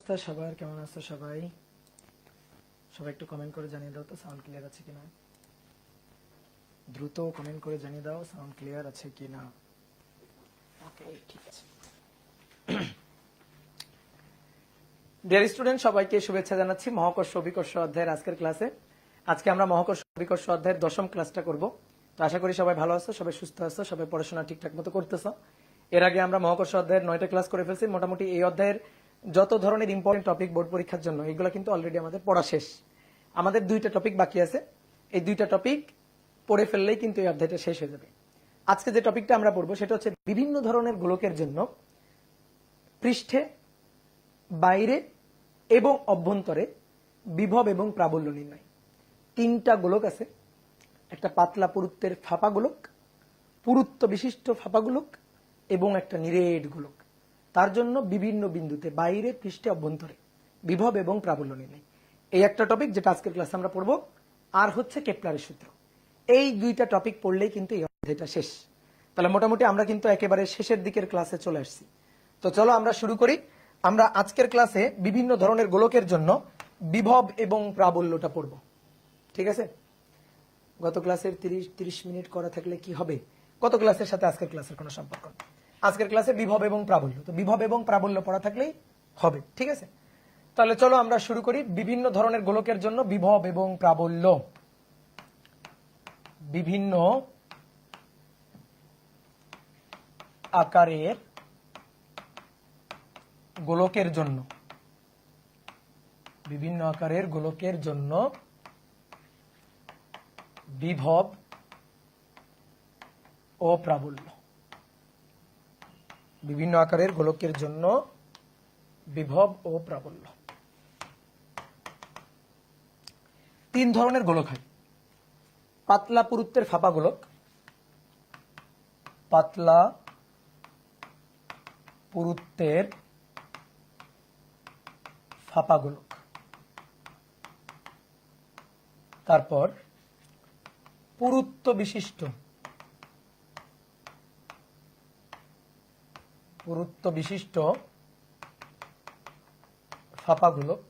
সবার কেমন আছো সবাই? সবাই একটু কমেন্ট করে জানিয়ে দাও তো সাউন্ড ক্লিয়ার আছে কিনা। দ্রুত কমেন্ট করে জানিয়ে দাও সাউন্ড ক্লিয়ার আছে কিনা। ওকে, ঠিক আছে। ডিয়ার স্টুডেন্ট, সবাইকে শুভেচ্ছা জানাচ্ছি মহাকর্ষ অভিকর্ষ অধ্যায়ের আজকের ক্লাসে। আজকে আমরা মহাকর্ষ অভিকর্ষ অধ্যায়ের 10ম ক্লাসটা করব। তো আশা করি সবাই ভালো আছো, সবাই সুস্থ আছো, সবাই পড়াশোনা ঠিকঠাক মতো করতেছো। এর আগে আমরা মহাকর্ষ অধ্যায়ের 9টা ক্লাস করে ফেলছি। মোটামুটি এই অধ্যায়ের যত ধরনের ইম্পর্টেন্ট টপিক বোর্ড পরীক্ষার জন্য এগুলো কিন্তু অলরেডি আমাদের পড়া শেষ। আমাদের 2টা টপিক বাকি আছে। এই 2টা টপিক পড়ে ফেললেই কিন্তু এই অধ্যায়টা শেষ হয়ে যাবে। আজকে যে টপিকটা আমরা পড়বো সেটা হচ্ছে বিভিন্ন ধরনের গোলকের জন্য পৃষ্ঠে, বাইরে এবং অভ্যন্তরে বিভব এবং প্রাবল্য নির্ণয়। 3টা গোলক আছে, একটা পাতলা পুরুত্বের ফাঁপা গোলক, পুরুত্ব বিশিষ্ট ফাঁপা গোলক এবং একটা নিরেট গোলক। তার জন্য বিভিন্ন বিন্দুতে বাইরে, পৃষ্ঠে, অভ্যন্তরে বিভব এবং প্রাবল্য নির্ণয়। এই একটা টপিক যেটা আজকের ক্লাসে আমরা পড়বো। আর হচ্ছে কেপলারের সূত্র। এই 2টা টপিক পড়লেই কিন্তু এই অধ্যায়টা শেষ। তাহলে মোটামুটি আমরা কিন্তু একেবারে শেষের দিকের ক্লাসে চলে আসছি। তো চলো আমরা শুরু করি। আমরা আজকের ক্লাসে বিভিন্ন ধরনের গোলকের জন্য বিভব এবং প্রাবল্যটা পড়ব। ঠিক আছে? গত ক্লাসের 30 মিনিট করা থাকলে কি হবে? গত ক্লাসের সাথে আজকের ক্লাসের কোনো সম্পর্ক নেই। আজকের ক্লাসে বিভব এবং প্রাবল্য, তো বিভব এবং প্রাবল্য পড়া থাকলেই হবে। ঠিক আছে? তাহলে চলো আমরা শুরু করি। বিভিন্ন ধরনের গোলকের জন্য বিভব এবং প্রাবল্য। বিভিন্ন আকারের গোলকের জন্য, বিভিন্ন আকারের গোলকের জন্য বিভব ও প্রাবল্য। বিভিন্ন আকারের গোলকের জন্য বিভব ও প্রাবল্য। 3 ধরনের গোলক হয়। পাতলা পুরুত্বের ফাঁপা গোলক, পাতলা পুরুত্বের ফাঁপা গোলক। তারপর পুরুত্ব বিশিষ্ট, পুরুত্ব বিশিষ্ট ফাঁপা গোলক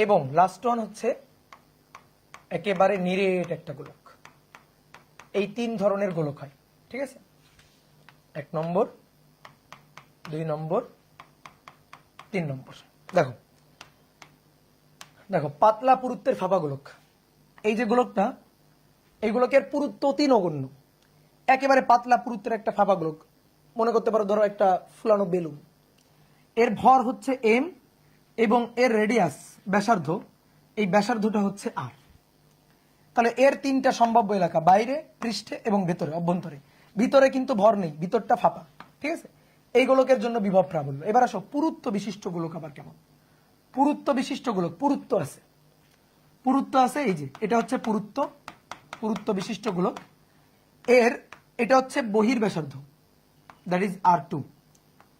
এবং লাস্ট ওয়ান হচ্ছে একেবারে নিরেট একটা গোলক। এই 3 ধরনের গোলক হয়। ঠিক আছে? 1 নম্বর, 2 নম্বর, 3 নম্বর। দেখো দেখো পাতলা পুরুত্বের ফাঁপা গোলক, এই যে গোলকটা, এই গোলকের পুরুত্ব অতি নগণ্য। একেবারে পাতলা পুরুত্বের একটা ফাঁপা গোলক মনে করতে পারো, ধরো একটা ফুলানো বেলুন। এর ভর হচ্ছে এম এবং এর রেডিয়াস ব্যাসার্ধ, এই ব্যাসার্ধটা হচ্ছে আর। তাহলে এর 3টা সম্ভাব্য এলাকা, বাইরে, পৃষ্ঠে এবং ভেতরে, অভ্যন্তরে। ভিতরে কিন্তু ভর নেই, ভিতরটা ফাঁপা। ঠিক আছে? এই গোলকের জন্য বিভব প্রাবল্য। এবার আসো পুরুত্ব বিশিষ্ট গোলক আবার কেমন। পুরুত্ব বিশিষ্ট গোলক, পুরুত্ব আছে, পুরুত্ব আছে, এই যে এটা হচ্ছে পুরুত্ব, পুরুত্ব বিশিষ্ট গোলক। এর এটা হচ্ছে বহির ব্যাসার্ধ, দ্যাট ইজ R2,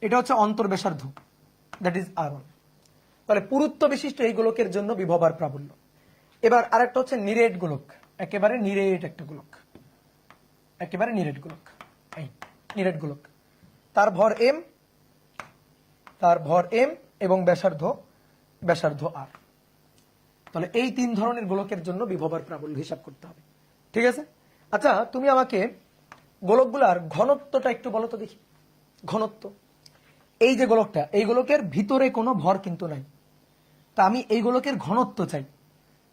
এটা হচ্ছে অন্তর ব্যাসার্ধ, দ্যাট ইজ R1। তাহলে পুরুত্ব বিশিষ্ট এই গোলকের জন্য বিভব আর প্রাবল্য। এবার আরেকটা হচ্ছে নিরেট গোলক, একেবারে নিরেট একটা গোলক, একেবারে নিরেট গোলক। এই নিরেট গোলক, তার ভর এম, তার ভর এম এবং ব্যাসার্ধ, ব্যাসার্ধ আর। তাহলে এই 3 ধরনের গোলকের জন্য বিভব আর প্রাবল্য হিসাব করতে হবে। ঠিক আছে? আচ্ছা, তুমি আমাকে গোলকগুলার ঘনত্বটা একটু বলো তো দেখি। ঘনত্ব, এই যে গোলকটা, এই গোলকের ভিতরে কোনো ভর কিন্তু নাই। তা আমি এই গোলকের ঘনত্ব চাই।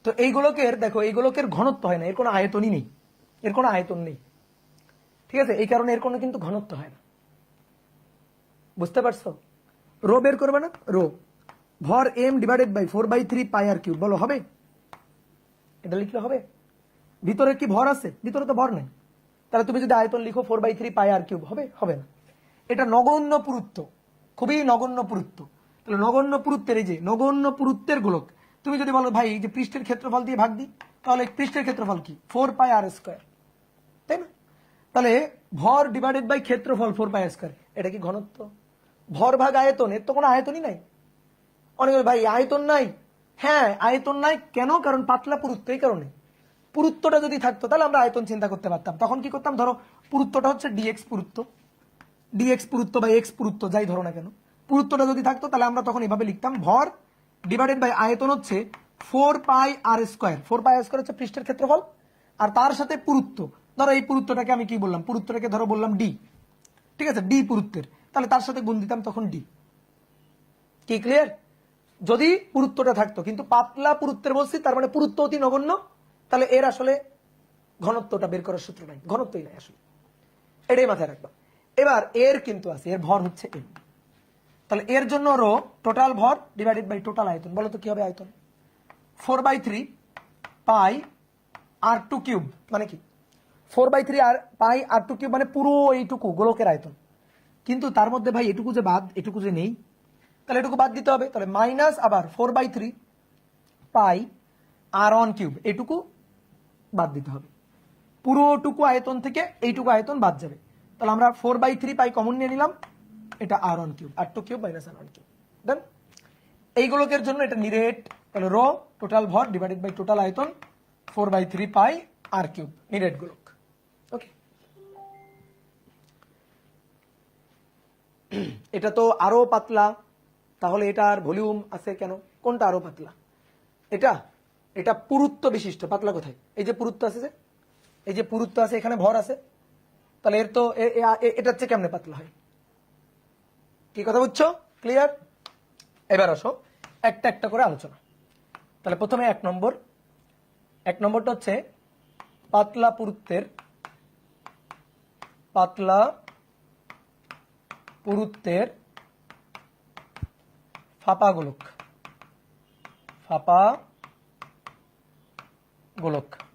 তো এই গোলকের, দেখো এই গোলকের ঘনত্ব হয় না, এর কোনো আয়তনই নেই, এর কোনো আয়তন নেই। ঠিক আছে? এই কারণে এর কোনো কিন্তু ঘনত্ব হয় না। বুঝতে পারছো? রো বের করবে না, রো ভর M divided by 4/3 pi R cube. বলো হবে? এটা লিখলে হবে? ভিতরে কি ভর আছে? ভিতরে তো ভর নেই। তাহলে তুমি যদি আয়তন লিখো 4/3 পাই আর কিউব, হবে? হবে না। এটা নগণ্য পুরুত্ব, খুবই নগণ্য পুরুত্ব। তাহলে নগণ্য পুরুত্বের, এই যে নগণ্য পুরুত্বের গোলক, তুমি যদি বলো ভাই এই যে পৃষ্ঠের ক্ষেত্রফল দিয়ে ভাগ দিই, তাহলে পৃষ্ঠের ক্ষেত্রফল কি? 4 পাই আর স্কয়ার, তাই না? তাহলে ভর ডিভাইডেড বাই ক্ষেত্রফল 4 পাই আর স্কয়ার, এটা কি ঘনত্ব? ভর ভাগ আয়তন, এর তো কোনো আয়তনই নাই। অনেকে ভাই আয়তন নাই। হ্যাঁ আয়তন নাই, কেন? কারণ পাতলা পুরুত্ব। এই কারণে পুরুত্বটা যদি থাকতো তাহলে আমরা আয়তন চিন্তা করতে পারতাম। তখন কি করতাম? ধরো পুরুত্বটা হচ্ছে ডিএক্স পুরুত্ব, ডিএক্স পুরুত্ব বা এক্স পুরুত্ব, যাই ধরো না কেন, পুরুত্বটা যদি থাকতো তাহলে আমরা তখন এভাবে লিখতাম ভর ডিভাইডেড বাই আয়তন হচ্ছে 4πr²। 4πr² হচ্ছে পৃষ্ঠের ক্ষেত্রফল, আর তার সাথে পুরুত্ব। ধরো এই পুরুত্বটাকে আমি কি বললাম, পুরুত্বটাকে ধরো বললাম ডি, ঠিক আছে, ডি পুরুত্বের, তাহলে তার সাথে গুণ দিতাম তখন ডি। কি ক্লিয়ার? যদি পুরুত্বটা থাকতো, কিন্তু পাতলা পুরুত্বের বলছি, তার মানে পুরুত্ব অতি নগণ্য, তাহলে এর আসলে ঘনত্বটা বের করার সূত্র নাই, ঘনত্বই নাই আসলে, এটাই মাথায় রাখবা। এবার এর কিন্তু আছে, এর ভর হচ্ছে এম, তাহলে এর জন্য রো টোটাল ভর ডিভাইডেড বাই টোটাল আয়তন। বলো তো কি হবে আয়তন? 4/3 পাই r², মানে কি 4/3 পাই r² মানে পুরো এইটুকু গোলকের আয়তন। কিন্তু তার মধ্যে ভাই এটুকু যে বাদ, এটুকু যে নেই, তাহলে এটুকু বাদ দিতে হবে। তাহলে মাইনাস আবার 4/3 পাই r⁴, এটুকু বাদ দিতে হবে। পুরোটুকু আয়তন থেকে এইটুকু আয়তন বাদ যাবে। তাহলে আমরা 4/3 পাই কমন নিয়ে নিলাম, এটা r⁴ r² মাইনাস r⁴। দেন এই গোলকের জন্য এটা নিরেট, তাহলে রো টোটাল ভর ডিভাইডেড বাই টোটাল আয়তন 4/3 পাই r³ নিরেট গোলক। ওকে, এটা তো আরো পাতলা, তাহলে এটার ভলিউম আছে কেন? কোনটা আরো পাতলা? এটা এটা পুরুত্ব বিশিষ্ট। পাতলা কোথায়? এই যে পুরুত্ব আছে, যে এই যে পুরুত্ব আছে, এখানে ভর আছে, তাহলে এর তো এটা হচ্ছে কেমনে পাতলা হয়? কি কথা বুঝছো? ক্লিয়ার? এবার আসো একটা একটা করে আলোচনা। তাহলে প্রথমে এক নম্বরটা হচ্ছে পাতলা পুরুত্বের ফাঁপা গোলক।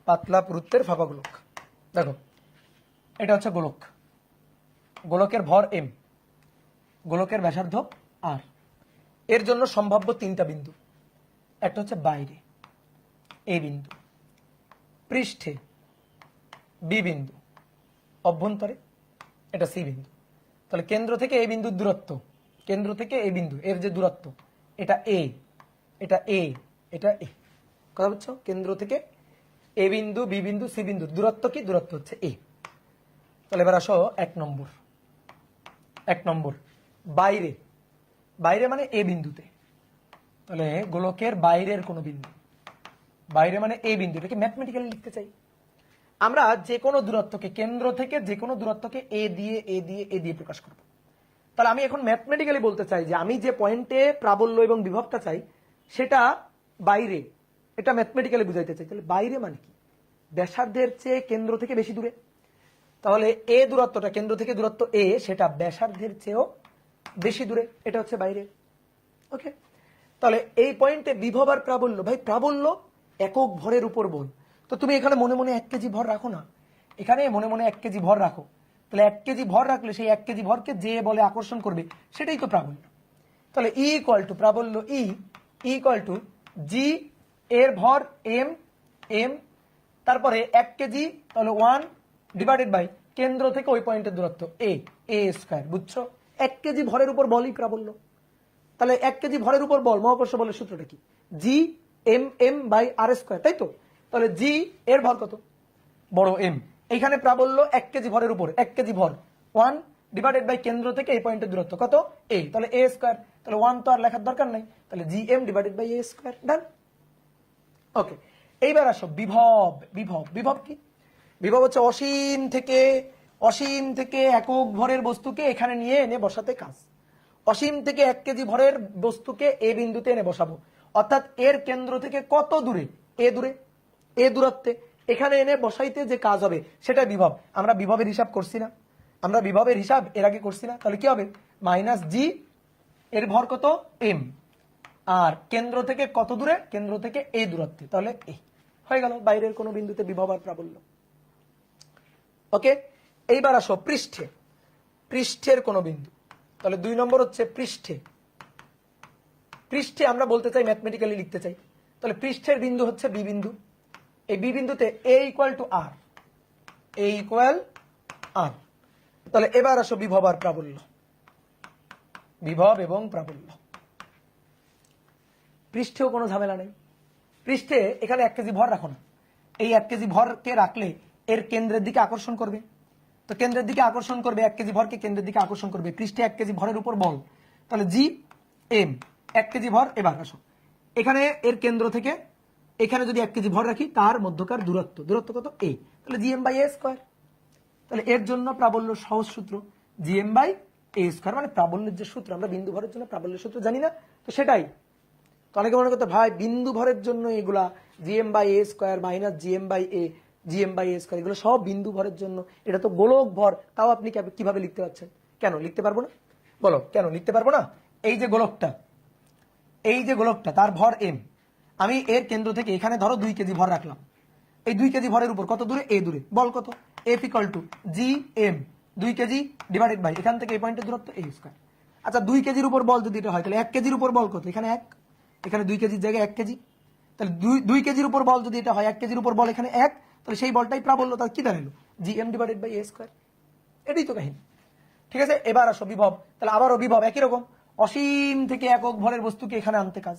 পাতলা পুরুত্বের ফাঁপা গোলক। দেখো এটা হচ্ছে গোলকের ভর এম, গোলকের ব্যাসার্ধ আর। এর জন্য সম্ভাব্য তিনটা বিন্দু, একটা হচ্ছে বাইরে এ বিন্দু, পৃষ্ঠে বি বিন্দু, অভ্যন্তরে এটা সি বিন্দু। তাহলে কেন্দ্র থেকে এই বিন্দুর দূরত্ব, কেন্দ্র থেকে এই বিন্দু এর যে দূরত্ব, এটা এ, এটা এ, এটা এ। কথা বুঝছো? কেন্দ্র থেকে এ বিন্দু, বি বিন্দু, সি বিন্দু দূরত্ব কি? দূরত্ব হচ্ছে এ। তাহলে এবার আসো এক নম্বর বাইরে মানে এ বিন্দুতে। তাহলে গোলকের বাইরের কোন বিন্দু, বাইরে মানে এ বিন্দু, এটাকে ম্যাথমেটিক্যালি লিখতে চাই আমরা। যে কোনো দূরত্বকে, কেন্দ্র থেকে যে কোনো দূরত্বকে এ দিয়ে প্রকাশ করব। তাহলে আমি এখন ম্যাথমেটিক্যালি বলতে চাই যে আমি যে পয়েন্টে প্রাবল্য এবং বিভবটা চাই সেটা বাইরে, এটা ম্যাথমেটিক্যালি বুঝাইতে চাই। তাহলে বাইরে মানে কি? ব্যাসার্ধের চেয়ে কেন্দ্র থেকে বেশি দূরে। তাহলে এ দূরত্বটা, কেন্দ্র থেকে দূরত্ব এ, সেটা ব্যাসার্ধের চেয়েও বেশি দূরে, এটা হচ্ছে বাইরে। ওকে, তাহলে এই পয়েন্টে বিভব আর প্রাবল্য, ভাই প্রাবল্য একক ভরের উপর বল। তো তুমি এখানে মনে মনে 1 কেজি ভর রাখো না, এখানে মনে মনে 1 কেজি ভর রাখো। তাহলে 1 কেজি ভর রাখলে সেই 1 কেজি ভরকে যে বলে আকর্ষণ করবে সেটাই তো প্রাবল্য। তাহলে ই ইকুয়াল টু প্রাবল্য ই ইকুয়াল টু জি, এর ভর এম, তারপরে 1 কেজি, তাহলে 1 ডিভাইডেড বাই কেন্দ্র থেকে ওই পয়েন্টের দূরত্ব a²। বুঝছো? 1 কেজি ভরের উপর বলই প্রাবল্য। তাহলে 1 কেজি ভরের উপর বল, মহাকর্ষ বলের সূত্রটা কি? জি এম বাই r², তাই তো? তাহলে জি এর ভর কত? বড় এম। এখানে প্রাবল্য 1 কেজি ভরের উপর, 1 কেজি ভর 1 ডিভাইডেড বাই কেন্দ্র থেকে এই পয়েন্টের দূরত্ব কত? a। তাহলে a², তাহলে 1 তো আর লেখার দরকার নাই, তাহলে G M divided by a²। Done. Okay, এইবার আসো বিভব কি? বিভব হচ্ছে অসীম থেকে একক ভরের বস্তুকে এখানে নিয়ে এনে বসাতে কাজ। অসীম থেকে 1 কেজি ভরের বস্তুকে এ বিন্দুতে এনে বসাবো, অর্থাৎ এর কেন্দ্র থেকে কত দূরে? এ দূরত্বে এখানে এনে বসাইতে যে কাজ হবে সেটা বিভব। আমরা বিভবের হিসাব করছি না? আমরা বিভবের হিসাব এর আগে করছি না? তাহলে কি হবে? মাইনাস জি, এর ভর কত? এম, আর কেন্দ্র থেকে কত দূরে? কেন্দ্র থেকে এ দূরত্বে, তাহলে এ হয়ে গেল বাইরের কোন বিন্দুতে বিভব আর প্রাবল্য। ওকে, এইবার আসো পৃষ্ঠের কোন বিন্দু। তাহলে 2 নম্বর হচ্ছে পৃষ্ঠে আমরা বলতে চাই, ম্যাথমেটিক্যালি লিখতে চাই। তাহলে পৃষ্ঠের বিন্দু হচ্ছে বি বিন্দু। এই বি বিন্দুতে এ ইকুয়াল টু আর, তাহলে এবার আসো বিভব আর প্রাবল্য। বিভব এবং প্রাবল্য, পৃষ্ঠেও কোনো ঝামেলা নেই। পৃষ্ঠে এখানে 1 কেজি ভর রাখো না, এই 1 কেজি ভরকে রাখলে এর কেন্দ্রের দিকে আকর্ষণ করবে। তো কেন্দ্রের দিকে আকর্ষণ করবে, 1 কেজি ভরকে কেন্দ্রের দিকে আকর্ষণ করবে। পৃষ্ঠে 1 কেজি ভরের উপর বল, তাহলে জি এম 1 কেজি ভর। এবার আসো এখানে এর কেন্দ্র থেকে এখানে যদি 1 কেজি ভর রাখি তার মধ্যকার দূরত্ব কত a, তাহলে জিএম বাই এ স্কোয়ার। তাহলে এর জন্য প্রাবল্য সহজ সূত্র জিএম বাই এ স্কোয়ার, মানে প্রাবল্যের যে সূত্র, আমরা বিন্দু ভরের জন্য প্রাবল্যের সূত্র জানি না, তো সেটাই। তো অনেকে মনে করতে ভাই বিন্দু ভরের জন্য এগুলা GM by A square minus GM by A square, এগুলো সব বিন্দু ভরের জন্য, এটা তো গোলক ভর, তাও আপনি কিভাবে লিখতে পারছেন? কেন লিখতে পারবো না? বলো কেন লিখতে পারবো না? এই যে গোলকটা তার ভর এম, আমি এর কেন্দ্র থেকে এখানে ধরো 2 কেজি ভর রাখলাম, এই 2 কেজি ভরের উপর কত দূরে? এ দূরে, বল কত? F equal to G M 2 KG divided by এখান থেকে এই পয়েন্টের দূরত্ব এ স্কোয়ার। আচ্ছা 2 কেজির উপর বল যদি এটা হয় তাহলে 1 কেজির উপর বল কত? এখানে 1, এখানে 2 কেজির জায়গায় 1 কেজি, তাহলে 2 কেজির উপর বল যদি এটা হয় 1 কেজির উপর বল এখানে 1, তাহলে সেই বলটাই প্রাবল্য, তার কি দাঁড়ালো? G M divided by A square. এটাই তো কাহিনী, ঠিক আছে? এবার আসো বিভব, তাহলে আবারও বিভব একই রকম, অসীম থেকে একক ভরের বস্তুকে এখানে আনতে কাজ।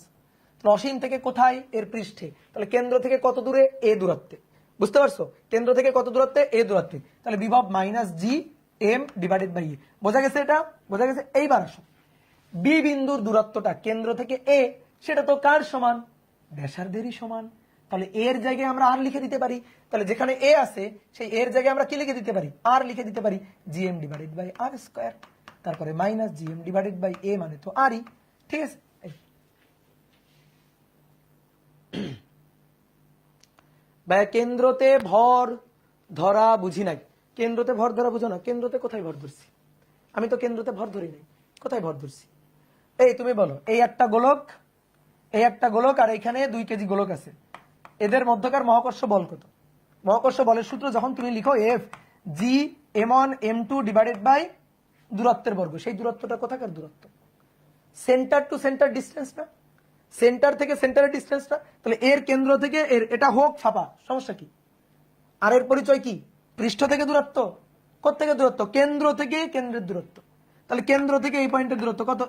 তাহলে অসীম থেকে কোথায়? এর পৃষ্ঠে, তাহলে কেন্দ্র থেকে কত দূরে? এ দূরত্বে, বুঝতে পারছো? কেন্দ্র থেকে কত দূরত্বে? এ দূরত্বে, তাহলে বিভব minus G M divided by a. বোঝা গেছে? এটা বোঝা গেছে? এইবার আসো বি বিন্দুর দূরত্বটা কেন্দ্র থেকে এ, সেটা তো কার সমান? ব্যাসার্ধেরই সমান। তাহলে এর জায়গায় আমরা আর লিখে দিতে পারি, তাহলে যেখানে এ আছে সেই এর জায়গায় আমরা কি লিখে দিতে পারি? আর লিখে দিতে পারি, GM divided by R square, তারপরে minus GM divided by A মানে তো আরই, ঠিক আছে? ভাই কেন্দ্রতে ভর ধরা বুঝি নাই, কেন্দ্রতে ভর ধরা বুঝো না? কেন্দ্রতে কোথায় ভর ধরছি? আমি তো কেন্দ্রতে ভর ধরি নাই, কোথায় ভর ধরছি? এই তুমি বলো, এই একটা গোলক আর এখানে 2 কেজি গোলক আছে, এদের মধ্যকার মহাকর্ষ বল কত? মহাকর্ষ বলের সূত্র যখন তুমি লিখো এফ জি এম1 এম2 ডিভাইডেড বাই দূরত্বের বর্গ, সেই দূরত্বটা কোথাকার দূরত্ব? সেন্টার টু সেন্টার ডিস্টেন্স না? সেন্টার থেকে সেন্টারের ডিস্টেন্স না? তাহলে এর কেন্দ্র থেকে এর, এটা হোক ফাঁপা, সমস্যা কি? আর এর পরিচয় কি? পৃষ্ঠ থেকে দূরত্ব। কোত্থেকে দূরত্ব? কেন্দ্র থেকে কেন্দ্রের দূরত্ব। তাহলে কেন্দ্র থেকে এই পয়েন্টের দূরত্ব কত?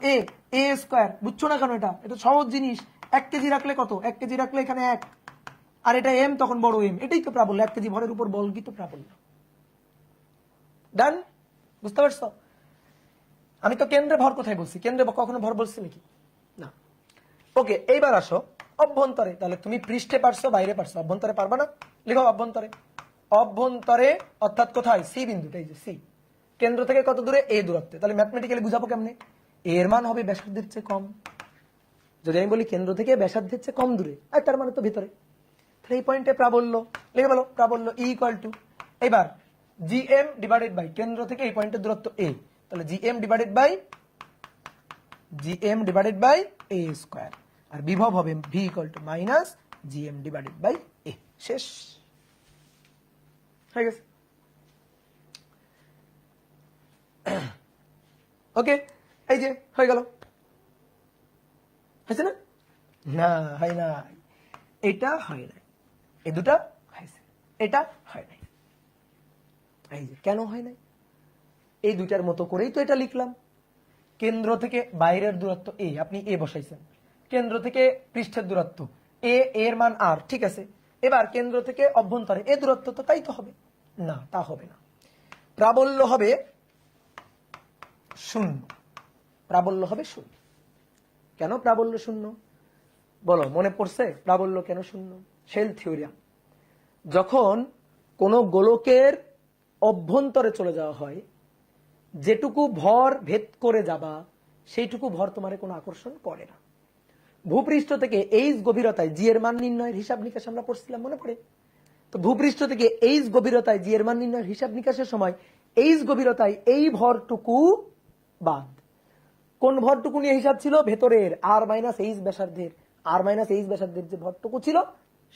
এ স্কোয়ার। বুঝছো না কেন? এটা সহজ জিনিস। 1 কেজি রাখলে কত? 1 কেজি রাখলে এখানে 1, আর এটা এম, তখন বড় এম, এটাই তো প্রাবল্য। 1 কেজি ভরের উপর বল কি তো প্রাবল্য। ডান? বুঝতে পারছো? আমি তো কেন্দ্রে ভর কোথায় বলছি? কেন্দ্রে কখনো ভর বলছি নাকি? না। ওকে, এইবার আসো অভ্যন্তরে। তাহলে তুমি পৃষ্ঠে পারছো, বাইরে পারছো, অভ্যন্তরে পারবা না? লিখো অভ্যন্তরে অর্থাৎ কোথায়? সি বিন্দুটা, এই যে সি, কেন্দ্র থেকে কত দূরে? এ দূরত্বে। তাহলে ম্যাথমেটিক্যালি বুঝাবো কেমনে? এর মান হবে ব্যাসার্ধের চেয়ে কম। যদি আমি বলি কেন্দ্র থেকে ব্যাসার্ধের চেয়ে কম দূরে, আর তার মানে তো ভিতরে, তাহলে এই পয়েন্টে প্রাবল্য। লিখে বলো প্রাবল্য ই ইকুয়াল টু, এবার জিএম ডিভাইডেড বাই কেন্দ্র থেকে এই পয়েন্টের দূরত্ব এ, তাহলে GM divided by A square, আর বিভব হবে V equal to minus GM divided by a. শেষ হয়ে গেছে। ওকে, এই যে হয়ে গেল। হয়েছে না? না হয় না, এটা হয় নাই, এই দুটা হয়েছে, এটা হয় নাই। এই যে কেন হয় নাই? এই দুইটার মতো করেই তো এটা লিখলাম। কেন্দ্র থেকে বাইরের দূরত্ব এ, আপনি এ বসাইছেন, কেন্দ্র থেকে পৃষ্ঠের দূরত্ব এ, এর মান আর, ঠিক আছে। এবার কেন্দ্র থেকে অভ্যন্তরে এ দূরত্ব, তো তাই তো হবে না? তা হবে না, প্রাবল্য হবে 0। প্রাবল্য হবে 0। কেন প্রাবল্য 0 বলো? মনে পড়ছে প্রাবল্য কেন 0? শেল থিওরিয়াম, যখন কোন গোলকের অভ্যন্তরে চলে যাওয়া হয়, যেটুকু ভর ভেদ করে যাবা সেইটুকু ভর তোমার কোনো আকর্ষণ করে না। ভূপৃষ্ঠ থেকে এইচ গভীরতায় জি এর মান নির্ণয়ের হিসাব নিকাশ আমরা পড়ছিলাম, মনে পড়ে? তো ভূপৃষ্ঠ থেকে এইচ গভীরতায় জি এর মান নির্ণয়ের হিসাব নিকাশের সময় এইচ গভীরতায় এই ভরটুকু বাদ, কোন ভরটুকু নিয়ে হিসাব ছিল? ভেতরের আর মাইনাস এইচ ব্যাসার্ধের, যে ভরটুকু ছিল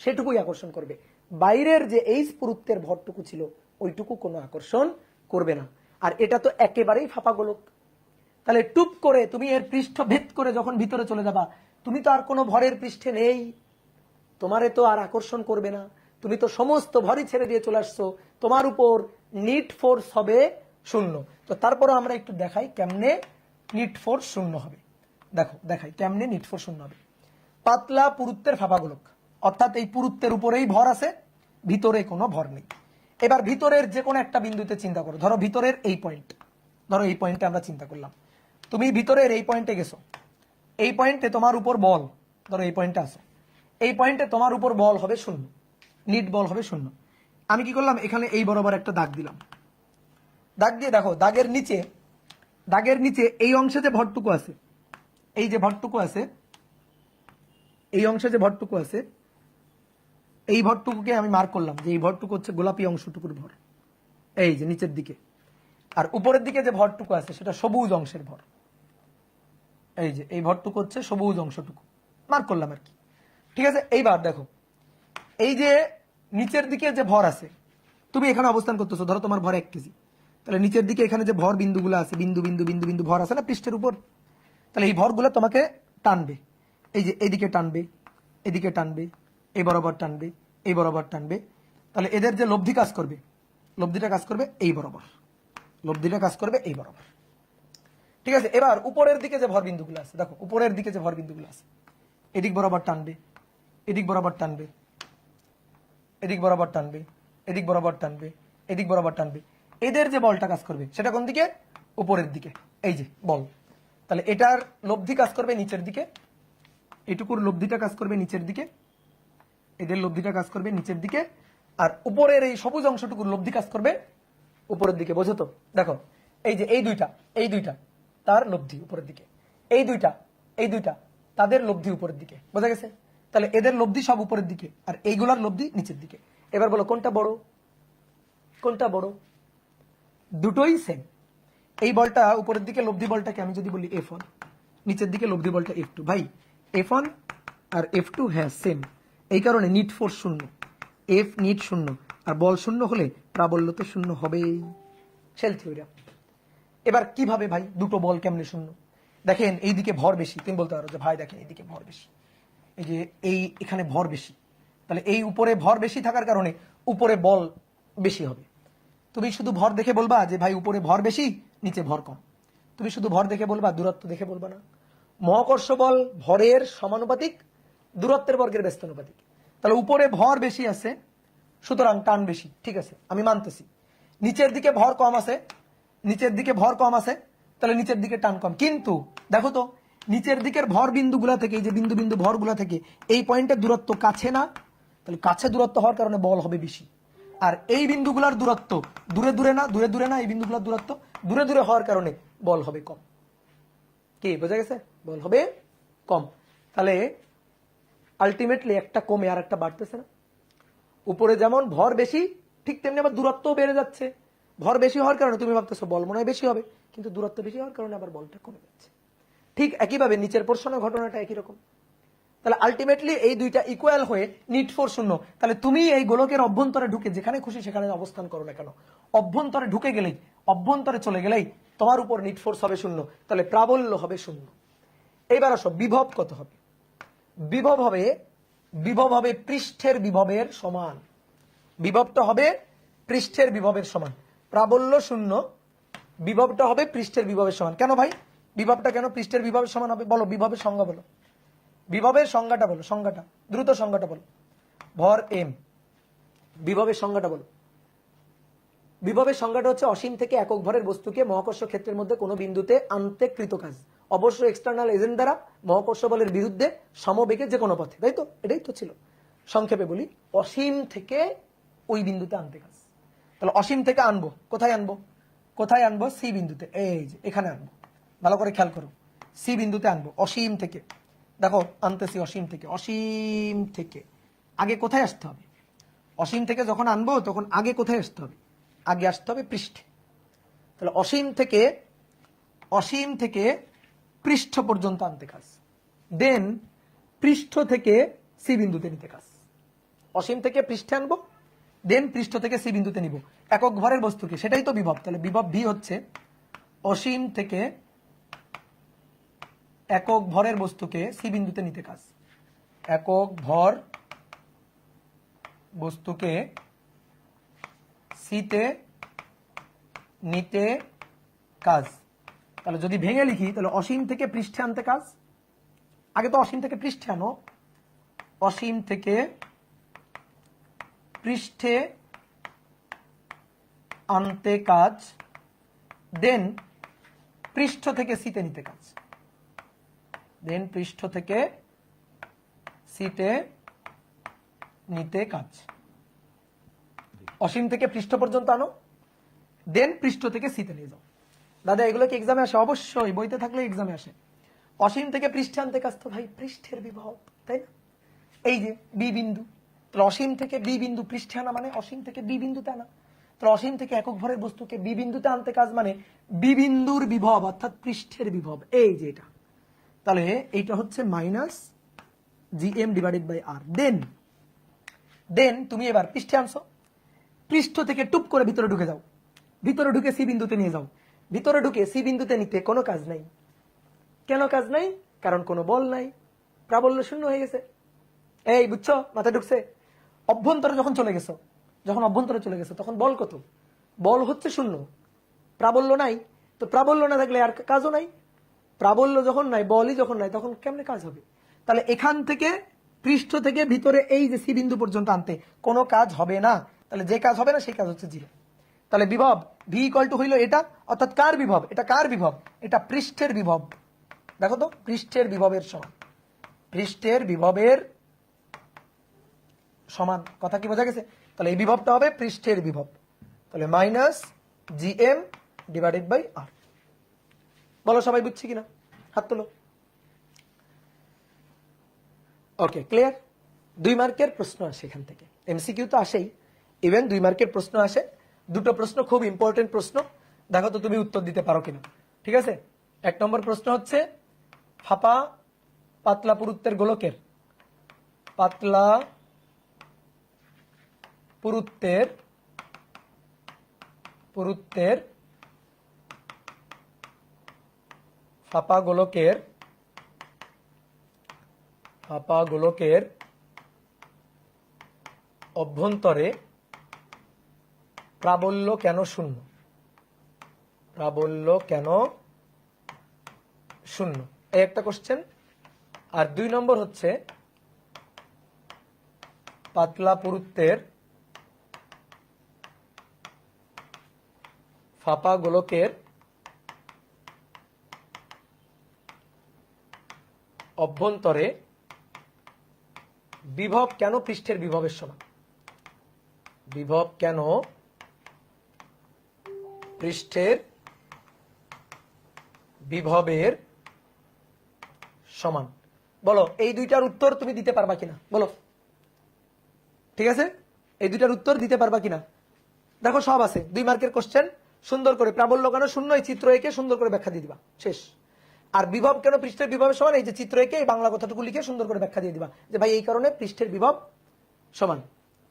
সেটুকুই আকর্ষণ করবে। বাইরের যে এইচ পুরুত্বের ভরটুকু ছিল ওইটুকু কোনো আকর্ষণ করবে না। আর এটা তো একেবারেই ফাঁপা গোলক, তাহলে টুপ করে তুমি এর পৃষ্ঠ ভেদ করে যখন ভিতরে চলে যাবা, তুমি তো আর কোনো ভরের পৃষ্ঠে নেই, তোমারে তো আর আকর্ষণ করবে না, তুমি তো সমস্ত ভরই ছেড়ে দিয়ে চলে আসছো, তোমার উপর নিট ফোর্স হবে 0। তো তারপরে আমরা একটু দেখাই কেমনে নিট ফোর্স 0 হবে। দেখাই কেমনে নিট ফোর্স 0 হবে। পাতলা পুরুত্বের ফাঁপা গোলক, অর্থাৎ এই পুরুত্বের উপরেই ভর আছে, ভিতরে কোনো ভর নেই। এবার ভিতরের যে কোনো একটা বিন্দুতে চিন্তা করো, ধরো ভিতরের এই পয়েন্ট, ধরো এই পয়েন্টে আমরা চিন্তা করলাম, তুমি ভিতরের এই পয়েন্টে গেছো, এই পয়েন্টে তোমার উপর বল, ধরো এই পয়েন্টে আসো, এই পয়েন্টে তোমার উপর বল হবে 0, নিট বল হবে 0। আমি কি করলাম, এখানে এই বরাবর একটা দাগ দিলাম, দাগ দিয়ে দেখো দাগের নিচে এই অংশে যে ভরটুকু আছে, এই যে ভরটুকু আছে, এই অংশে যে ভরটুকু আছে, এই ভরটুকুকে আমি মার্ক করলাম যে এই ভরটুকু হচ্ছে গোলাপি অংশটুকুর ভর, এই যে নিচের দিকে। আর উপরের দিকে যে ভরটুকু আছে সেটা সবুজ অংশের ভর, এই যে এই ভরটুকু হচ্ছে সবুজ অংশটুকু, মার্ক করলাম আর কি। ঠিক আছে, এইবার দেখো এই যে নিচের দিকে যে ভর আছে, তুমি এখানে অবস্থান করতেছো, ধরো তোমার ভর 1 কেজি, তাহলে নিচের দিকে এখানে যে ভর বিন্দুগুলো আছে, বিন্দু বিন্দু বিন্দু বিন্দু ভর আছে না পৃষ্ঠের উপর, তাহলে এই ভরগুলো তোমাকে টানবে, এই যে এইদিকে টানবে, এদিকে টানবে, এই বরাবর টানবে, এই বরাবর টানবে। তাহলে এদের যে লব্ধি কাজ করবে, লব্ধিটা কাজ করবে এই বরাবর, লব্ধিটা কাজ করবে এই বরাবর। ঠিক আছে, এবার উপরের দিকে যে ভর বিন্দুগুলো আছে, দেখো উপরের দিকে যে ভর বিন্দুগুলো আছে, এদিক বরাবর টানবে, এদিক বরাবর টানবে, এদিক বরাবর টানবে, এদিক বরাবর টানবে, এদিক বরাবর টানবে। এদের যে বলটা কাজ করবে সেটা কোন দিকে, উপরের দিকে, এই যে বল। তাহলে এটার লব্ধি কাজ করবে নিচের দিকে, এটুকুর লব্ধিটা কাজ করবে নিচের দিকে, এদের লব্ধিটা কাজ করবে নিচের দিকে, আর উপরের এই সবুজ অংশটুকুর লব্ধি কাজ করবে উপরের দিকে। বোঝো তো? দেখো এই যে এই দুইটা তার লব্ধি উপরের দিকে, এই দুইটা তাদের লব্ধি উপরের দিকে। বোঝা গেছে? তাহলে এদের লব্ধি সব উপরের দিকে আর এইগুলার লব্ধি নিচের দিকে। এবার বলো কোনটা বড়, কোনটা বড়? দুটোই সেম। এই বলটা উপরের দিকে লব্ধি বলটাকে আমি যদি বলি F1, নিচের দিকে লব্ধি বলটা F2, ভাই F1 আর F2 হ্যাঁ সেম, এই কারণে নিট ফোর্স 0, F নিট 0, আর বল 0 হলে প্রাবল্য তো 0 হবেই। Shell theory. এবার কিভাবে ভাই দুটো বল কেমনে 0? দেখেন এইদিকে ভর বেশি, তুমি বলতে পারো যে ভাই দেখেন এইদিকে ভর বেশি, এই যে এই এখানে ভর বেশি, তাহলে এই উপরে ভর বেশি থাকার কারণে উপরে বল বেশি হবে। তুমি শুধু ভর দেখে বলবা যে ভাই উপরে ভর বেশি নিচে ভর কম, তুমি শুধু ভর দেখে বলবা, দূরত্ব দেখে বলবা না। মহাকর্ষ বল ভরের সমানুপাতিক, দূরত্বের বর্গের ব্যস্তানুপাতিক। তাহলে উপরে ভর বেশি আছে সুতরাং টান বেশি, ঠিক আছে আমি মানতেছি। নিচের দিকে ভর কম আছে, নিচের দিকে ভর কম আছে, তাহলে নিচের দিকে টান কম। কিন্তু দেখো তো নিচের দিকের ভর বিন্দুগুলা থেকে, এই যে বিন্দু বিন্দু ভরগুলা থেকে এই পয়েন্টের দূরত্ব কাছে না, তাহলে কাছে দূরত্ব হওয়ার কারণে বল হবে বেশি। আর এই বিন্দুগুলার দূরত্ব দূরে দূরে না, দূরে দূরে না, এই বিন্দুগুলার দূরত্ব দূরে দূরে হওয়ার কারণে বল হবে কম। কি বোঝা গেছে? বল হবে কম। তাহলে আলটিমেটলি একটা কমে আর একটা বাড়তেছে না। উপরে যেমন ভর বেশি ঠিক তেমনি আবার দূরত্বও বেড়ে যাচ্ছে। ভর বেশি হওয়ার কারণে তুমি ভাবতেছো বল মনে হয় বেশি হবে, কিন্তু দূরত্ব বেশি হওয়ার কারণে আবার বলটা কমে যাচ্ছে। ঠিক একইভাবে নিচের পোর্শনের ঘটনাটা একই রকম। তাহলে আলটিমেটলি এই দুইটা ইকুয়াল হয়ে নিট ফোর্স 0। তাহলে তুমি এই গোলকের অভ্যন্তরে ঢুকে যেখানে খুশি সেখানে অবস্থান করো না কেন, অভ্যন্তরে ঢুকে গেলেই, অভ্যন্তরে চলে গেলেই তোমার উপর নিট ফোর্স হবে 0, তাহলে প্রাবল্য হবে 0। এইবার আসো বিভব কত হবে? বিভব হবে পৃষ্ঠের বিভবের সমান। বিভবটা হবে পৃষ্ঠের বিভবের সমান। প্রাবল্য 0, বিভবটা হবে পৃষ্ঠের বিভবের সমান। কেন ভাই বিভবটা কেন পৃষ্ঠের বিভবের সমান হবে? বলো বিভবের সংজ্ঞা বলো, বিভবের সংজ্ঞাটা বলো, সংজ্ঞাটা দ্রুত সংজ্ঞাটা বলো। ভর m, বিভবের সংজ্ঞাটা বলো। বিভবের সংজ্ঞাটা হচ্ছে অসীম থেকে একক ভরের বস্তুকে মহাকর্ষ ক্ষেত্রের মধ্যে কোনো বিন্দুতে আনতে কৃত কাজ, অবশ্য এক্সটার্নাল এজেন্ট দ্বারা মহাকর্ষ বলের বিরুদ্ধে সমবেগে যে কোনো পথে। তাই তো? এটাই তো ছিল। সংক্ষেপে বলি, অসীম থেকে ওই বিন্দুতে আনতে কাজ। তাহলে অসীম থেকে আনবো, কোথায় আনবো? কোথায় আনবো? সি বিন্দুতে, এই যে এখানে আনবো। ভালো করে খেয়াল করো, সি বিন্দুতে আনবো অসীম থেকে। দেখো আনতেছি অসীম থেকে, অসীম থেকে আগে কোথায় আসতে হবে? অসীম থেকে যখন আনবো তখন আগে কোথায় আসতে হবে? আগে আসতে হবে পৃষ্ঠে। তাহলে অসীম থেকে পৃষ্ঠ পর্যন্ত আনতে কাজ, দেন পৃষ্ঠ থেকে সি বিন্দুতে নিতে কাজ। অসীম থেকে পৃষ্ঠে আনবো, দেন পৃষ্ঠ থেকে সি বিন্দুতে নিব একক ভরের বস্তুকে, সেটাই তো বিভব। তাহলে বিভব ভি হচ্ছে অসীম থেকে একক ভরের বস্তুকে সি বিন্দুতে নিতে কাজ, একক ভর বস্তুকে সিতে নিতে কাজ। তাহলে যদি ভেঙে লিখি তাহলে অসীম থেকে পৃষ্ঠে আনতে কাজ, আগে তো অসীম থেকে পৃষ্ঠে আনো, অসীম থেকে পৃষ্ঠে আনতে কাজ, দেন পৃষ্ঠ থেকে সিতে নিতে কাজ, দেন পৃষ্ঠ থেকে সিতে নিতে কাজ, অসীম থেকে পৃষ্ঠ পর্যন্ত আনো, দেন পৃষ্ঠ থেকে সিতে নিয়ে যাও। দাদা এগুলো কি এক্সামে আসে? অবশ্যই, বইতে থাকলে এক্সামে আসে। অসীম থেকে পৃষ্ঠে আনতে কাজ তো ভাই পৃষ্ঠের বিভব, তাই না? এই যে বি বিন্দু, তাহলে অসীম থেকে বি বিন্দু পৃষ্ঠে আনা মানে অসীম থেকে বি বিন্দুতে আনা। তাহলে অসীম থেকে একক ভরের বস্তুকে বি বিন্দুতে আনতে কাজ মানে বি বিন্দুর বিভব অর্থাৎ পৃষ্ঠের বিভব, এই যে এটা। তাহলে এইটা হচ্ছে মাইনাস জিএম ডিভাইডেড বাই আর। দেন তুমি এবার পৃষ্ঠে আনছো, পৃষ্ঠ থেকে টুপ করে ভিতরে ঢুকে যাও, ভিতরে ঢুকে সি বিন্দুতে নিয়ে যাও। ভিতরে ঢুকে সি বিন্দুতে নিতে কোনো কাজ নাই। কেন কাজ নাই? কারণ কোনো বল নাই, প্রাবল্য শূন্য হয়ে গেছে। এই বুঝছো, মাথায় ঢুকছে? অভ্যন্তরে যখন চলে গেছো, যখন অভ্যন্তরে চলে গেছো তখন বল কত? বল হচ্ছে শূন্য, প্রাবল্য নাই। তো প্রাবল্য না থাকলে আর কাজও নাই। প্রাবল্য যখন নাই, বলই যখন নাই, তখন কেমনে কাজ হবে? তাহলে এখান থেকে পৃষ্ঠ থেকে ভিতরে এই যে সি বিন্দু পর্যন্ত আনতে কোনো কাজ হবে না। তাহলে যে কাজ হবে না সেই কাজ হচ্ছে জিরো। তাহলে বিভব ভি ইকুয়াল টু হইল এটা, অর্থাৎ কার বিভব? এটা কার বিভব? এটা পৃষ্ঠের বিভব। দেখো তো, পৃষ্ঠের বিভবের সমান, পৃষ্ঠের বিভবের সমান। কথা কি বোঝা গেছে? তাহলে এই বিভবটা হবে পৃষ্ঠের বিভব। তাহলে মাইনাস জিএম ডিভাইডেড বাই আর। বলো সবাই বুঝছি কিনা? হাত তোলো। ওকে, ক্লিয়ার? 2 মার্কের প্রশ্ন আসে এখান থেকে, এমসিকিউ তো আসেই, ইভেন 2 মার্কের প্রশ্ন আসে। দুটো প্রশ্ন খুব ইম্পর্টেন্ট প্রশ্ন, দেখো তো তুমি উত্তর দিতে পারো কিনা। ঠিক আছে, 1 নম্বর প্রশ্ন হচ্ছে ফাঁপা পাতলা পুরুত্বের গোলকের, পাতলা পুরুত্বের ফাঁপা গোলকের অভ্যন্তরে প্রাবল্য কেন শূন্য? প্রাবল্য কেন শূন্য, এই একটা কোশ্চেন। আর 2 নম্বর হচ্ছে পাতলা পুরুত্বের ফাঁপা গোলকের অভ্যন্তরে বিভব কেন পৃষ্ঠের বিভবের সমান? বিভব কেন পৃষ্ঠের বিভবের সমান? বলো এই দুইটার উত্তর তুমি দিতে পারবা কিনা, বলো। ঠিক আছে, এই দুইটার উত্তর দিতে পারবা কিনা? দেখো সব আছে, 2 মার্কের কোশ্চেন। সুন্দর করে প্রাবল্য কেন শূন্য, এই চিত্র এঁকে সুন্দর করে ব্যাখ্যা দিয়ে দিবা, শেষ। আর বিভব কেন পৃষ্ঠের বিভবের সমান, এই যে চিত্র এঁকে এই বাংলা কথাটুকু লিখে সুন্দর করে ব্যাখ্যা দিয়ে দিবা যে ভাই এই কারণে পৃষ্ঠের বিভব সমান।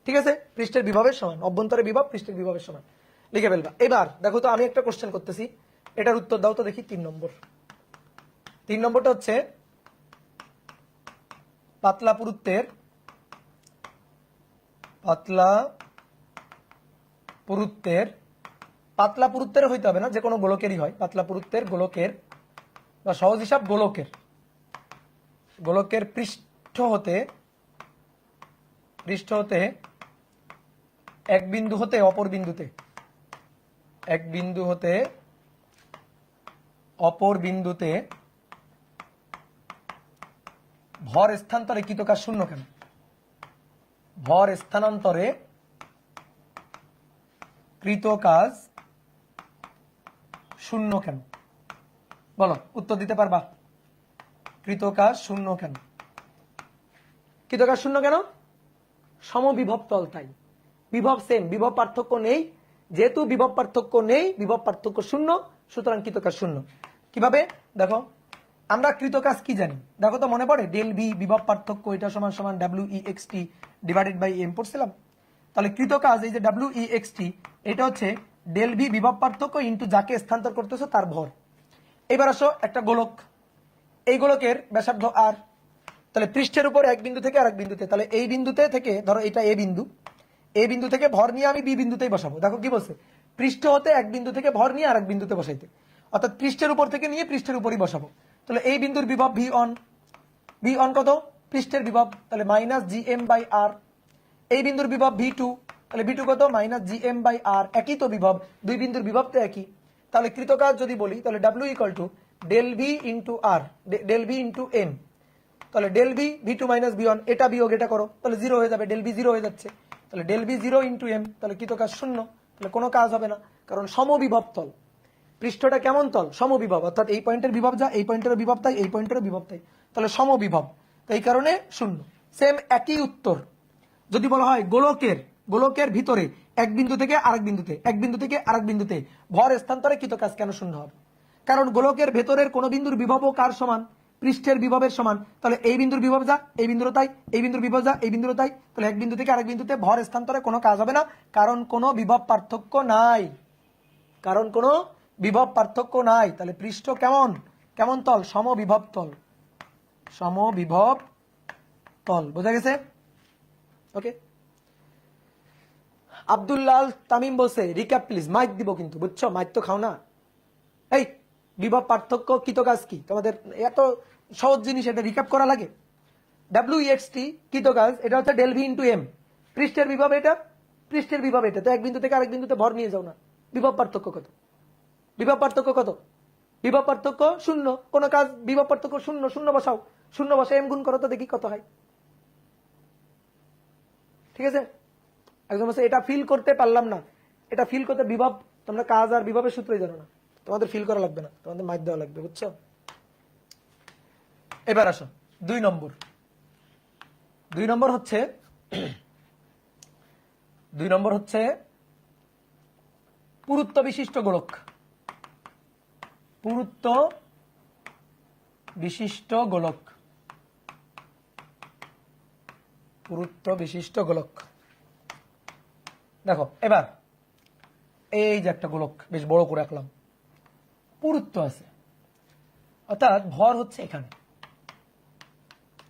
ঠিক আছে, পৃষ্ঠের বিভবের সমান, অভ্যন্তরে বিভব পৃষ্ঠের বিভবের সমান লিখে ফেলবা। এবার দেখো তো আমি একটা কোশ্চেন করতেছি, এটার উত্তর দাও তো দেখি। 3 নম্বর, 3 নম্বরটা হচ্ছে পাতলা পুরুত্বের পাতলা পুরুত্বের হইতে হবে না, যে কোনো গোলকেরই হয়। পাতলা পুরুত্বের গোলকের বা সহজ হিসাব গোলকের পৃষ্ঠ হতে এক বিন্দু হতে অপর বিন্দুতে ভর স্থানান্তরে কৃত কাজ শূন্য কেন? ভর স্থানান্তরে কৃত কাজ শূন্য কেন? বলো, উত্তর দিতে পারবা? কৃত কাজ শূন্য কেন? কৃত কাজ শূন্য কেন? সমবিভব তল, তাই বিভব সেম, বিভব পার্থক্য নেই। যেহেতু বিভব পার্থক্য নেই, বিভব পার্থক্য শূন্য, সুতরাং কৃত কাজ শূন্য। কিভাবে দেখো, আমরা কৃত কাজ কি জানি দেখো তো, মনে পড়ে? ডেল বি বিভব পার্থক্য এটা সমান সমান WEXT ডিভাইডেড বাই M পড়ছিলাম। তাহলে কৃত কাজ এই যে WEXT, এটা হচ্ছে ডেল বি বিভব পার্থক্য ইন্টু যাকে স্থানান্তর করতেছো তার ভর। এবার আসো একটা গোলক, এই গোলকের ব্যাসার্ধ আর। তাহলে পৃষ্ঠের উপর এক বিন্দু থেকে আরেক বিন্দুতে, তাহলে এই বিন্দুতে থেকে ধরো এটা এ বিন্দু, এই বিন্দু থেকে ভর নিয়ে আমি বি বিন্দুতেই বসাবো। দেখো কি বলছে, পৃষ্ঠ হতে এক বিন্দু থেকে ভর নিয়ে আরেক বিন্দুতে বসাইতে, অর্থাৎ পৃষ্ঠের উপর থেকে নিয়ে পৃষ্ঠের উপরই বসাবো। তাহলে এই বিন্দুর বিভব ভি অন কত? পৃষ্ঠের বিভব, তাহলে মাইনাস GM বাই আর। এই বিন্দুর বিভব V2, তাহলে V2 কত? মাইনাস GM বাই আর। একই তো বিভব, দুই বিন্দুর বিভব তো একই। তাহলে কৃতকাজ যদি বলি তাহলে W equal to del V into R, del V into M. তাহলে del V V two minus V one, এটা বিয়োগ এটা করো, তাহলে জিরো হয়ে যাবে, ডেল ভি জিরো হয়ে যাচ্ছে। তাহলে del V zero into M, তাহলে কৃতকাজ শূন্য, তাহলে কোনো কাজ হবে না, কারণ সমবিভব তল। পৃষ্ঠটা কেমন তল? সমবিভব, অর্থাৎ এই পয়েন্টের বিভব যা, এই পয়েন্টেরও বিভব তাই, এই পয়েন্টেরও বিভব তাই, তাহলে সমবিভব, তো এই কারণে শূন্য। সেম একই উত্তর যদি বলা হয় গোলকের ভিতরে এক বিন্দু থেকে আরেক বিন্দুতে, এক বিন্দু থেকে আরেক বিন্দুতে ভর স্থানান্তরে কৃতকাজ কেন শূন্য হবে? কারণ গোলকের ভেতরের কোন বিন্দুর বিভবও কার সমান? পৃষ্ঠের বিভবের সমান। তাহলে এই বিন্দুর বিভব যা, এই বিন্দুরও তাই, এই বিন্দুর বিভব যা, এই বিন্দুরও তাই, তাহলে এক বিন্দু থেকে আরেক বিন্দুতে ভর স্থানান্তরে কোনো কাজ হবে না, কারণ কোনো বিভব পার্থক্য নাই, কারণ কোনো বিভব পার্থক্য নাই। তাহলে পৃষ্ঠ কেমন কেমন তল? সমবিভব তল, সমবিভব তল। বোঝা গেছে? ওকে। আব্দুল্লাল তামিম বলছে রিক্যাপ প্লিজ, মাইক দিব কিন্তু, বুঝছো? মাইক তো খাও না। এই বিভব পার্থক্য কৃতকাজ কি? তোমাদের এত সহজ জিনিস, এটা রিক্যাপ করা লাগে? ডাব্লিউএক্সটি কৃতকাজ, এটা হচ্ছে ডেল ভি ইন্টু এম। পৃষ্ঠের বিভব এটা, পৃষ্ঠের বিভব এটা, তো এক বিন্দু থেকে আরেক বিন্দুতে ভর নিয়ে যাও না। বিভব পার্থক্য কত? বিভব পার্থক্য কত? বিভব পার্থক্য শূন্য। কোন কাজ বিভব পার্থক্য শূন্য, শূন্য বসাও, শূন্য বসে এম গুণ করো তো দেখি কত হয়। ঠিক আছে? একদম এটা ফিল করতে পারলাম না, এটা ফিল করতে বিভব, তোমরা কাজ আর বিভবের সূত্রই জানো না, তোমাদের ফিল করা লাগবে না, তোমাদের মাইক দেওয়া লাগবে, বুঝছো? এবার আসো 2 নম্বর। 2 নম্বর হচ্ছে 2 নম্বর হচ্ছে পুরুত্ব বিশিষ্ট গোলক। পুরুত্ব বিশিষ্ট গোলক, পুরুত্ব বিশিষ্ট গোলক। দেখো এবার এই যে একটা গোলক বেশ বড় করে রাখলাম, পুরুত্ব আছে, অর্থাৎ ভর হচ্ছে এখানে,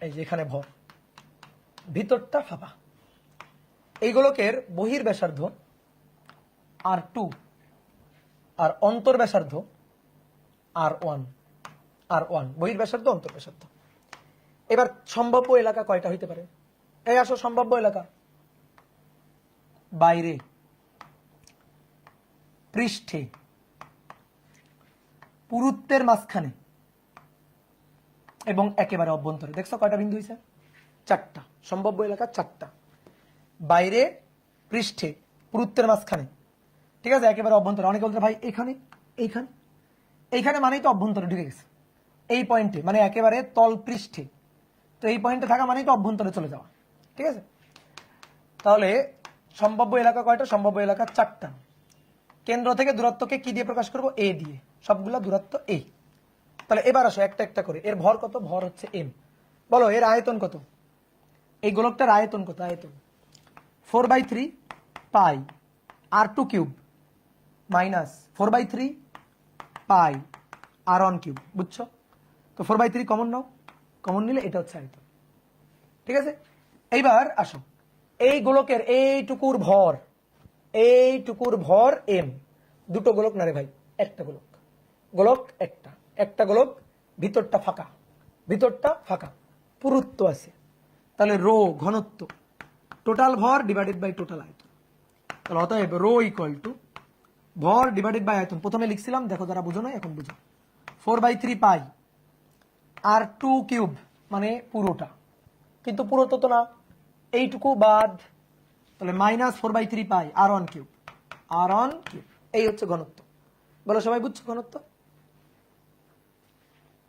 এই যে এখানে ভর, ভিতরটা ফাঁপা। এই গোলকের বহির ব্যাসার্ধ R2 আর অন্তর ব্যাসার্ধ R1, R1 বহির ব্যাসার্ধ, অন্তর ব্যাসার্ধ। এবার সম্ভাব্য এলাকা কয়টা হইতে পারে? এই আসো, সম্ভাব্য এলাকা বাইরে, পৃষ্ঠে, পুরুত্বের মাঝখানে এবং একেবারে অভ্যন্তরে। দেখছো কয়টা বিন্দু হয়েছে? 4টা সম্ভাব্য এলাকা, 4টা। বাইরে, পৃষ্ঠে, পুরুত্বের মাঝখানে, ঠিক আছে, একেবারে অভ্যন্তরে। অনেকে বলতে ভাই এখানে, এইখানে, এইখানে মানেই তো অভ্যন্তরে ঢুকে গেছে, এই পয়েন্টে মানে একেবারে তল পৃষ্ঠে, তো এই পয়েন্টে থাকা মানেই তো অভ্যন্তরে চলে যাওয়া। ঠিক আছে, তাহলে সম্ভাব্য এলাকা কয়টা? সম্ভাব্য এলাকা 4টা। কেন্দ্র থেকে দূরত্বকে কি দিয়ে প্রকাশ করব? এ দিয়ে, সবগুলা দূরত্ব এ। তাহলে এবার আসো একটা একটা করে। এর ভর কত? ভর হচ্ছে এম। বলো এর আয়তন কত? এই গোলকটার আয়তন কত? আয়তন 4/3 পাই R2 কিউব মাইনাস 4/3 পাই R1 কিউব। বুঝছো? তো 4/3 কমন নাও, কমন নিলে এটা হচ্ছে আয়তন। ঠিক আছে, এইবার আসো, এই গোলকের এইটুকুর ভর এম। দুটো গোলক না রে ভাই, একটা গোলক, গোলক একটা, একটা গোলক, ভিতরটা ফাঁকা, ভিতরটা ফাঁকা, পুরুত্ব আছে। তাহলে রো ঘনত্ব, টোটাল ভর ডিভাইডেড বাই টোটাল আয়তন। তাহলে অতএব রো ইকুয়াল টু ভর ডিভাইডেড বাই আয়তন। প্রথমে লিখছিলাম, দেখো যারা বুঝো না এখন বুঝো। 4/3 পাই R2 কিউব মানে পুরোটা, কিন্তু পুরো তো না, এইটুকু বাদ, তাহলে মাইনাস 4/3 পাই R1 কিউব, R1 কিউব। এই হচ্ছে ঘনত্ব। বলো সবাই বুঝছো ঘনত্ব?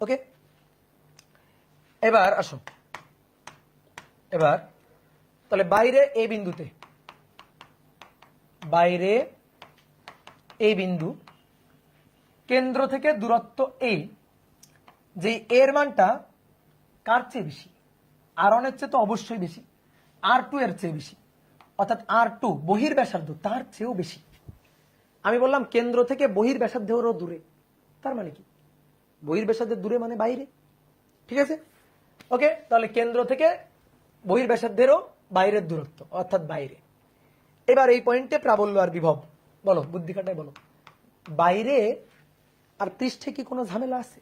ওকে, এবার আসো, এবার তাহলে বাইরে এই বিন্দুতে, বাইরে এই বিন্দু, কেন্দ্র থেকে দূরত্ব এই, যে এর মানটা কার চেয়ে বেশি? R1 এর চেয়ে তো অবশ্যই বেশি, R2 এর চেয়ে বেশি, অর্থাৎ R2 বহির ব্যাসার্ধ তার চেয়েও বেশি। আমি বললাম কেন্দ্র থেকে বহির ব্যাসার্ধেরও দূরে, তার মানে কি? বহির ব্যাসার্ধের দূরে মানে বাইরে। ঠিক আছে, ওকে, তাহলে কেন্দ্র থেকে বহির ব্যাসার্ধেরও বাইরের দূরত্ব, অর্থাৎ বাইরে। এবার এই পয়েন্টে প্রাবল্য আর বিভব বলো, বুদ্ধি খাটায় বলো। বাইরে আর পৃষ্ঠে কি কোনো ঝামেলা আছে?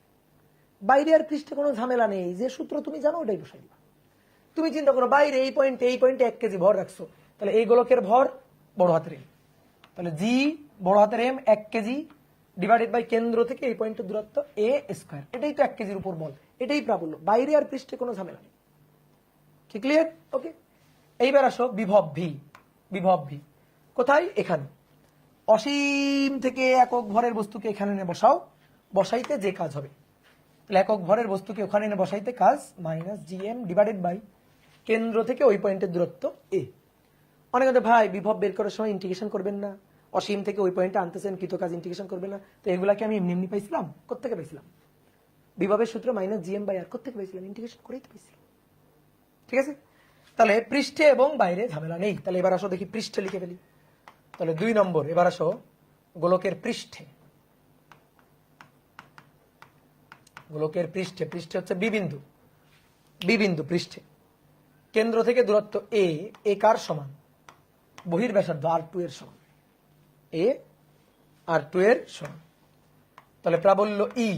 বাইরে আর পৃষ্ঠে কোনো ঝামেলা নেই, যে সূত্র তুমি জানো ওটাই বসাই দিবা। তুমি চিন্তা করো, বাইরে এই পয়েন্টে 1 কেজি ভর রাখছো, তাহলে এই গোলকের ভর বড় হাতের এম, তাহলে জি বড় হাতের এম 1 কেজি ডিভাইডেড বাই কেন্দ্র থেকে এই পয়েন্টের দূরত্ব a স্কয়ার। এটাই তো 1 কেজির উপর বল, এটাই প্রাবল্য, বাইরে আর পৃষ্ঠে কোনো ঝামেলা নেই। কি ক্লিয়ার? ওকে, এইবার আসো বিভব ভি। বিভব ভি কোথায়? এখানে। অসীম থেকে একক ভরের বস্তুকে এখানে এনে বসাও, বসাইতে যে কাজ হবে, তাহলে একক ভরের বস্তুকে ওখানে এনে বসাইতে কাজ মাইনাস জিএম ডিভাইডেড বাই কেন্দ্র থেকে ওই পয়েন্টের দূরত্ব এ। অনেকে ভাই বিভব বের করার সময় ইন্টিগ্রেশন করবেন না, অসীম থেকে ওই পয়েন্টে আনতেছেন কৃত কাজ ইন্টিগ্রেশন করবেন না, তো এগুলাকে আমি এমনি এমনি পাইছিলাম, কোত্থেকে পাইছিলাম? বিভবের সূত্র মাইনাস জিএম বাই আর, কোত্থেকে পাইছিলাম? ইন্টিগ্রেশন করেই তো পাইছিলাম। ঠিক আছে, তাহলে পৃষ্ঠে এবং বাইরে ঝামেলা নেই। তাহলে এবার আসো দেখি পৃষ্ঠে লিখে ফেলি। তাহলে 2 নম্বর, এবার আসো গোলকের পৃষ্ঠে। গোলকের পৃষ্ঠে, পৃষ্ঠে হচ্ছে বি বিন্দু, বি বিন্দু পৃষ্ঠে কেন্দ্র থেকে দূরত্ব এ, এ কার সমান? বহির্ব্যাসার্ধ R2 এর সমান, এ R2 এর সমান। তাহলে প্রাবল্য ই,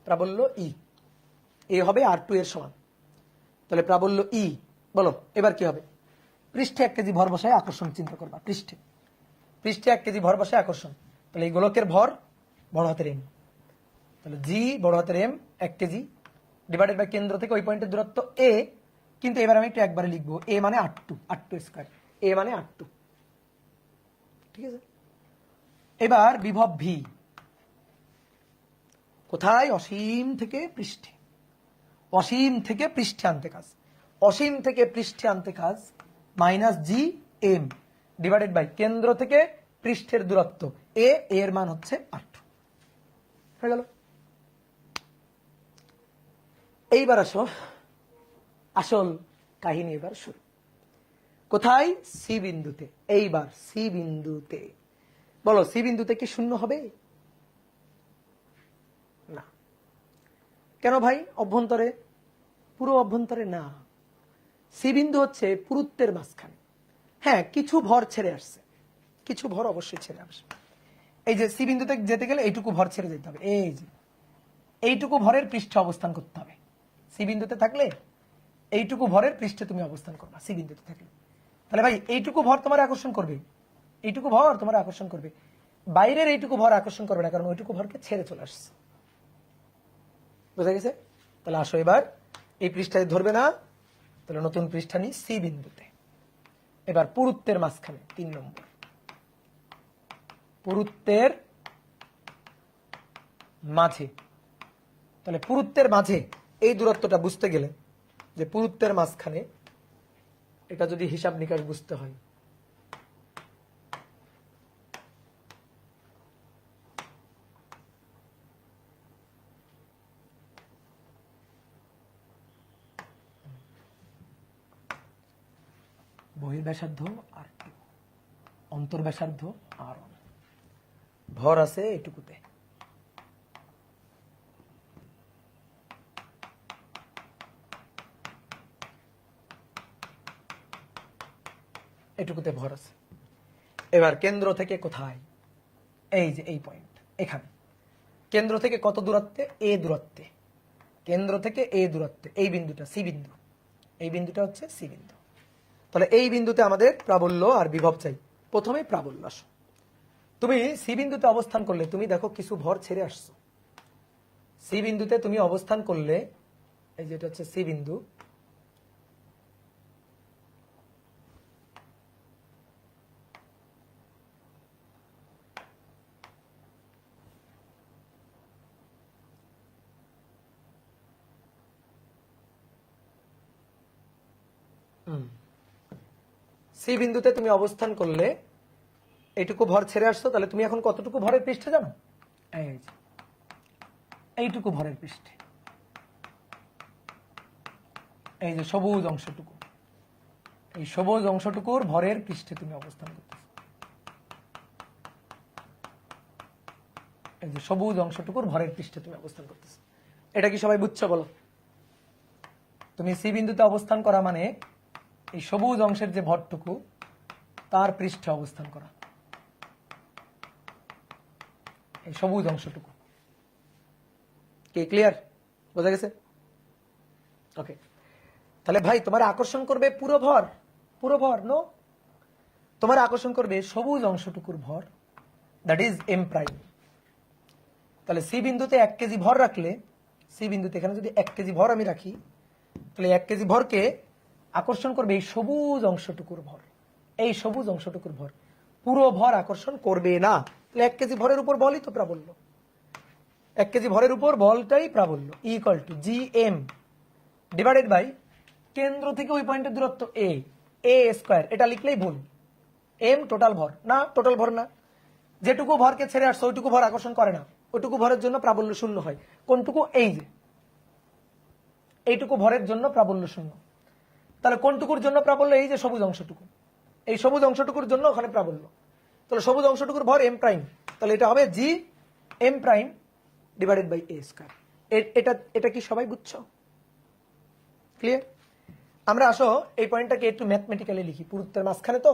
প্রাবল্য ই, এ হবে R2 এর সমান। তাহলে প্রাবল্য ই, বলো এবার কি হবে? পৃষ্ঠে 1 কেজি ভর বসায় আকর্ষণ চিন্তা করবা, পৃষ্ঠে, পৃষ্ঠে 1 কেজি ভর বসায় আকর্ষণ। তাহলে এই গোলকের ভর বড় হাতের এম, তাহলে জি বড় হাতের এম 1 কেজি ডিভাইডেড বাই কেন্দ্র থেকে ওই পয়েন্টের দূরত্ব এ, কিন্তু এবার আমি একটু একবারে লিখবো, এ মানে R2, R2 স্কয়ার, এ মানে R2। ঠিক আছে, এবার বিভব ভি কোথায়? অসীম থেকে পৃষ্ঠে, অসীম থেকে পৃষ্ঠে আনতে কাজ, অসীম থেকে পৃষ্ঠে আনতে কাজ minus G M divided by কেন্দ্র থেকে পৃষ্ঠের দূরত্ব এ, এর মান হচ্ছে R2। হয়ে গেল। এইবার আসো আসল কাহিনী, এবার শুরু। কোথায়? সি বিন্দুতে। এইবার সি বিন্দুতে, বলো সি বিন্দুতে কি শূন্য হবে? না। কেন ভাই? অভ্যন্তরে, পুরো অভ্যন্তরে না। সি বিন্দু হচ্ছে পুরুত্বের মাঝখানে। হ্যাঁ, কিছু ভর ছেড়ে আসছে, কিছু ভর অবশ্যই ছেড়ে আসবে। এই যে সি বিন্দুতে যেতে গেলে এইটুকু ভর ছেড়ে যেতে হবে, এই যে এইটুকু ভরের পৃষ্ঠে অবস্থান করতে হবে। সি বিন্দুতে থাকলে এইটুকু ভরের পৃষ্ঠে তুমি অবস্থান করবা, সি বিন্দুতে থাকলে। তাহলে ভাই এইটুকু ভর তোমার আকর্ষণ করবে, এইটুকু ভর তোমার আকর্ষণ করবে, বাইরের এইটুকু ভর আকর্ষণ করবে না, কারণ ওইটুকু ভরকে ছেড়ে চলে আসছে। বুঝা গেছে? তাহলে আসো এবার এই পৃষ্ঠায় ধরবে না, তাহলে নতুন পৃষ্ঠা নি সি বিন্দুতে। এবার পুরুত্বের মাঝখানে 3 নম্বর, পুরুত্বের মাঝে। তাহলে পুরুত্বের মাঝে এই দূরত্বটা বুঝতে গেলে, যে পুরুত্বের মাঝখানে, এটা যদি হিসাব নিকাশ বুঝতে হয়, বহির্ব্যাসার্ধ R2, অন্তর্ব্যাসার্ধ R1, ভর আছে এটুকুতে। এটুকুতে ভর আছে। এবার কেন্দ্র থেকে কোথায়? এই যে এই পয়েন্ট, এখানে। কেন্দ্র থেকে কত দূরত্বে? এ দূরত্বে, কেন্দ্র থেকে এ দূরত্বে এই বিন্দুটা সি বিন্দু, এই বিন্দুটা হচ্ছে সি বিন্দু। তাহলে এই বিন্দুতে আমাদের প্রাবল্য আর বিভব চাই। প্রথমে প্রাবল্য আসো। তুমি সি বিন্দুতে অবস্থান করলে, তুমি দেখো কিছু ভর ছেড়ে আসছো। সি বিন্দুতে তুমি অবস্থান করলে, এই যেটা হচ্ছে সি বিন্দু, সি বিন্দুতে তুমি অবস্থান করলে এইটুকু ভর ছেড়ে আসছো, তাহলে তুমি এখন কতটুকু ভরের পৃষ্ঠে জানো? এই যে এইটুকু ভরের পৃষ্ঠে, এই যে সবুজ অংশটুকু, এই সবুজ অংশটুকুর ভরের পৃষ্ঠে তুমি অবস্থান করতেছো। এই যে সবুজ অংশটুকুর ভরের পৃষ্ঠে তুমি অবস্থান করতেছো। এটা কি সবাই বুঝছো? বলো। তুমি সি বিন্দুতে অবস্থান করা মানে এই সবুজ অংশের যে ভরটুকু, তার পৃষ্ঠে অবস্থান করা, এই সবুজ অংশটুকু। কি ক্লিয়ার? বোঝা গেছে? ওকে। তাহলে ভাই তোমার আকর্ষণ করবে পুরো ভর, পুরো ভর নো, তোমার আকর্ষণ করবে সবুজ অংশটুকুর ভর, দ্যাট ইজ এম প্রাইম। তাহলে সি বিন্দুতে 1 কেজি ভর রাখলে, সি বিন্দুতে এখানে যদি 1 কেজি ভর আমি রাখি, তাহলে 1 কেজি ভরকে আকর্ষণ করবে এই সবুজ অংশটুকুর ভর, এই সবুজ অংশটুকুর ভর, পুরো ভর আকর্ষণ করবে না। তাহলে 1 কেজি ভরের উপর বলই তো প্রাবল্য, 1 কেজি ভরের উপর বলটাই প্রাবল্য, equal to G M divided by কেন্দ্র থেকে ওই পয়েন্টের দূরত্ব এ, এ স্কোয়ার, এটা লিখলেই ভুল। এম টোটাল ভর না, টোটাল ভর না, যেটুকু ভরকে ছেড়ে আসছে ওইটুকু ভর আকর্ষণ করে না, ওইটুকু ভরের জন্য প্রাবল্য শূন্য হয়। কোনটুকু? এই যে এইটুকু ভরের জন্য প্রাবল্য শূন্য। তাহলে কোনটুকুর জন্য প্রাবল্য? এই যে সবুজ অংশটুকু, এই সবুজ অংশটুকুর জন্য ওখানে প্রাবল্য। তাহলে সবুজ অংশটুকুর ভর এম প্রাইম, তাহলে এটা হবে G M prime divided by A square. এটা এটা কি সবাই বুঝছো? ক্লিয়ার? আমরা আসো এই পয়েন্টটাকে একটু ম্যাথমেটিক্যালি লিখি। পুরুত্বের মাঝখানে তো,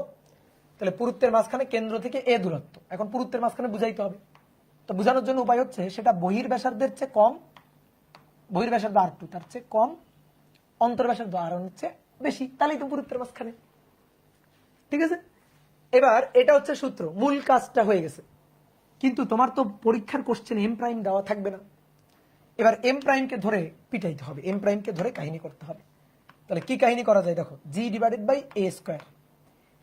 তাহলে পুরুত্বের মাঝখানে কেন্দ্র থেকে এ দূরত্ব, এখন পুরুত্বের মাঝখানে বুঝাইতে হবে। তো বোঝানোর জন্য উপায় হচ্ছে সেটা বহির্ব্যাসার্ধের চেয়ে কম, বহির্ব্যাসার্ধ আর টু তার চেয়ে কম, অন্তর্ব্যাসার্ধ আর হচ্ছে বেশি, তাহলেই তো পুরুত্বের মাঝখানে। ঠিক আছে, এবার এটা হচ্ছে সূত্র, মূল কাজটা হয়ে গেছে। কিন্তু তোমার তো পরীক্ষার কোশ্চেন এম প্রাইম দেওয়া থাকবে না। এবার এম প্রাইমকে ধরে পিটাইতে হবে, এম প্রাইমকে ধরে কাহিনী করতে হবে। তাহলে কি কাহিনী করা যায় দেখো, G divided by A square.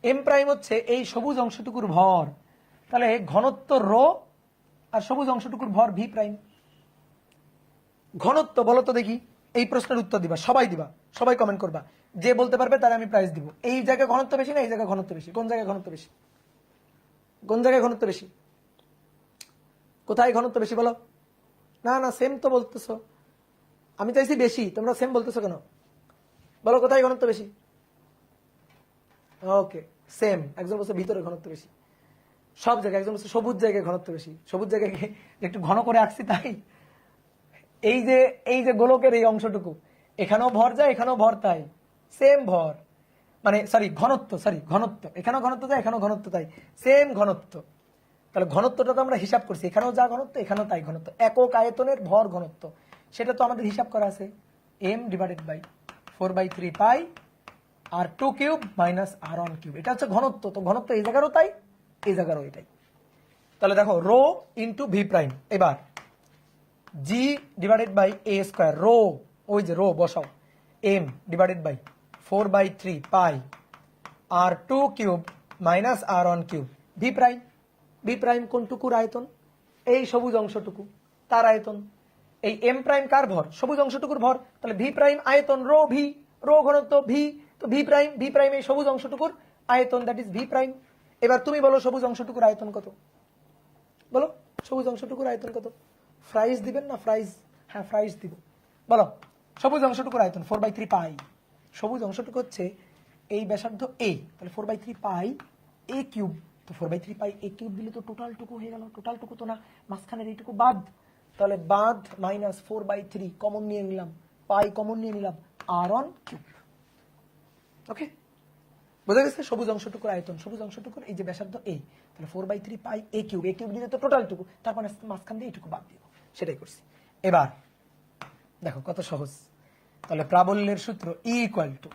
M prime হচ্ছে এই সবুজ অংশটুকুর ভর, তাহলে ঘনত্ব রো আর সবুজ অংশটুকুর ভর ভি প্রাইম। ঘনত্ব বলো তো দেখি, এই প্রশ্নের উত্তর দিবা, সবাই দিবা, সবাই কমেন্ট করবা, যে বলতে পারবে তার আমি প্রাইজ দিব। এই জায়গায় ঘনত্ব বেশি না এই জায়গায় ঘনত্ব বেশি? কোন জায়গায় ঘনত্ব বেশি? কোন জায়গায় ঘনত্ব বেশি? কোথায় ঘনত্ব বেশি বলো? না না সেম তো বলতেছো, আমি চাইছি বেশি, তোমরা সেম বলতেছো কেন? বলো কোথায় ঘনত্ব বেশি? ওকে সেম, একজন বলছে ভিতরে ঘনত্ব বেশি, সব জায়গায়। একজন বলছে সবুজ জায়গায় ঘনত্ব বেশি, সবুজ জায়গায় একটু ঘন করে আঁকছি তাই। এই যে গোলকের এই অংশটুকু, এখানেও ভর যায় এখানেও ভর তাই, সেম ভর, মানে সরি ঘনত্ব, এখানেও ঘনত্ব যায় এখানেও ঘনত্ব তাই, সেম ঘনত্ব। তাহলে ঘনত্বটা তো আমরা হিসাব করছি, এখানেও যা ঘনত্ব এখানেও তাই ঘনত্ব, একক আয়তনের ভর ঘনত্ব, সেটা তো আমাদের হিসাব করা আছে, M divided by 4/3 pi R 2 cube minus R 1 cube. এটা হচ্ছে ঘনত্ব, তো ঘনত্ব এই জায়গারও তাই এই জায়গারও এটাই। তাহলে দেখো রো ইন্টু ভি প্রাইম, এবার G divided by A square, rho ওই যে রো বসাও, M divided by 4/3 pi R 2 cube minus R 1 cube V prime. V prime কোনটুকুর আয়তন? এই সবুজ অংশটুকু, তার আয়তন। এই এম প্রাইম কার ভর? সবুজ অংশটুকুর ভর, তাহলে ভি প্রাইম আয়তন রো ভি, রো ঘনত্ব ভি, তো ভি প্রাইম এই সবুজ অংশটুকুর আয়তন, দ্যাট ইজ ভি প্রাইম। এবার তুমি বলো সবুজ অংশটুকুর আয়তন কত? বলো সবুজ অংশটুকুর আয়তন কত? ফ্রাইজ দিবেন না? ফ্রাইজ, হ্যাঁ ফ্রাইজ দিব। বলো সবুজ অংশটুকুর আয়তন 4/3 পাই। সবুজ অংশটুকু হচ্ছে এই ব্যাসার্ধ এ, তাহলে 4/3 পাই এ কিউব, তো 4/3 পাই এ কিউব দিলে তো টোটালটুকু হয়ে গেল, টোটালটুকু তো না, মাঝখানের এইটুকু বাদ, তাহলে বাদ মাইনাস 4/3 কমন নিয়ে নিলাম, পাই কমন নিয়ে নিলাম, আর 1 কিউব। ওকে, বোঝা গেছে? সবুজ অংশটুকুর আয়তন, সবুজ অংশটুকুর এই যে ব্যাসার্ধ এ, তাহলে 4/3 পাই এ কিউব, এ কিউব দিলে তো টোটালটুকু, তারপর মাঝখান দিয়ে এইটুকু বাদ দিব, সেটাই করছি। এবার দেখো কত সহজ। তাহলে প্রাবল্যের সূত্র E equal to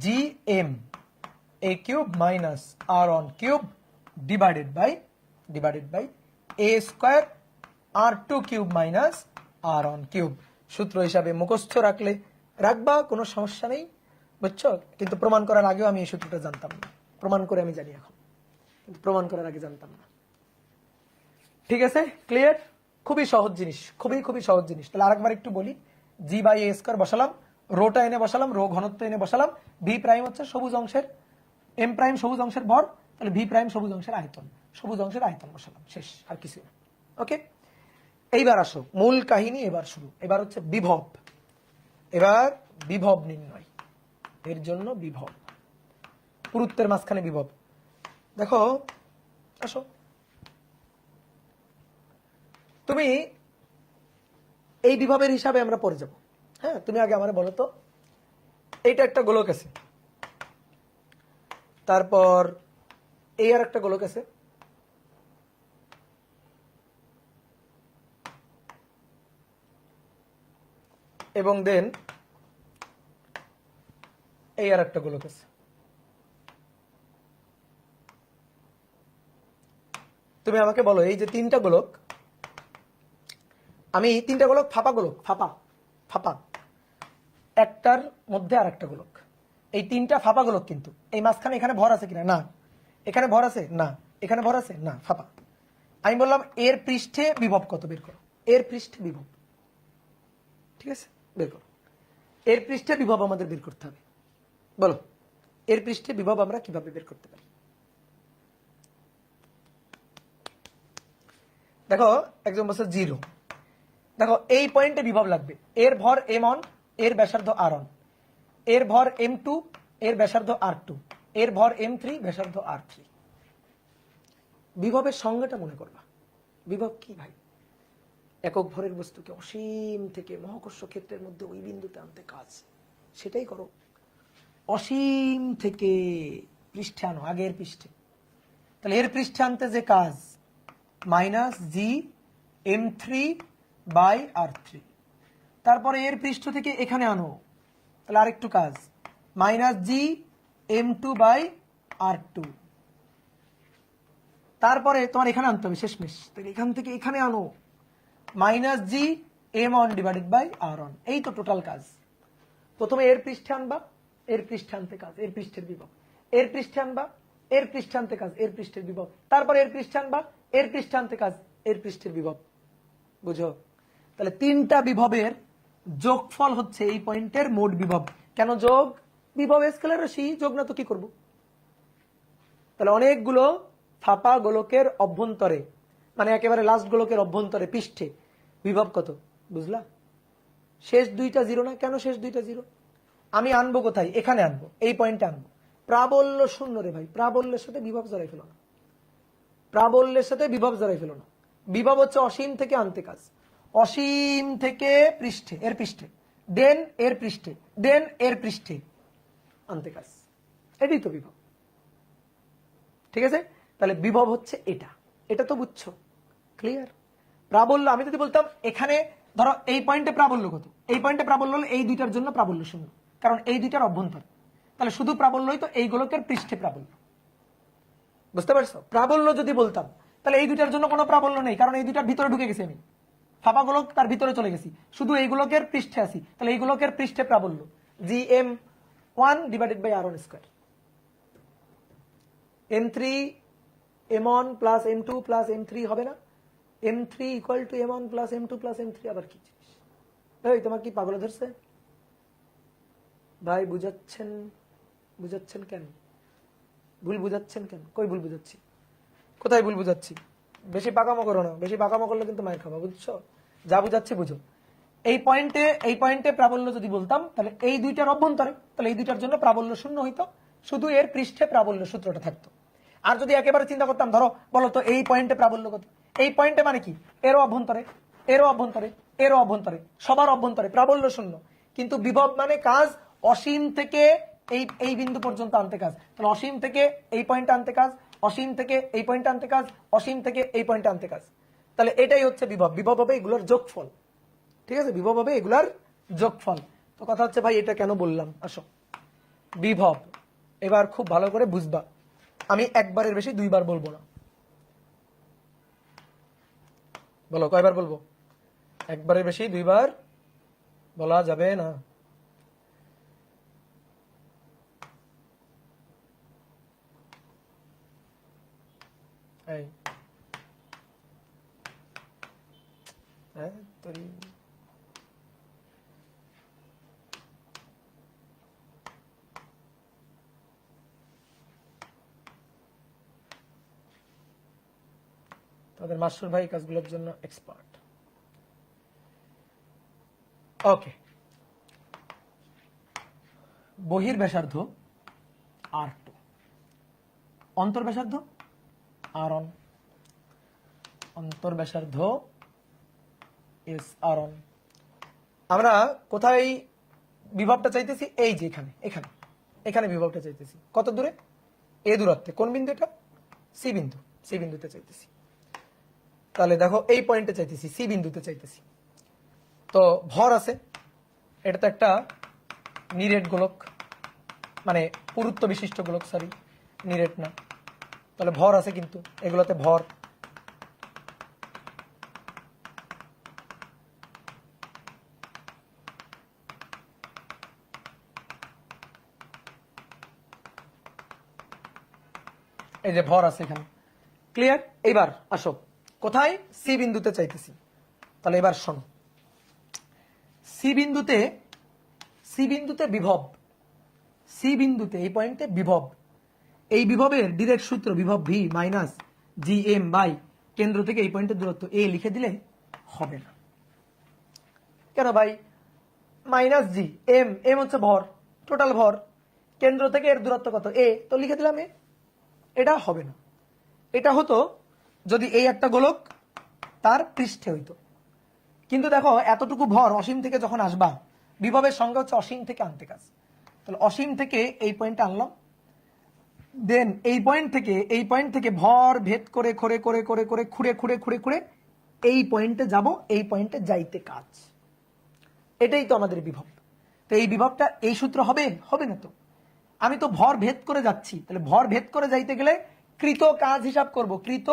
G M A cube minus R 1 cube divided by A square R 2 cube minus R 1 cube. সূত্র হিসাবে মুখস্থ রাখলে রাখবা, কোনো সমস্যা নেই, বুঝছো? কিন্তু প্রমাণ করার আগেও আমি এই সূত্রটা জানতাম না, প্রমাণ করে আমি জানি এখন, কিন্তু প্রমাণ করার আগে জানতাম না। ঠিক আছে, ক্লিয়ার? খুবই সহজ জিনিস, খুবই সহজ জিনিস। তাহলে আরেকবার একটু বলি, জি বাই এ স্কোয়ার বসালাম, রোটা এনে বসালাম, রো ঘনত্ব এনে বসালাম, ভি প্রাইম হচ্ছে সবুজ অংশের, এম প্রাইম সবুজ অংশের ভর, তাহলে ভি প্রাইম সবুজ অংশের আয়তন, সবুজ অংশের আয়তন বসালাম, শেষ, আর কিছু না। ওকে, এইবার আসো মূল কাহিনী, এবার শুরু। এবার হচ্ছে বিভব, এবার বিভব নির্ণয়, এর জন্য বিভব, পুরুত্বের মাঝখানে বিভব। দেখো আসো, তুমি এই বিভবের হিসাবে আমরা পড়ে যাব। হ্যাঁ, তুমি আগে আমার বলো তো, এইটা একটা গোলক আছে, তারপর এই আর একটা গোলক আছে, এবং দেন এই আর একটা গোলক আছে। তুমি আমাকে বলো এই যে তিনটা গোলক, আমি তিনটা গোলক ফাঁপা গোলক, ফাঁপা ফাঁপা, একটার মধ্যে আর একটা গোলক, এই তিনটা ফাঁপা গোলক, কিন্তু এই মাঝখানে এখানে ভর আছে কিনা, না, এখানে ভর আছে, না, এখানে ভর আছে, না, ফাঁপা। আমি বললাম এর পৃষ্ঠে বিভব কত বের করো, এর পৃষ্ঠে বিভব, ঠিক আছে, বের করো। এর পৃষ্ঠে বিভব আমাদের বের করতে হবে, বলো এর পৃষ্ঠে বিভব আমরা কিভাবে বের করতে পারি? দেখো একজন বলছে 0, দেখো এই পয়েন্টে বিভব লাগবে, এর ভর m1, এর ব্যাসার্ধ r1, এর ভর m2, এর ব্যাসার্ধ r2, এর ভর m3, ব্যাসার্ধ r3। বিভবের সংজ্ঞাটা মনে করবা। বিভব কি ভাই? একক ভরের বস্তুকে অসীম থেকে মহাকর্ষ ক্ষেত্রের মধ্যে ওই বিন্দুতে আনতে কাজ, সেটাই করো। অসীম থেকে পৃষ্ঠে আনো, আগের পৃষ্ঠে, তাহলে এর পৃষ্ঠে আনতে যে কাজ -gm3/r3, তারপরে এর পৃষ্ঠ থেকে এখানে আনো, তাহলে আরেকটু কাজ -gm2/r2, তারপরে তোমার এখানে আনতে হবে শেষমেশ, তাহলে এখান থেকে এখানে আনো -gm1/r1। এই তো টোটাল কাজ। প্রথমে এর পৃষ্ঠে আনবা, এর পৃষ্ঠে আনতে কাজ, এর পৃষ্ঠের বিভব, এর পৃষ্ঠে আনবা, এর পৃষ্ঠে আনতে কাজ, এর পৃষ্ঠের বিভব, তারপর এর পৃষ্ঠে আনবা, এর পৃষ্ঠে আনতে কাজ, এর পৃষ্ঠের বিভব। বুঝো? তাহলে তিনটা বিভবের যোগফল হচ্ছে এই পয়েন্টের মোট বিভব। কেন যোগ? বিভব স্কেলার রাশি, যোগ না তো কি করব? তাহলে অনেকগুলো ফাঁপা গোলকের অভ্যন্তরে, মানে একেবারে লাস্ট গোলকের অভ্যন্তরে পৃষ্ঠে বিভব কত? বুঝলা? শেষ দুইটা 0 না? কেন শেষ দুইটা 0? আমি আনবো কোথায়? এখানে আনবো, এই পয়েন্টে আনবো। প্রাবল্য শূন্য রে ভাই, প্রাবল্যের সাথে বিভব জড়াই ফেলো না, প্রাবল্যের সাথে বিভব জড়াই ফেলো না। বিভব হচ্ছে অসীম থেকে আনতে কাজ, অসীম থেকে পৃষ্ঠে, এর পৃষ্ঠে দেন, এর পৃষ্ঠে দেন, এর পৃষ্ঠে আনতে কাজ, এটাই তো বিভব। ঠিক আছে? তাহলে বিভব হচ্ছে এটা, এটা তো বুঝছো? ক্লিয়ার? প্রাবল্য আমি যদি বলতাম এখানে ধরো এই পয়েন্টে প্রাবল্য কত, এই পয়েন্টে প্রাবল্য হলে এই দুইটার জন্য প্রাবল্য শূন্য, কারণ এই দুইটার অভ্যন্তর, তাহলে শুধু প্রাবল্যই তো এই গোলকের পৃষ্ঠে প্রাবল্য। বুঝতে পারছো? প্রাবল্য যদি বলতাম তাহলে এই দুইটার জন্য কোনো প্রাবল্য নেই, কারণ এই দুইটার ভিতরে ঢুকে গেছি আমি, ফাঁপা গোলক তার ভিতরে চলে গেছি, শুধু এই গোলকের পৃষ্ঠে আছি, তাহলে এই গোলকের পৃষ্ঠে প্রাবল্য gm1/r1²। m3 m1 plus m2 plus m3 হবে না? m3 equal to m1 plus m2 plus m3 আবার কি জিনিস? এই তোমার কি পাগল ধরছে ভাই? বুঝাচ্ছেন? বুঝাচ্ছেন কেন? ভুল বুঝাচ্ছেন কেন? কই ভুল বুঝাচ্ছি? কোথায় ভুল বুঝাচ্ছি? বেশি পাকামো করো না, বেশি পাকামো করলে কিন্তু মায়ের খাবা, বুঝছো? যা বুঝাচ্ছি বুঝো। এই পয়েন্টে প্রাবল্য যদি বলতাম তাহলে এই দুইটার অভ্যন্তরে, তাহলে এই দুইটার জন্য প্রাবল্য শূন্য হইতো, শুধু এর পৃষ্ঠে প্রাবল্য সূত্রটা থাকতো। আর যদি একেবারে চিন্তা করতাম, ধরো বলো তো এই পয়েন্টে প্রাবল্য কত? এই পয়েন্টে মানে কি? এরও অভ্যন্তরে, এরও অভ্যন্তরে, এরও অভ্যন্তরে, সবার অভ্যন্তরে প্রাবল্য শূন্য, কিন্তু বিভব মানে কাজ অসীম থেকে এই বিন্দু পর্যন্ত আনতে কাজ। তাহলে অসীম থেকে এই পয়েন্টে আনতে কাজ, অসীম থেকে এই পয়েন্টে আনতে কাজ, অসীম থেকে এই পয়েন্টে আনতে কাজ। তাহলে এটাই হচ্ছে বিভব। বিভব হবে এগুলোর যোগফল। ঠিক আছে? বিভব হবে এগুলার যোগফল। তো কথা হচ্ছে ভাই এটা কেন বললাম? আসো, বিভব এবার খুব ভালো করে বুঝবা। আমি একবারের বেশি দুইবার বলবো না। বলো কয়বার বলবো? একবারের বেশি দুইবার বলা যাবে না। এই তোরই তাদের মাস্টার ভাই কাজগুলোর জন্য এক্সপার্ট। ওকে, বহির ব্যাসার্ধ r2, অন্তর ব্যাসার্ধ r1, অন্তর ব্যাসার্ধ r1। আমরা কোথায় বিভবটা চাইতেছি? এই যে এখানে, এখানে এখানে বিভবটা চাইতেছি। কত দূরে? এ দূরত্বে। কোন বিন্দু এটা? সি বিন্দু, সি বিন্দুতে চাইতেছি। তাহলে দেখো এই পয়েন্টে চাইতেছি, সি বিন্দুতে চাইতেছি। তো ভর আছে, এটা তো একটা নিরেট গোলক, মানে পুরুত্ব বিশিষ্ট গোলক, সরি নিরেট না। তাহলে ভর আছে, কিন্তু এগুলোতে ভর এই যে ভর আছে এখানে। ক্লিয়ার? এইবার আসো কোথায়, সি বিন্দুতে চাইতেছি। তাহলে এবার শোনো, সি বিন্দুতে বিভব, সি বিন্দুতে এই পয়েন্টে বিভব, এই বিভবের ডিরেক্ট সূত্র বিভব V minus G M by কেন্দ্র থেকে এই পয়েন্টের দূরত্ব এ লিখে দিলে হবে না। কেন ভাই? মাইনাস জি এম, এম হচ্ছে ভর, টোটাল ভর, কেন্দ্র থেকে এর দূরত্ব কত এ, তো লিখে দিলাম এ। এটা হবে না। এটা হতো যদি এই একটা গোলক তার পৃষ্ঠে হইতো, কিন্তু দেখো এতটুকু ভর অসীম থেকে যখন আসবা, বিভবের সংজ্ঞা হচ্ছে অসীম থেকে আনতে কাজ। তাহলে অসীম থেকে এই পয়েন্টে আনলাম, দেন এই পয়েন্ট থেকে ভর ভেদ করে করে করে করে করে খুঁড়ে খুঁড়ে খুঁড়ে খুঁড়ে এই পয়েন্টে যাব, এই পয়েন্টে যাইতে কাজ। এটাই তো আমাদের বিভব। তো এই বিভবটা এই সূত্র হবে? হবে না তো। আমি তো ভর ভেদ করে যাচ্ছি, তাহলে ভর ভেদ করে যাইতে গেলে কৃত কাজ হিসাব করব, কৃত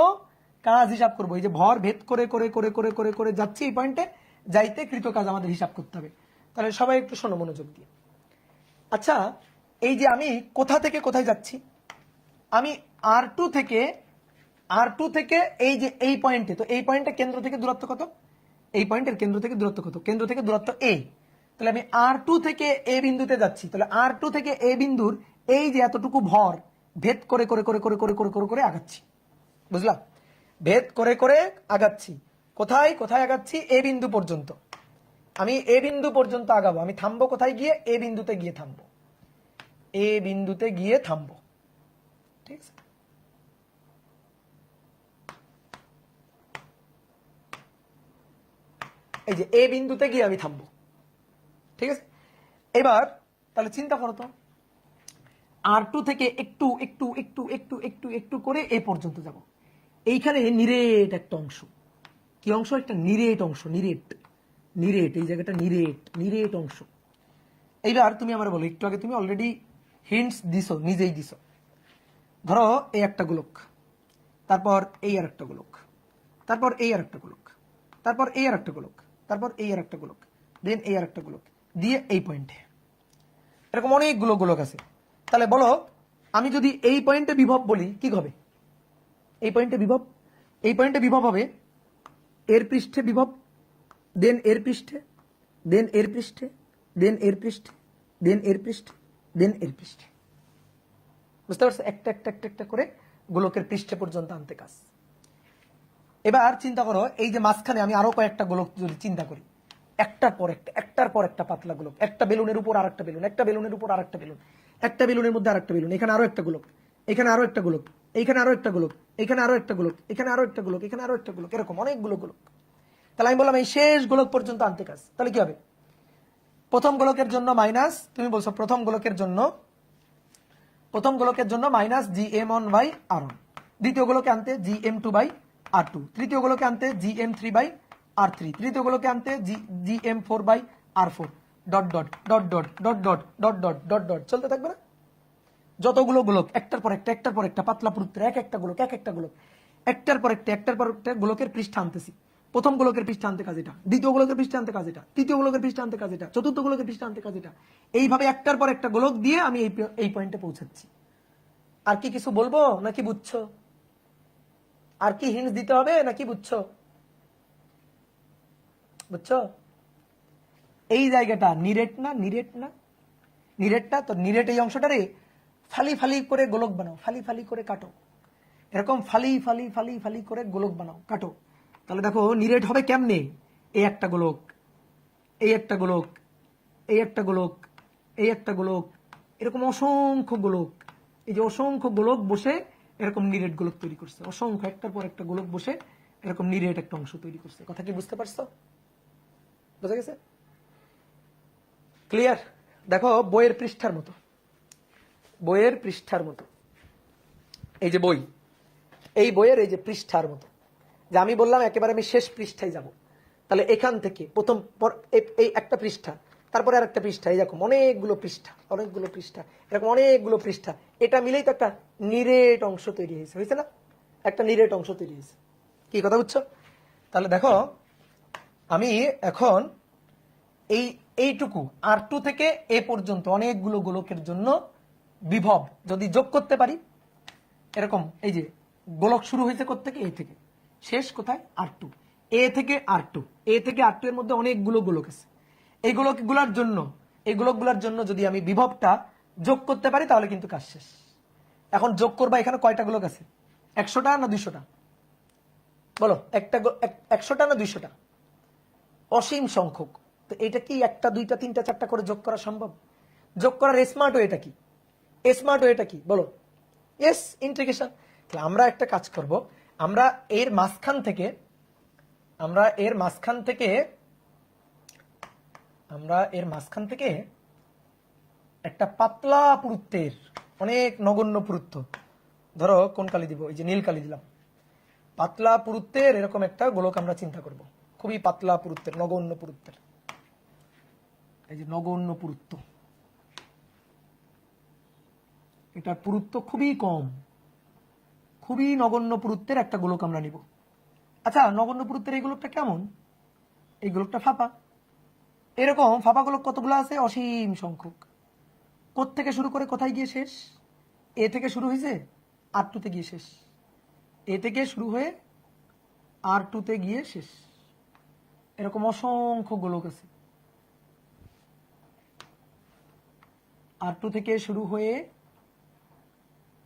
কাজ হিসাব করব। এই যে ভর ভেদ করে করে করে করে করে করে যাচ্ছি এই পয়েন্টে, যাইতে কৃত কাজ আমাদের হিসাব করতে হবে। তাহলে সবাই একটু শোনো মনোযোগ দিয়ে। আচ্ছা, এই যে আমি কোথা থেকে কোথায় যাচ্ছি, আমি R2 থেকে এই যে এই পয়েন্টে, তো এই পয়েন্টে কেন্দ্র থেকে দূরত্ব কত, এই পয়েন্টের কেন্দ্র থেকে দূরত্ব কত, কেন্দ্র থেকে দূরত্ব এ। তাহলে আমি R2 থেকে এ বিন্দুতে যাচ্ছি, তাহলে R2 থেকে এ বিন্দুর এই যে এতটুকু ভর ভেদ করে করে করে করে করে করে করে করে আগাচ্ছি, বুঝলাম? ভেদ করে করে আগাচ্ছি, কোথায় কোথায় আগাচ্ছি, এ বিন্দু পর্যন্ত। আমি এ বিন্দু পর্যন্ত আগাবো, আমি থামবো কোথায় গিয়ে, এ বিন্দুতে গিয়ে থামবো, এ বিন্দুতে গিয়ে থামবো, ঠিক আছে? এই যে এ বিন্দুতে গিয়ে আমি থামবো, ঠিক আছে? এবার তাহলে চিন্তা করো তো, R2 থেকে একটু একটু একটু একটু একটু একটু করে এ পর্যন্ত যাব। এইখানে নিরেট একটা অংশ, কি অংশ? একটা নিরেট অংশ, নিরেট, নিরেট, এই জায়গাটা নিরেট, নিরেট অংশ। এইবার তুমি আমার বলো, একটু আগে তুমি অলরেডি হিন্টস দিছো, নিজেই দিছো। ধরো এই একটা গোলক, তারপর এই আর একটা গোলক, তারপর এই আর একটা গোলক, তারপর এই আর একটা গোলক, তারপর এই আর একটা গোলক, দেন এই আর একটা গোলক দিয়ে এই পয়েন্টে, এরকম অনেকগুলো গোলক আছে। তাহলে বলো, আমি যদি এই পয়েন্টে বিভব বলি কি হবে? এই পয়েন্টে বিভব, এই পয়েন্টে বিভব হবে এর পৃষ্ঠে বিভব, দেন এর পৃষ্ঠে, দেন এর পৃষ্ঠে, দেন এর পৃষ্ঠে, দেন এর পৃষ্ঠে, দেন এর পৃষ্ঠে। বুঝতে পারছো? একটা একটা একটা একটা করে গোলকের পৃষ্ঠে পর্যন্ত আনতে কাজ। এবার চিন্তা করো, এই যে মাঝখানে আমি আরো কয়েকটা গোলক যদি চিন্তা করি, একটার পর একটা, একটার পর একটা পাতলা গোলক, একটা বেলুনের উপর আর একটা বেলুন, একটা বেলুনের উপর আর একটা বেলুন, একটা বেলুনের মধ্যে আর একটা বেলুন, এখানে আরো একটা গোলক, এখানে আরো একটা গোলক, এখানে আরো একটা গোলক, এখানে আরো একটা গোলক, এখানে আরো একটা গোলক, এখানে আরো একটা গোলক, এরকম অনেকগুলো গোলক। তাহলে আমি বললাম এই শেষ গোলক পর্যন্ত আনতে কাজ। তাহলে কি হবে? প্রথম গোলকের জন্য মাইনাস, তুমি বলছো প্রথম গোলকের জন্য মাইনাস GM1/R1, দ্বিতীয় গোলকে আনতে GM2/R2, তৃতীয় গোলকে আনতে GM3/R3, তৃতীয় গোলকে আনতে GM4/R4, dot dot dot dot dot dot dot dot dot dot চলতে থাকবে না? যতগুলো গোলক একটার পর একটা, একটার পর একটা পাতলা পুরুত্বের এক একটা গোলক, এক একটা গোলক, একটার পর একটা, একটার পর একটা গোলকের পৃষ্ঠ আনতেছি। প্রথম গোলকের পৃষ্ঠ আনতে কাজ এটা, দ্বিতীয় গোলকের পৃষ্ঠ আনতে কাজ এটা, তৃতীয় গোলকের পৃষ্ঠ আনতে কাজ এটা, চতুর্থ গোলকের পৃষ্ঠ আনতে কাজ এটা। এইভাবে একটার পর একটা গোলক দিয়ে আমি এই পয়েন্টে পৌঁছাচ্ছি। আর কি কিছু বলবো নাকি বুঝছো? আর কি হিন্টস দিতে হবে নাকি বুঝছো? বুঝছো? এই জায়গাটা নিরেট না, নিরেট না, নিরেট না? তো নিরেট এই অংশটারে ফালি ফালি করে গোলক বানাও, ফালি ফালি করে কাটো, এরকম ফালি ফালি ফালি ফালি করে গোলক বানাও, কাটো। তাহলে দেখো নিরেট হবে কেমনে? এই একটা গোলক, এই একটা গোলক, এই একটা গোলক, এই একটা গোলক, এরকম অসংখ্য গোলক, এই যে অসংখ্য গোলক বসে এরকম নিরেট গোলক তৈরি করছে, অসংখ্য একটার পর একটা গোলক বসে এরকম নিরেট একটা অংশ তৈরি করছে। কথা কি বুঝতে পারছো? বুঝা গেছে? ক্লিয়ার? দেখো বইয়ের পৃষ্ঠার মতো, বইয়ের পৃষ্ঠার মতো, এই যে বই, এই বইয়ের এই যে পৃষ্ঠার মতো, যে আমি বললাম একেবারে আমি শেষ পৃষ্ঠায় যাব, তাহলে এখান থেকে প্রথম এই একটা পৃষ্ঠা, তারপরে আর একটা পৃষ্ঠা, এরকম অনেকগুলো পৃষ্ঠা, অনেকগুলো পৃষ্ঠা, এরকম অনেকগুলো পৃষ্ঠা, এটা মিলেই তো একটা নিরেট অংশ তৈরি হয়েছে, হয়েছে না? একটা নিরেট অংশ তৈরি হয়েছে। কি কথা বুঝছো? তাহলে দেখো আমি এখন এইটুকু R2 থেকে এ পর্যন্ত অনেকগুলো গোলকের জন্য বিভব যদি যোগ করতে পারি, এরকম এই যে গোলক শুরু হয়েছে কোত্থেকে, এ থেকে, শেষ কোথায়, R2, এ থেকে R2, এ থেকে R2 এর মধ্যে অনেকগুলো গোলক আছে। এই গোলকগুলোর জন্য যদি আমি বিভবটা যোগ করতে পারি তাহলে কিন্তু কাজ শেষ। এখন যোগ করবা, এখানে কয়টা গোলক আছে, 100টা না 200টা, বলো, 100টা না 200টা, অসীম সংখ্যক। তো এটা কি 1টা 2টা 3টা 4টা করে যোগ করা সম্ভব? যোগ করার স্মার্ট ওয়েটা কি, স্মার্ট ওয়েটা কি বলো? S integration. তাহলে আমরা একটা কাজ করব, আমরা এর মাঝখান থেকে একটা পাতলা পুরুত্বের, অনেক নগণ্য পুরুত্ব, ধরো কোন কালি দিব, এই যে নীল কালি দিলাম, পাতলা পুরুত্বের এরকম একটা গোলক আমরা চিন্তা করব, খুবই পাতলা পুরুত্বের, নগণ্য পুরুত্বের, এই যে নগণ্য পুরুত্ব, এটার পুরুত্ব খুবই কম, খুবই নগণ্য পুরুত্বের একটা গোলক আমরা নিব। আচ্ছা, নগণ্য পুরুত্বের এই গোলকটা কেমন? এই গোলকটা ফাঁপা। এরকম ফাঁপা গোলক কতগুলো আছে? অসীম সংখ্যক। কোত্থেকে শুরু করে কোথায় গিয়ে শেষ? এ থেকে শুরু হয়েছে, R2 তে গিয়ে শেষ, এ থেকে শুরু হয়ে R2 তে গিয়ে শেষ। এরকম অসংখ্য গোলক আছে। R2 থেকে শুরু হয়ে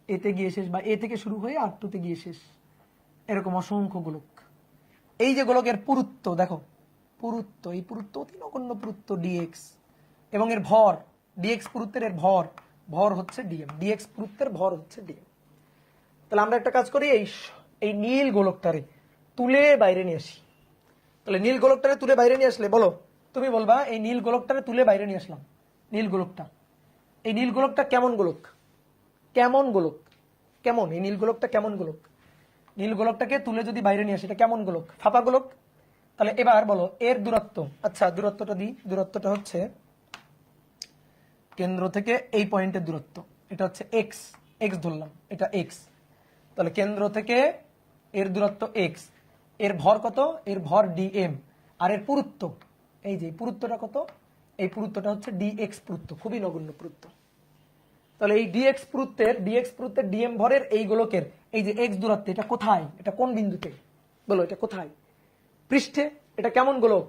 এতে গিয়ে শেষ, বা এ থেকে শুরু হয়ে R2 তে গিয়ে শেষ, এরকম অসংখ্য গোলক। এই যে গোলকের পুরুত্ব দেখো, পুরুত্ব, এই পুরুত্ব অতি নগণ্য পুরুত্ব dx, এবং এর ভর dx পুরুত্বের, এর ভর হচ্ছে dm, dx পুরুত্বের ভর হচ্ছে dm। তাহলে আমরা একটা কাজ করি, এই নীল গোলকটারে তুলে বাইরে নিয়ে আসি। তাহলে নীল গোলকটারে তুলে বাইরে নিয়ে আসলে বলো, তুমি বলবা এই নীল গোলকটারে তুলে বাইরে নিয়ে আসলাম, নীল গোলকটা, এই নীল গোলকটা কেমন গোলক, কেমন গোলক, কেমন, এই নীল গোলকটা কেমন গোলক? নীল গোলকটাকে তুলে যদি বাইরে নিয়ে আসে, এটা কেমন গোলক? ফাঁপা গোলক। তাহলে এবার বলো এর দূরত্ব, আচ্ছা দূরত্বটা দিই, দূরত্বটা হচ্ছে কেন্দ্র থেকে এই পয়েন্টের দূরত্ব, এটা হচ্ছে x ধরলাম, এটা x। তাহলে কেন্দ্র থেকে এর দূরত্ব x, এর ভর কত? এর ভর dm, আর এর পুরুত্ব, এই যে পুরুত্বটা কত? এই পুরুত্বটা হচ্ছে dx পুরুত্ব, খুবই নগণ্য পুরুত্ব। তাহলে এই dx পুরুত্বের dm ভরের এই গোলকের এই যে x দূরত্বে, এটা কোথায়, এটা কোন বিন্দুতে বলো, এটা কোথায়? পৃষ্ঠে। এটা কেমন গোলক?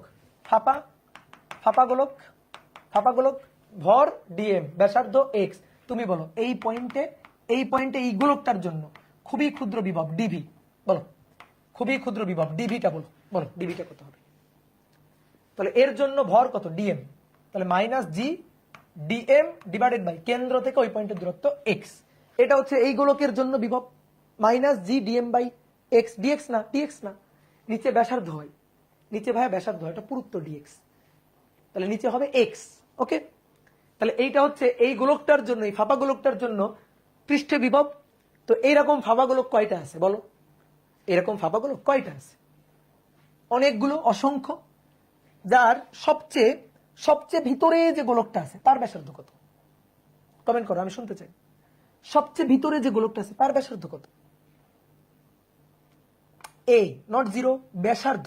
ফাঁপা গোলক, ভর dm, ব্যাসার্ধ x। তুমি বলো এই পয়েন্টে এই গোলকটার জন্য খুবই ক্ষুদ্র বিভব dv, বলো খুবই ক্ষুদ্র বিভব dvটা বলো dvটা কত হবে? তাহলে এর জন্য ভর কত? dm। তাহলে -g dm ডিভাইডেড বাই কেন্দ্র থেকে ওই পয়েন্টের দূরত্ব x। এটা হচ্ছে এই গোলকের জন্য বিভব, -g dm by x, dx না, নিচে ব্যাসার্ধ হয়, নিচে ভাইয়া ব্যাসার্ধ হয়, এটা পুরুত্ব dx, তাহলে নিচে হবে x। ওকে, তাহলে এইটা হচ্ছে এই গোলকটার জন্য, এই ফাঁপা গোলকটার জন্য পৃষ্ঠে বিভব। তো এইরকম ফাঁপা গোলক কয়টা আছে বলো? এরকম ফাঁপা গোলক কয়টা আছে? অনেকগুলো, অসংখ্য। যার সবচেয়ে ভিতরে যে গোলকটা আছে তার ব্যাসার্ধ কত? কমেন্ট করো, আমি শুনতে চাই। সবচেয়ে ভিতরে যে গোলকটা আছে তার ব্যাসার্ধ কত? a নট 0, ব্যাসার্ধ।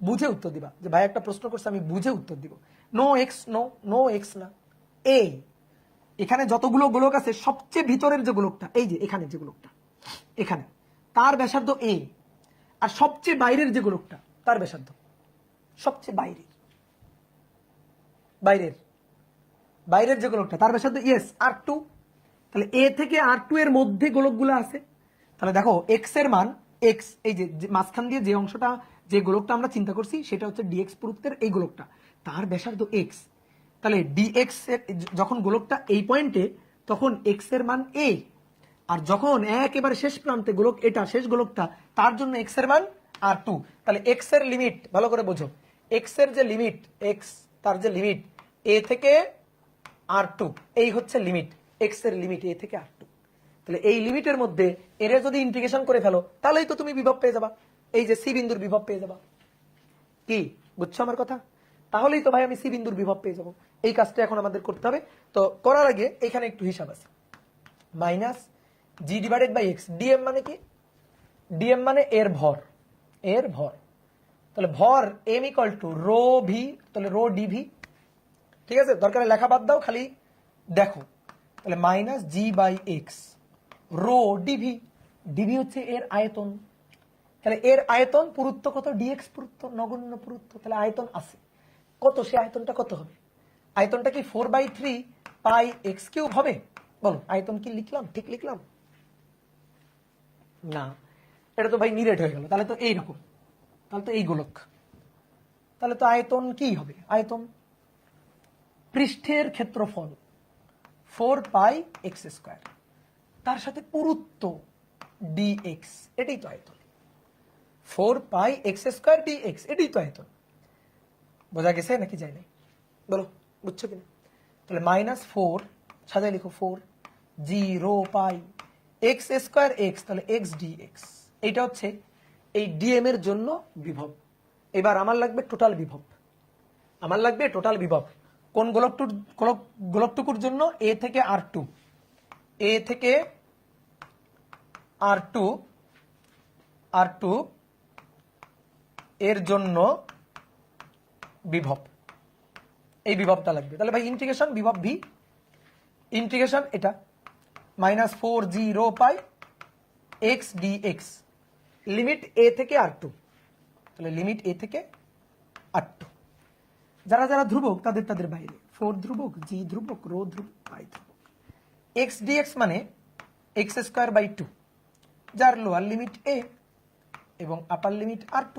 বুঝে উত্তর দিবা, যে ভাই একটা প্রশ্ন করছে আমি বুঝে উত্তর দিব। নো এক্স না, a। এখানে যতগুলো গোলক আছে সবচেয়ে ভিতরের যে গোলকটা, এই যে এখানে যে গোলকটা, এখানে, তার ব্যাসার্ধ a। আর সবচেয়ে বাইরের যে গোলকটা তার ব্যাসার্ধ, সবচেয়ে বাইরের যে গোলকটা তার ব্যাসার্ধ R2। তাহলে a থেকে R2 এর মধ্যে গোলকগুলো আছে। তাহলে দেখো x এর মান, x এই যে মাঝখান দিয়ে যে অংশটা, যে গোলকটা আমরা চিন্তা করছি সেটা হচ্ছে dx পুরুত্বের এই গোলকটা, তার ব্যাসার্ধ x। তাহলে dx এর যখন গোলকটা এই পয়েন্টে, তখন x এর মান a, আর যখন একেবারে শেষ প্রান্তে গোলক, এটা শেষ গোলকটা, তার জন্য x এর মান R2। তাহলে x এর লিমিট ভালো করে বোঝো, x এর যে লিমিট, x তার যে লিমিট a থেকে R2, এই হচ্ছে লিমিট, x এর লিমিট a থেকে R2। তাহলে এই লিমিটের মধ্যে এর যদি ইন্টিগ্রেশন করে ফেলো, তাহলেই তো তুমি বিভব পেয়ে যাবা, এই যে সি বিন্দুর বিভব পেয়ে যাবা। কি বুঝছো আমার কথা? তাহলেই তো ভাই আমি সি বিন্দুর বিভব পেয়ে যাবো। এই কাজটা এখন আমাদের করতে হবে। তো করার আগে এখানে একটু হিসাব আছে, -g divided by x, dm মানে কি? dm মানে এর ভর, তাহলে ভর m equal to rho V, তাহলে রো ডিভি। ঠিক আছে, দরকারে লেখা বাদ দাও, খালি দেখো। তাহলে -g by x, rho D V, D V হচ্ছে এর আয়তন, তাহলে এর আয়তন পুরুত্ব কত, ডিএক্স পুরুত্ব, নগণ্য পুরুত্ব, তাহলে আয়তন আছে কত, সে আয়তনটা কত হবে, আয়তনটা কি 4/3 পাই এক্স কিউব হবে, বলো আয়তন কি লিখলাম, ঠিক লিখলাম না, এটা তো ভাই নিরেট হয়ে গেল, তাহলে তো এইরকম, তাহলে তো এই গোলক, তাহলে তো আয়তন কি হবে, আয়তন পৃষ্ঠের ক্ষেত্রফল 4 π x², তার সাথে পুরুত্ব dx, এটাই তো আয়তন, 4 π x² dx, এটাই তো আয়তন। বোঝা গেছে নাকি যায় নাই, বলো বুঝছো কিনা? তাহলে -4 সাজাই লিখো, 4 0 π x² x, তাহলে x dx, এটা হচ্ছে এই ডিএম এর জন্য বিভব। এবার আমার লাগবে টোটাল বিভব, আমার লাগবে টোটাল বিভব কোন গোলকটুকুর জন্য, এ থেকে R2, এ থেকে R2 এর জন্য বিভব, এই বিভবটা লাগবে। তাহলে ভাই ইন্টিগ্রেশন বিভব ভি, ইন্টিগ্রেশন এটা -4 0 π x dx, লিমিট এ থেকে R2, তাহলে লিমিট এ থেকে R2, যারা যারা ধ্রুবক তাদের তাদের বাইরে, 4 ধ্রুবক, জি ধ্রুবক, রো ধ্রুবক, পাই ধ্রুবক, x dx মানে x²/2, যার লোয়ার লিমিট এ এবং আপার লিমিট R2,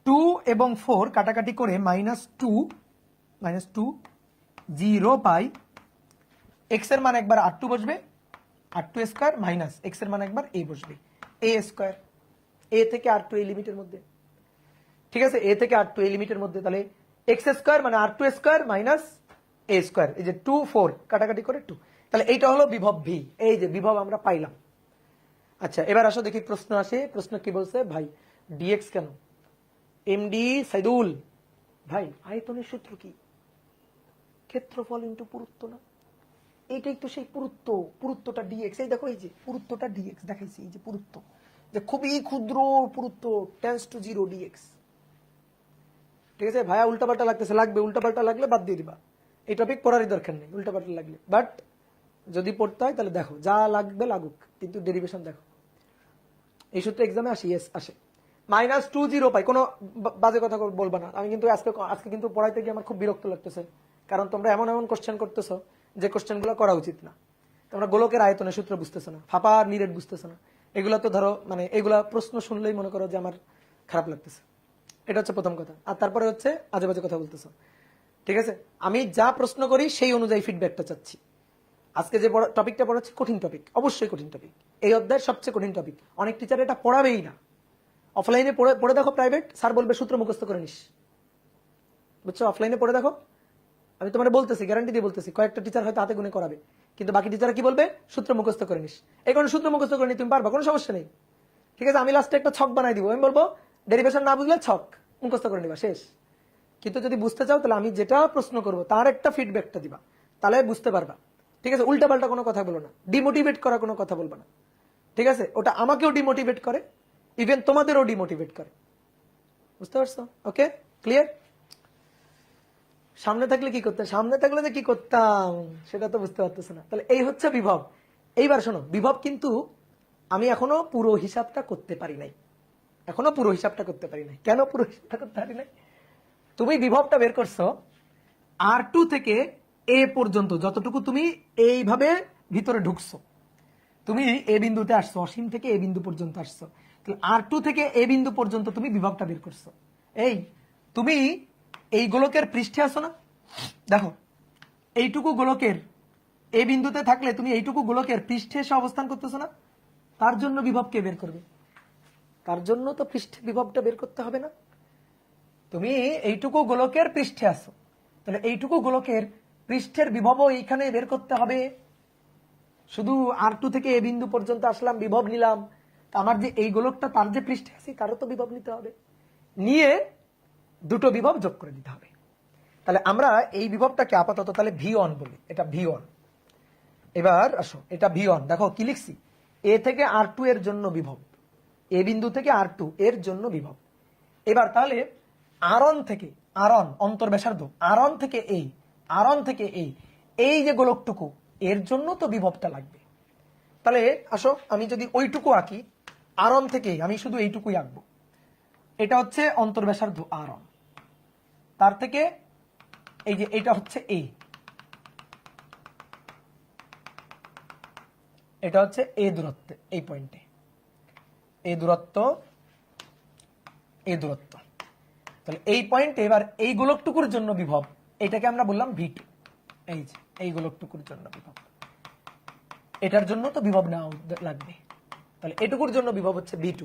2 এবং 4 কাটাকাটি করে -2 0 π, x এর মান একবার R2 বসবে, R2² মাইনাস x এর মান একবার a বসবে, a², a থেকে R2 এই লিমিটের মধ্যে, ঠিক আছে, a থেকে R2 এই লিমিটের মধ্যে, তাহলে x² মানে R2² মাইনাস a², এই যে 2 4 কাটাকাটি করে 2, তাহলে এইটা হলো বিভব ভি, এই যে বিভব আমরা পাইলাম। আচ্ছা এবার আসো দেখি প্রশ্ন আসে, প্রশ্ন কি বলছে ভাই, dx কেন, এমডি সাইদুল ভাই আয়তনের সূত্র কি, ক্ষেত্রফল ইনটু পুরুত্ব না, এইটাই তো সেই পুরুত্ব, পুরুত্বটা ডিএক্স, এই দেখো এই যে পুরুত্বটা ডিএক্স দেখাইছি, এই যে পুরুত্ব, যে খুবই ক্ষুদ্র পুরুত্ব টেন্স টু 0 ডিএক্স, ঠিক আছে ভাইয়া, উল্টাপাল্টা লাগতেছে, লাগবে উল্টাপাল্টা লাগলে বাদ দিয়ে দিবা, এই টপিক পড়ারই দরকার নেই উল্টাপাল্টা লাগলে, বাট যদি পড়তে হয় তাহলে দেখো, যা লাগবে লাগুক, কিন্তু ডেরিভেশন দেখো, এই সূত্র এক্সামে আসে, ইয়েস আসে, -2 0 π, কোনো বাজে কথা বলবা না, আমি কিন্তু আজকে কিন্তু পড়াইতে গিয়ে আমার খুব বিরক্ত লাগতেছে, কারণ তোমরা এমন এমন কোশ্চেন করতেছো যে কোশ্চেনগুলো করা উচিত না, তোমরা গোলকের আয়তনের সূত্র বুঝতেছো না, ফাঁপার নিরেট বুঝতেছো না, এগুলো তো ধরো মানে এগুলা প্রশ্ন শুনলেই মনে করো যে আমার খারাপ লাগতেছে, এটা হচ্ছে প্রথম কথা। আর তারপরে হচ্ছে আজে বাজে কথা বলতেছো, ঠিক আছে, আমি যা প্রশ্ন করি সেই অনুযায়ী ফিডব্যাকটা চাচ্ছি। আজকে যে টপিকটা পড়াচ্ছি কঠিন টপিক, অবশ্যই কঠিন টপিক, এই অধ্যায়ের সবচেয়ে কঠিন টপিক, অনেক টিচার এটা পড়াবেই না, অফলাইনে পড়ে দেখো, প্রাইভেট স্যার বলবে সূত্র মুখস্থ করে নিস, বুঝছো, অফলাইনে পড়ে দেখো, আমি তোমার বলতেছি, গ্যারান্টি দিয়ে বলতেছি, কয়েকটা টিচার হয়তো হাতে গুনে করাবে, কিন্তু বাকি টিচার কি বলবে, সূত্র মুখস্থ করে নিস, এই কারণে সূত্র মুখস্থ করে নি তুমি পারবা, কোনো সমস্যা নেই, ঠিক আছে, আমি লাস্টে একটা ছক বানাই দিব, আমি বলবো ডেরিভেশন না বুঝলে ছক মুখস্থ করে নিবা, শেষ। কিন্তু যদি বুঝতে চাও তাহলে আমি যেটা প্রশ্ন করবো তার একটা ফিডব্যাকটা দিবা, তাহলে বুঝতে পারবা, ঠিক আছে, উল্টা পাল্টা কোনো কথা বলো না, ডিমোটিভেট করা কোনো কথা বলবা না, ঠিক আছে, ওটা আমাকেও ডিমোটিভেট করে, ইভেন তোমাদেরও ডিমোটিভেট করে, বুঝতে পারছো? ওকে, ক্লিয়ার? সামনে থাকলে কি করতাম, সামনে থাকলে যে কি করতাম সেটা তো বুঝতে পারতেছে না। তাহলে এই হচ্ছে বিভব। এইবার শোনো, বিভব কিন্তু আমি এখনো পুরো হিসাবটা করতে পারি নাই, এখনো পুরো হিসাবটা করতে পারি নাই। কেন পুরো হিসাবটা করতে পারি নাই? তুমি বিভবটা বের করছো R2 থেকে এ পর্যন্ত, যতটুকু তুমি এইভাবে ভিতরে ঢুকছো, তুমি এ বিন্দুতে আসছো, অসীম থেকে এ বিন্দু পর্যন্ত আসছো, R2 থেকে এ বিন্দু পর্যন্ত তুমি বিভবটা বের করছো। এই তুমি এই গোলকের পৃষ্ঠে আসো না, দেখো এইটুকু গোলকের এই বিন্দুতে থাকলে তুমি এইটুকু গোলকের পৃষ্ঠে এসে অবস্থান করতেছো না, তার জন্য বিভব কে বের করবে? তার জন্য তো পৃষ্ঠে বিভবটা বের করতে হবে না? তুমি এইটুকু গোলকের পৃষ্ঠে আসো, তাহলে এইটুকু গোলকের পৃষ্ঠের বিভবও এইখানে বের করতে হবে। শুধু R2 থেকে এ বিন্দু পর্যন্ত আসলাম, বিভব নিলাম, আমার যে এই গোলকটা তার যে পৃষ্ঠে আছে তারও তো বিভব নিতে হবে, নিয়ে দুটো বিভব যোগ করে দিতে হবে। তাহলে আমরা এই বিভবটাকে আপাতত তাহলে V1 বলি, এটা V1। এবার আসো, এটা V1, দেখো কি লিখছি, এ থেকে R2 এর জন্য বিভব, এ বিন্দু থেকে R2 এর জন্য বিভব। এবার তাহলে R1 থেকে, R1 অন্তর্ব্যাসার্ধ, R1 থেকে এই যে গোলকটুকু, এর জন্য তো বিভবটা লাগবে। তাহলে আসো আমি যদি ওইটুকু আঁকি আর1 থেকে আমি শুধু এইটুকুই আঁকবো। এটা হচ্ছে অন্তর্ব্যাসার্ধ আর1, তার থেকে এই যে এটা হচ্ছে এ, এটা হচ্ছে এ দূরত্বে, এই পয়েন্টে এ দূরত্ব, এ দূরত্ব। তাহলে এই পয়েন্টে এবার এই গোলকটুকুর জন্য বিভব, এটাকে আমরা বললাম V2। এই যে এই গোলকটুকুর জন্য বিভব, এটার জন্য তো বিভব নাও লাগবে, তাহলে এটুকুর জন্য বিভব হচ্ছে V2।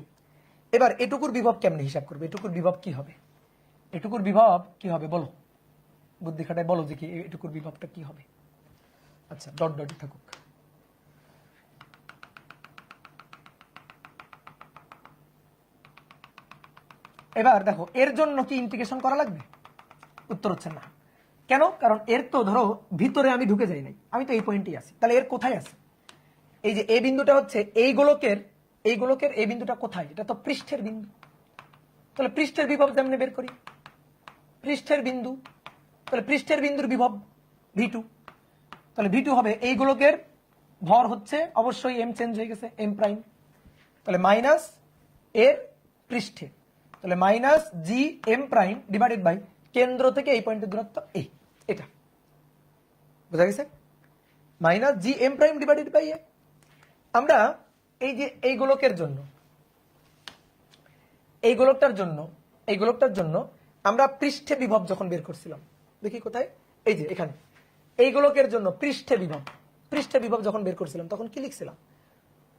এবার এটুকুর বিভব কেমনে হিসাব করবে? এটুকুর বিভব কি হবে? এটুকুর বিভব কি হবে বলো, বুদ্ধি খাটায় বলো যে কি এটুকুর বিভবটা কি হবে? আচ্ছা ডট ডটই থাকুক। এবার দেখো এর জন্য কি ইন্টিগ্রেশন করা লাগবে? উত্তর হচ্ছে না। কেন? কারণ এর তো ধরো ভিতরে আমি ঢুকে যাই নাই, আমি তো এই পয়েন্টেই আছি। তাহলে এর কোথায় আছে? এই যে এই বিন্দুটা হচ্ছে এই গোলকের, এই গোলকের এই বিন্দুটা কোথায়? এটা তো পৃষ্ঠের বিন্দু। তাহলে পৃষ্ঠের বিভব যেমনি বের করি, পৃষ্ঠের বিন্দু, তাহলে পৃষ্ঠের বিন্দুর বিভব V2। তাহলে V2 হবে এই গোলকের ভর হচ্ছে অবশ্যই m চেঞ্জ হয়ে গেছে, m প্রাইম, তাহলে মাইনাস এর পৃষ্ঠে, তাহলে minus G M prime divided by কেন্দ্র থেকে এই পয়েন্টের দূরত্ব এ, এটা বোঝা গেছে? Minus G M prime divided by a. আমরা এই যে এই গোলকের জন্য, এই গোলকটার জন্য, এই গোলকটার জন্য আমরা পৃষ্ঠে বিভব যখন বের করছিলাম, দেখি কোথায়, এই যে এখানে, এই গোলকের জন্য পৃষ্ঠে বিভব, পৃষ্ঠে বিভব যখন বের করছিলাম তখন কি লিখছিলাম?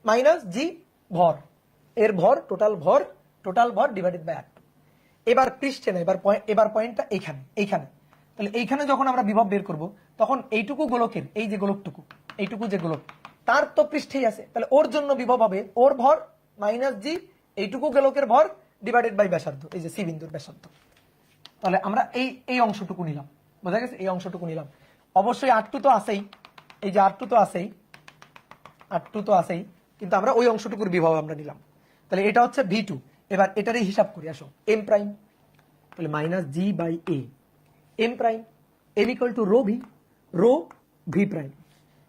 মাইনাস জি ভর, এর ভর টোটাল ভর, টোটাল ভর ডিভাইডেড বাই আর। এবার পৃষ্ঠে না, এবার পয়েন্টটা এইখানে, এইখানে। তাহলে এইখানে যখন আমরা বিভব বের করব তখন এইটুকু গোলকের, এই যে গোলকটুকু, এইটুকু যে গোলক তার তো পৃষ্ঠেই আছে, তাহলে ওর জন্য বিভব হবে ওর ভর মাইনাস জি এইটুকু গোলকের ভর ডিভাইডেড বাই ব্যাসার্ধ, এই যে সি বিন্দুর ব্যাসার্ধ। তাহলে আমরা এই এই অংশটুকু নিলাম, বোঝা গেছে? এই অংশটুকু নিলাম। অবশ্যই R2 তো আছেই, এই যে R2 তো আছেই, R2 তো আছেই, কিন্তু আমরা ওই অংশটুকুর বিভব আমরা নিলাম। তাহলে এটা হচ্ছে V2। এবার এটারই হিসাব করি আসো, m প্রাইম, তাহলে minus G by A, M prime, M equal to rho V, rho V prime.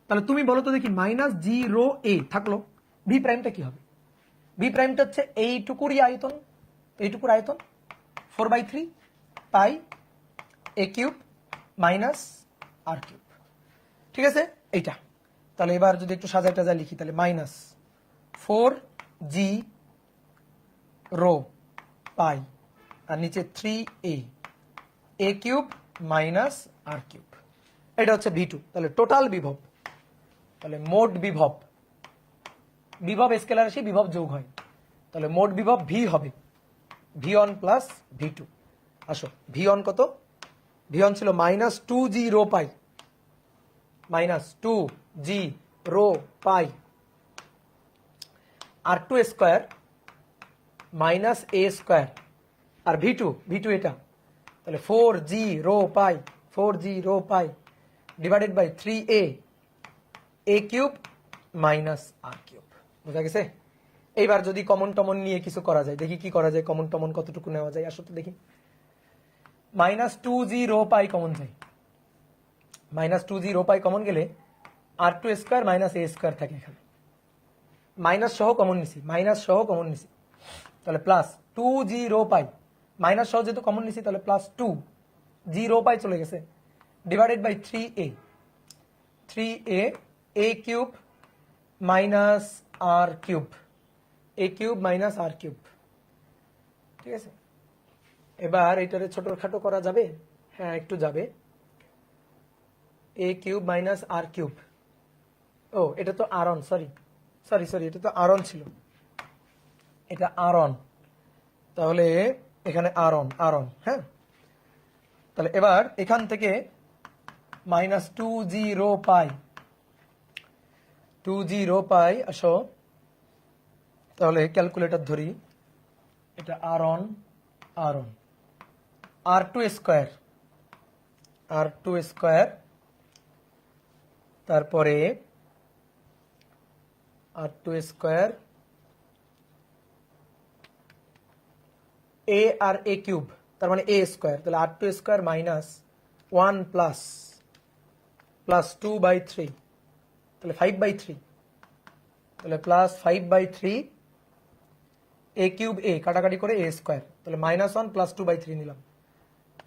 তাহলে তুমি বলো তো দেখি, মাইনাস জি রো এ থাকলো, ভি প্রাইমটা কি হবে? ভি প্রাইমটা হচ্ছে এইটুকুরই আয়তন, এইটুকুর আয়তন 4/3 পাই এ কিউব মাইনাস আর কিউব, ঠিক আছে? এইটা তাহলে এবার যদি একটু সাজা টাজা লিখি, তাহলে মাইনাস 4g রো পাই আর নিচে 3a A cube minus R cube, এটা হচ্ছে V2। তাহলে টোটাল বিভব, তাহলে মোট বিভব, বিভব স্কেলার রাশি, বিভব যোগ হয়, তাহলে মোট বিভব V হবে V1 প্লাস V2। আসো V1 কত? V1 ছিল minus 2g rho pi, minus 2g rho pi R 2 square minus a square, আর V2 এটা, তাহলে 4g rho pi, 4g rho pi divided by 3a A cube minus R cube, বুঝা গেছে? এইবার যদি কমন টমন নিয়ে কিছু করা যায়, দেখি কি করা যায়, কমন টমন কতটুকু নেওয়া যায়, আসো তো দেখি। Minus 2g rho pi common যায়, minus 2g rho pi common গেলে R2 square minus a square থাকে এখানে, মাইনাস সহ কমন নিছি, মাইনাস সহ কমন নিছি, তাহলে plus 2g rho pi, minus সহ যেহেতু কমন নিছি তাহলে প্লাস 2g রো পাই চলে গেছে divided by 3a, 3a A cube minus R cube, A cube minus R cube, ঠিক আছে? এবার এটারে ছোটখাটো করা যাবে? হ্যাঁ একটু যাবে, এ কিউব মাইনাস আর কিউব, ও এটা তো আর1, সরি সরি সরি এটা তো আর1 ছিল, এটা আর1, তাহলে এখানে আর1, হ্যাঁ। তাহলে এবার এখান থেকে মাইনাস 2g রো পাই, 2g রো পাই, আসো তাহলে ক্যালকুলেটর ধরি, এটা আর1 R2 স্কোয়ার, R2 স্কোয়ার, তারপরে R2 স্কোয়ার a আর a কিউব, তার মানে a স্কোয়ার, তাহলে R2 স্কোয়ার মাইনাস 1 প্লাস 2/3, তাহলে 5/3 তাহলে প্লাস 5/3 এ কিউব এ কাটাকাটি করে এ স্কোয়ার, তাহলে -1 প্লাস 2/3 নিলাম,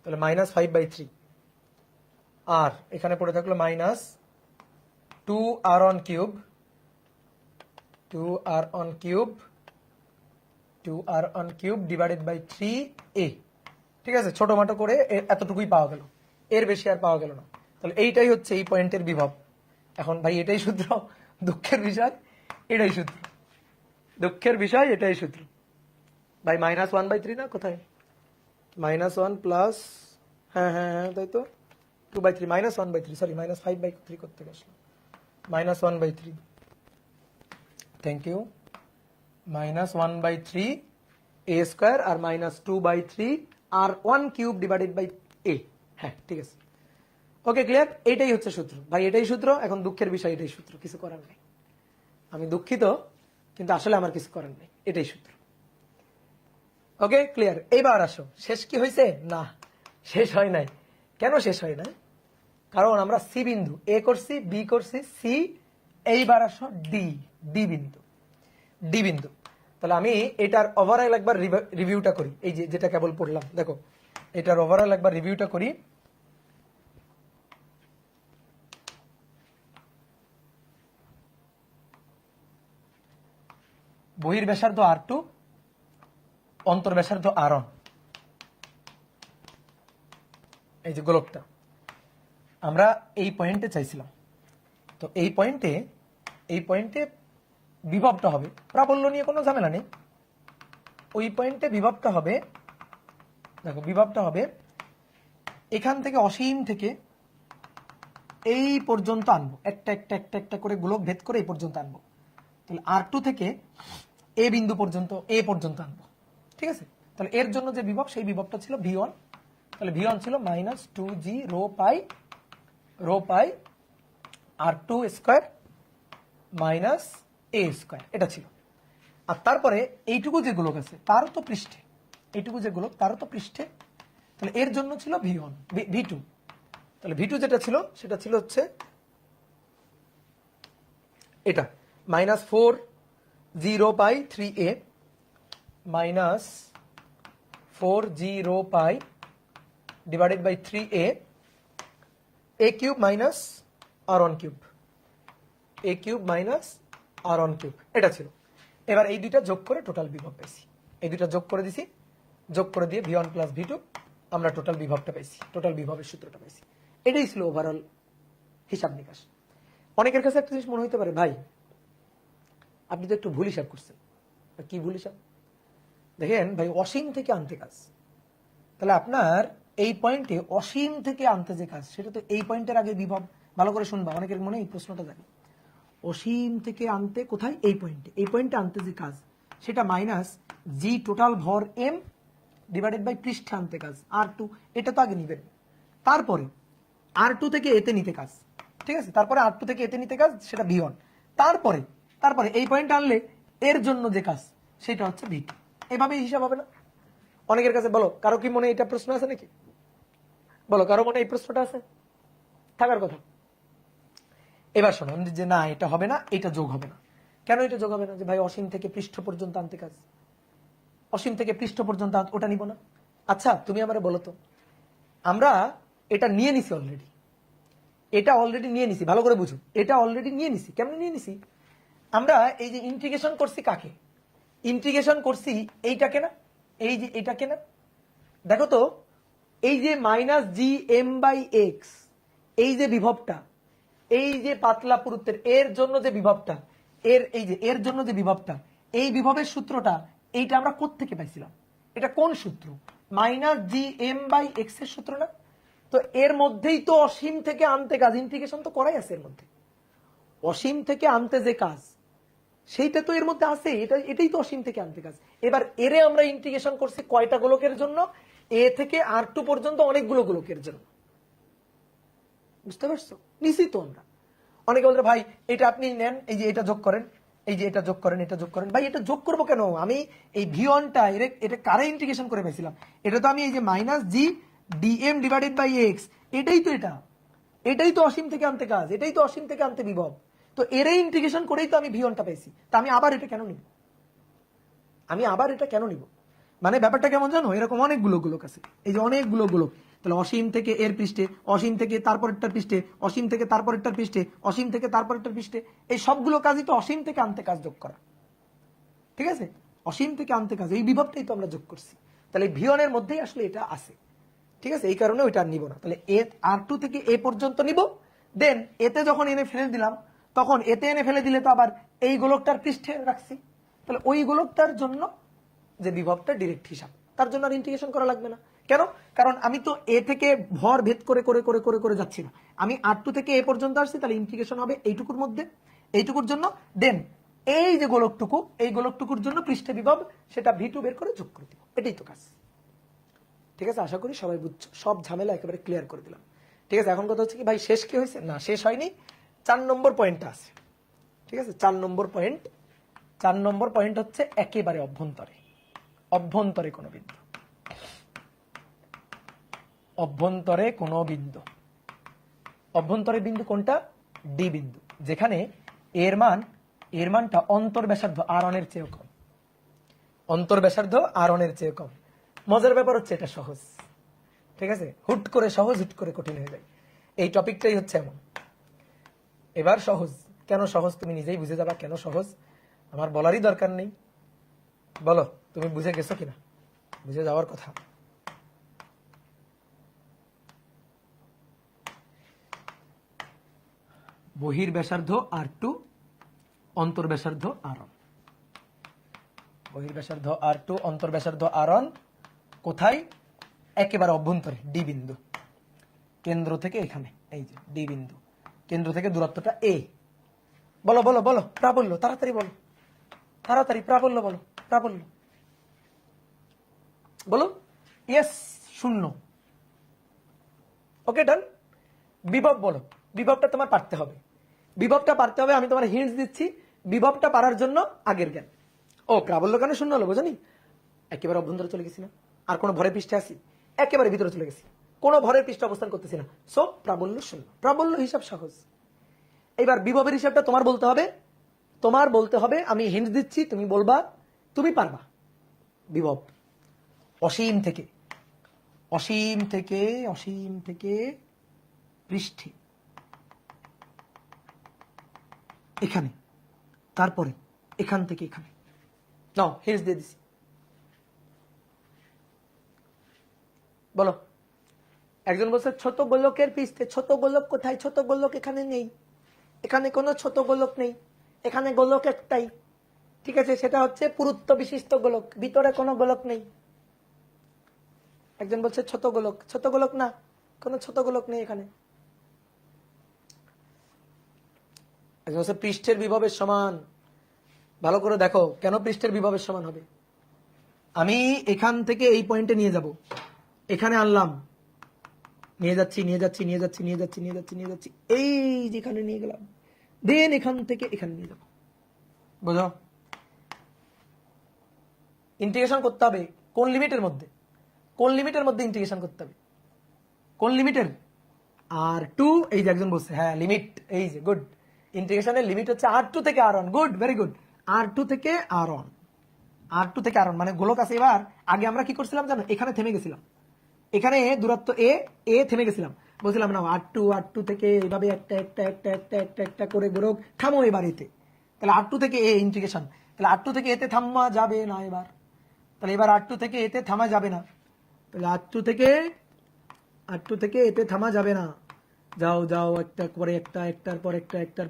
তাহলে -5/3 আর এখানে পড়ে থাকলো -2r1 cube 2r1 cube divided by 3a। ঠিক আছে, ছোট মাটো করে এতটুকুই পাওয়া গেল, এর বেশি আর পাওয়া গেল না। তাহলে এইটাই হচ্ছে এই পয়েন্টের বিভব। এখন ভাই এটাই সূত্র, দুঃখের বিষয় এটাই সূত্র, দুঃখের বিষয় এটাই সূত্র ভাই। -1/3 না কোথায়, -1 প্লাস, হ্যাঁ হ্যাঁ হ্যাঁ তাই তো, 2/3 -1/3 সরি -5/3 করতে গেছিলাম, -1/3 থ্যাংক ইউ, -1/3 এ স্কোয়ার আর -2/3 R 1 cube divided by a. হ্যাঁ ঠিক আছে, ওকে ক্লিয়ার। এটাই হচ্ছে সূত্র ভাই, এটাই সূত্র। এখন দুঃখের বিষয় এটাই সূত্র, কিছু করার নেই। আমি দুঃখিত, কিন্তু আসলে আমার কিছু করার নেই, এটাই সূত্র। Okay clear. এইবার আসো, শেষ কি হয়েছে? না, শেষ হয় নাই। কেন শেষ হয় না? কারণ আমরা সি বিন্দু এ করছি, বি করছি, সি, এইবার আসো ডি, ডি বিন্দু, ডি বিন্দু। তাহলে আমি এটার ওভারঅল একবার রিভিউটা করি, এই যে যেটা কেবল পড়লাম, দেখো এটার ওভারঅল একবার রিভিউটা করি। বহির ব্যাসার্ধ R2, অন্তর ব্যাসার্ধ R1, এই যে গোলকটা আমরা এই পয়েন্টে চাইছিলাম। তো এই পয়েন্টে বিভবটা হবে, প্রাবল্য নিয়ে কোনো ঝামেলা নেই, ওই পয়েন্টে বিভবটা হবে, দেখো বিভবটা হবে এখান থেকে অসীম থেকে এই পর্যন্ত আনবো, একটা একটা একটা একটা করে গোলক ভেদ করে এই পর্যন্ত আনবো। তাহলে R2 থেকে এ বিন্দু পর্যন্ত, এ পর্যন্ত আনবো। ঠিক আছে, তাহলে এর জন্য যে বিভব, সেই বিভবটা ছিল V1। তাহলে V1 ছিল -2g rho pi R2 square minus a square, এটা ছিল। আর তারপরে এইটুকু যে গোলক আছে তারও তো পৃষ্ঠে, এইটুকু যে গোলক তারও তো পৃষ্ঠে, তাহলে এর জন্য ছিল V2। তাহলে V2 যেটা ছিল সেটা ছিল হচ্ছে এটা -4g/3a -4g/3a divided by 3a a cube minus r1 cube, a cube minus r1 cube, এটা ছিল। এবার এই দুইটা যোগ করে টোটাল বিভব পাইছি, এই দুইটা যোগ করে দিছি, যোগ করে দিয়ে V1 প্লাস V2 আমরা টোটাল বিভবটা পাইছি, টোটাল বিভবের সূত্রটা পাইছি। এটাই ছিল ওভারঅল হিসাব নিকাশ। অনেকের কাছে একটা জিনিস মনে হইতে পারে, ভাই আপনি তো একটু ভুল হিসাব করছেন। কি ভুল হিসাব? দেখেন ভাই, অসীম থেকে আনতে কাজ, তাহলে আপনার এই পয়েন্টে অসীম থেকে আনতে যে কাজ, সেটা তো এই পয়েন্টের আগে বিভব। ভালো করে শুনবা, অনেকের মনে এই প্রশ্নটা জানি। অসীম থেকে আনতে কোথায়? এই পয়েন্টে, এই পয়েন্টে আনতে যে কাজ, সেটা -g টোটাল ভর m ডিভাইডেড বাই পৃষ্ঠে আনতে কাজ R2, এটা তো আগে নিবেন। তারপরে R2 থেকে এতে নিতে কাজ, ঠিক আছে, তারপরে R2 থেকে এতে নিতে কাজ, সেটা V1। তারপরে এই পয়েন্ট আনলে এর জন্য যে কাজ, সেটা হচ্ছে V2। এভাবেই হিসাব হবে না? অনেকের কাছে বলো, কারো কি মনে এটা প্রশ্ন আছে নাকি? বলো, কারো মনে এই প্রশ্নটা আছে? থাকার কথা। এবার শোনো যে না, এটা হবে না, এটা যোগ হবে না। কেন এটা যোগ হবে না? যে ভাই অসীম থেকে পৃষ্ঠ পর্যন্ত আনতে কাজ, অসীম থেকে পৃষ্ঠ পর্যন্ত ওটা নিব না। আচ্ছা তুমি আমারে বলো তো, আমরা এটা নিয়ে নিছি অলরেডি, এটা অলরেডি নিয়ে নিছি, ভালো করে বুঝো, এটা অলরেডি নিয়ে নিছি। কেমন নিয়ে নিছি? আমরা এই যে ইন্টিগ্রেশন করছি, কাকে ইন্টিগ্রেশন করছি? এইটাকে না, এই যে এটাকে না। দেখো তো, এই যে -gm/x, এই যে বিভবটা, এই যে পাতলা পুরুত্বের এর জন্য যে বিভবটা, এর জন্য যে বিভবটা, এই বিভবের সূত্রটা, এইটা আমরা কোত্থেকে পাইছিলাম? এটা কোন সূত্র? -gm/x এর সূত্র না? তো এর মধ্যেই তো অসীম থেকে আনতে কাজ, ইন্টিগ্রেশন তো করাই আছে এর মধ্যে। অসীম থেকে আনতে যে কাজ, সেইটা তো এর মধ্যে আছে, এটাই তো অসীম থেকে আনতে কাজ। এবার এরে আমরা ইন্টিগ্রেশন করছি কয়টা গোলকের জন্য? এ থেকে R2 পর্যন্ত অনেকগুলো গোলকের জন্য। বুঝতে পারছো? নিছি তো আমরা। অনেকে বলতে ভাই এটা আপনি নেন, এই যে এটা যোগ করেন, এই যে এটা যোগ করেন, এটা যোগ করেন। ভাই এটা যোগ করবো কেন? আমি এই V1টা এটা কারে ইন্টিগ্রেশন করে পেয়েছিলাম? এটা তো আমি এই যে -g/dm/x, এটাই তো অসীম থেকে আনতে কাজ, এটাই তো অসীম থেকে আনতে বিভব। তো তো এরই ইন্টিগ্রেশন করেই তো আমি ভি1টা পেয়েছি, তা আমি আবার এটা কেন নিব? মানে ব্যাপারটা কেমন জানো, এরকম অনেকগুলো গোলক আছে, এই যে অনেকগুলো গোলক, তাহলে অসীম থেকে এর পৃষ্ঠে, অসীম থেকে তারপরেরটার পৃষ্ঠে, অসীম থেকে তারপরেরটার পৃষ্ঠে, অসীম থেকে তারপরেরটার পৃষ্ঠে, এই সবগুলো কাজই তো অসীম থেকে আনতে কাজ যোগ করা, ঠিক আছে? অসীম থেকে আনতে কাজ, এই বিভবটাই তো আমরা যোগ করছি, তাহলে ভি1 এর মধ্যেই আসলে এটা আছে, ঠিক আছে? এই কারণে ওইটা আর নিব না, তাহলে আর2 থেকে এ পর্যন্ত নিব, দেন এতে যখন এনে ফেলে দিলাম, তখন এতে এনে ফেলে দিলে তো আবার এই গোলকটার পৃষ্ঠে রাখছি, তাহলে ওই গোলকটার জন্য যে বিভবটা ডিরেক্ট হিসাব, তার জন্য আর ইন্টিগ্রেশন করা লাগবে না। কেন? কারণ আমি তো এ থেকে ভর ভেদ করে করে করে করে করে যাচ্ছি না, আমি আর2 থেকে এ পর্যন্ত আসছি, তাহলে ইন্টিগ্রেশন হবে এইটুকুর মধ্যে, এইটুকুর জন্য, দেন এই যে গোলকটুকু, এই গোলকটুকুর জন্য পৃষ্ঠে বিভব, সেটা ভি2 বের করে যোগ করে দিব, এটাই তো কাজ, ঠিক আছে? আশা করি সবাই বুঝছো, সব ঝামেলা একেবারে ক্লিয়ার করে দিলাম, ঠিক আছে? এখন কথা হচ্ছে কি ভাই, শেষ কি হয়েছে? না, শেষ হয়নি, 4 নম্বর পয়েন্টটা আছে, ঠিক আছে? 4 নম্বর পয়েন্ট হচ্ছে একেবারে অভ্যন্তরে কোনো বিন্দু, অভ্যন্তরে বিন্দু কোনটা? ডি বিন্দু, যেখানে এর মানটা অন্তর ব্যাসার্ধ আর1 এর চেয়ে কম, মজার ব্যাপার হচ্ছে এটা সহজ, ঠিক আছে? হুট করে সহজ, হুট করে কঠিন হয়ে যায়, এই টপিকটাই হচ্ছে এমন। এবার সহজ কেন সহজ তুমি নিজেই বুঝে যাবা, কেন সহজ আমার বলারই দরকার নেই। বলো তুমি বুঝে গেছো কিনা? বুঝে যাওয়ার কথা। বহির ব্যাসার্ধ আর2, অন্তর ব্যাসার্ধ আর1, বহির ব্যাসার্ধ আর2, অন্তর ব্যাসার্ধ আর1, কোথায়? একেবারে অভ্যন্তরে ডি বিন্দু, কেন্দ্র থেকে এখানে, এই যে ডি বিন্দু, কেন্দ্র থেকে দূরত্বটা এ। বলো বলো বলো, প্রাবল্য, তাড়াতাড়ি বলো, তাড়াতাড়ি প্রাবল্য বলো, প্রাবল্য বলো। ইয়েস, 0। ওকে, ডান। বিভব বলো, বিভবটা তোমার পারতে হবে, আমি তোমার হিন্টস দিচ্ছি, বিভবটা পারার জন্য আগের জ্ঞান। ও, প্রাবল্য কেন 0 হলো বোঝনি? একেবারে অভ্যন্তরে চলে গেছি না, আর কোনো ভরের পৃষ্ঠে আসি, একেবারে ভিতরে চলে গেছি, কোনো ভরের পৃষ্ঠে অবস্থান করতেছি না, সো প্রাবল্য 0। প্রাবল্য হিসাব সহজ। এইবার বিভবের হিসাবটা তোমার বলতে হবে, আমি হিন্টস দিচ্ছি, তুমি বলবা, তুমি পারবা। বিভব অসীম থেকে পৃষ্ঠে এখানে, তারপরে এখান থেকে এখানে, নাও হিন্টস দিয়ে দিছি, বলো। একজন বলছে ছোট গোলকের পৃষ্ঠে, ছোট গোলক কোথায়? ছোট গোলক এখানে নেই, এখানে কোনো ছোট গোলক নেই, এখানে গোলক একটাই, ঠিক আছে? সেটা হচ্ছে পুরুত্ব বিশিষ্ট গোলক, ভিতরে কোনো গোলক নেই। একজন বলছে ছোট গোলক না, কোনো ছোট গোলক নেই এখানে। একজন বলছে পৃষ্ঠের বিভবের সমান। ভালো করে দেখো, কেন পৃষ্ঠের বিভবের সমান হবে? আমি এখান থেকে এই পয়েন্টে নিয়ে যাব, এখানে আনলাম, নিয়ে যাচ্ছি, এই যেখানে নিয়ে গেলাম, দেন এখান থেকে এখানে নিয়ে যাব, বুঝো? ইন্টিগ্রেশন করতে হবে কোন লিমিটের মধ্যে? ইন্টিগ্রেশন করতে হবে কোন লিমিটের? আর2, এই যে একজন বলছে হ্যাঁ লিমিট, এই যে গুড, ইন্টিগ্রেশনের লিমিট হচ্ছে আর2 থেকে আর1, গুড, ভেরি গুড, আর2 থেকে আর1, মানে গোলক আছে। এবার আগে আমরা কি করছিলাম জানো? এখানে থেমে গেছিলাম, এখানে দূরত্ব এ থেমে গেছিলাম, বলছিলাম না আর2 থেকে এইভাবে একটা করে গোলক থামো এবার এতে, তাহলে আর2 থেকে এ ইন্টিগ্রেশন, তাহলে আর2 থেকে এতে থামা যাবে না এবার, তাহলে এবার আর2 থেকে এতে থামা যাবে না, তাহলে আর2 থেকে এতে থামা যাবে না, যাও একটার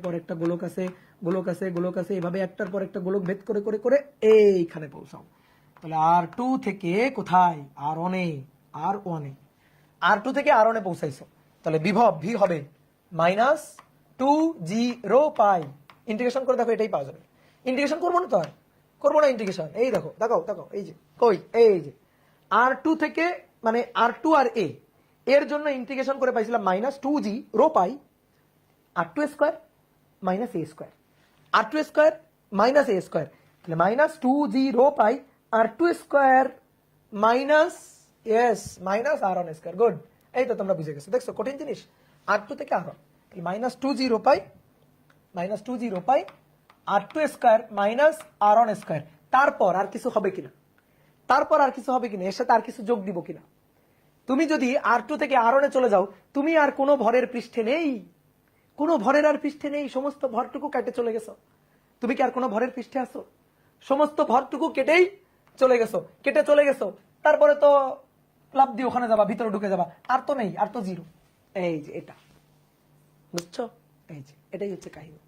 পর একটা গোলক আছে, এভাবে একটার পর একটা গোলক ভেদ করে করে করে এইখানে পৌঁছাও। তাহলে আর2 থেকে কোথায়? আর1 থেকে আর1 পৌঁছাইছো, তাহলে বিভব ভি হবে -2g⁻π। ইন্টিগ্রেশন করে দেখো, এটাই পাওয়া যাবে। ইন্টিগ্রেশন করবো না তো, আর করবো না ইন্টিগ্রেশন, এই দেখো, এই যে এই যে আর2 থেকে, মানে আর2 আর এর জন্য ইন্টিগ্রেশন করে পাইছিলাম -2g⁻π r2 square -a², r2 square -a², তাহলে -2g⁻π r2 square -r1 square. Good, এই তো তোমরা বুঝে গেছো, দেখছো কঠিন জিনিস। আর2 থেকে আর1, তাহলে -2g⁻π মাইনাস 2 পাই r2 square minus r1 square. তারপর আর কিছু হবে কিনা, তারপর আর কিছু হবে কিনা, এর সাথে আর কিছু যোগ দিব কিনা। তুমি যদি r2 থেকে r1 এ চলে যাও, তুমি আর কোনো ভরের পৃষ্ঠে নেই, কোনো ভরের আর পৃষ্ঠে নেই, সমস্ত ভরটুকু কেটে চলে গেছো। তুমি কি আর কোনো ভরের পৃষ্ঠে আছো? সমস্ত ভরটুকু কেটেই চলে গেছো, কেটে চলে গেছো। তারপরে তো লাভ দিয়ে ওখানে যাবা, ভিতরে ঢুকে যাবা, আর তো নেই, আর তো জিরো। এই যে এটা, বুঝছো? এই যে এটাই হচ্ছে কাহিনী।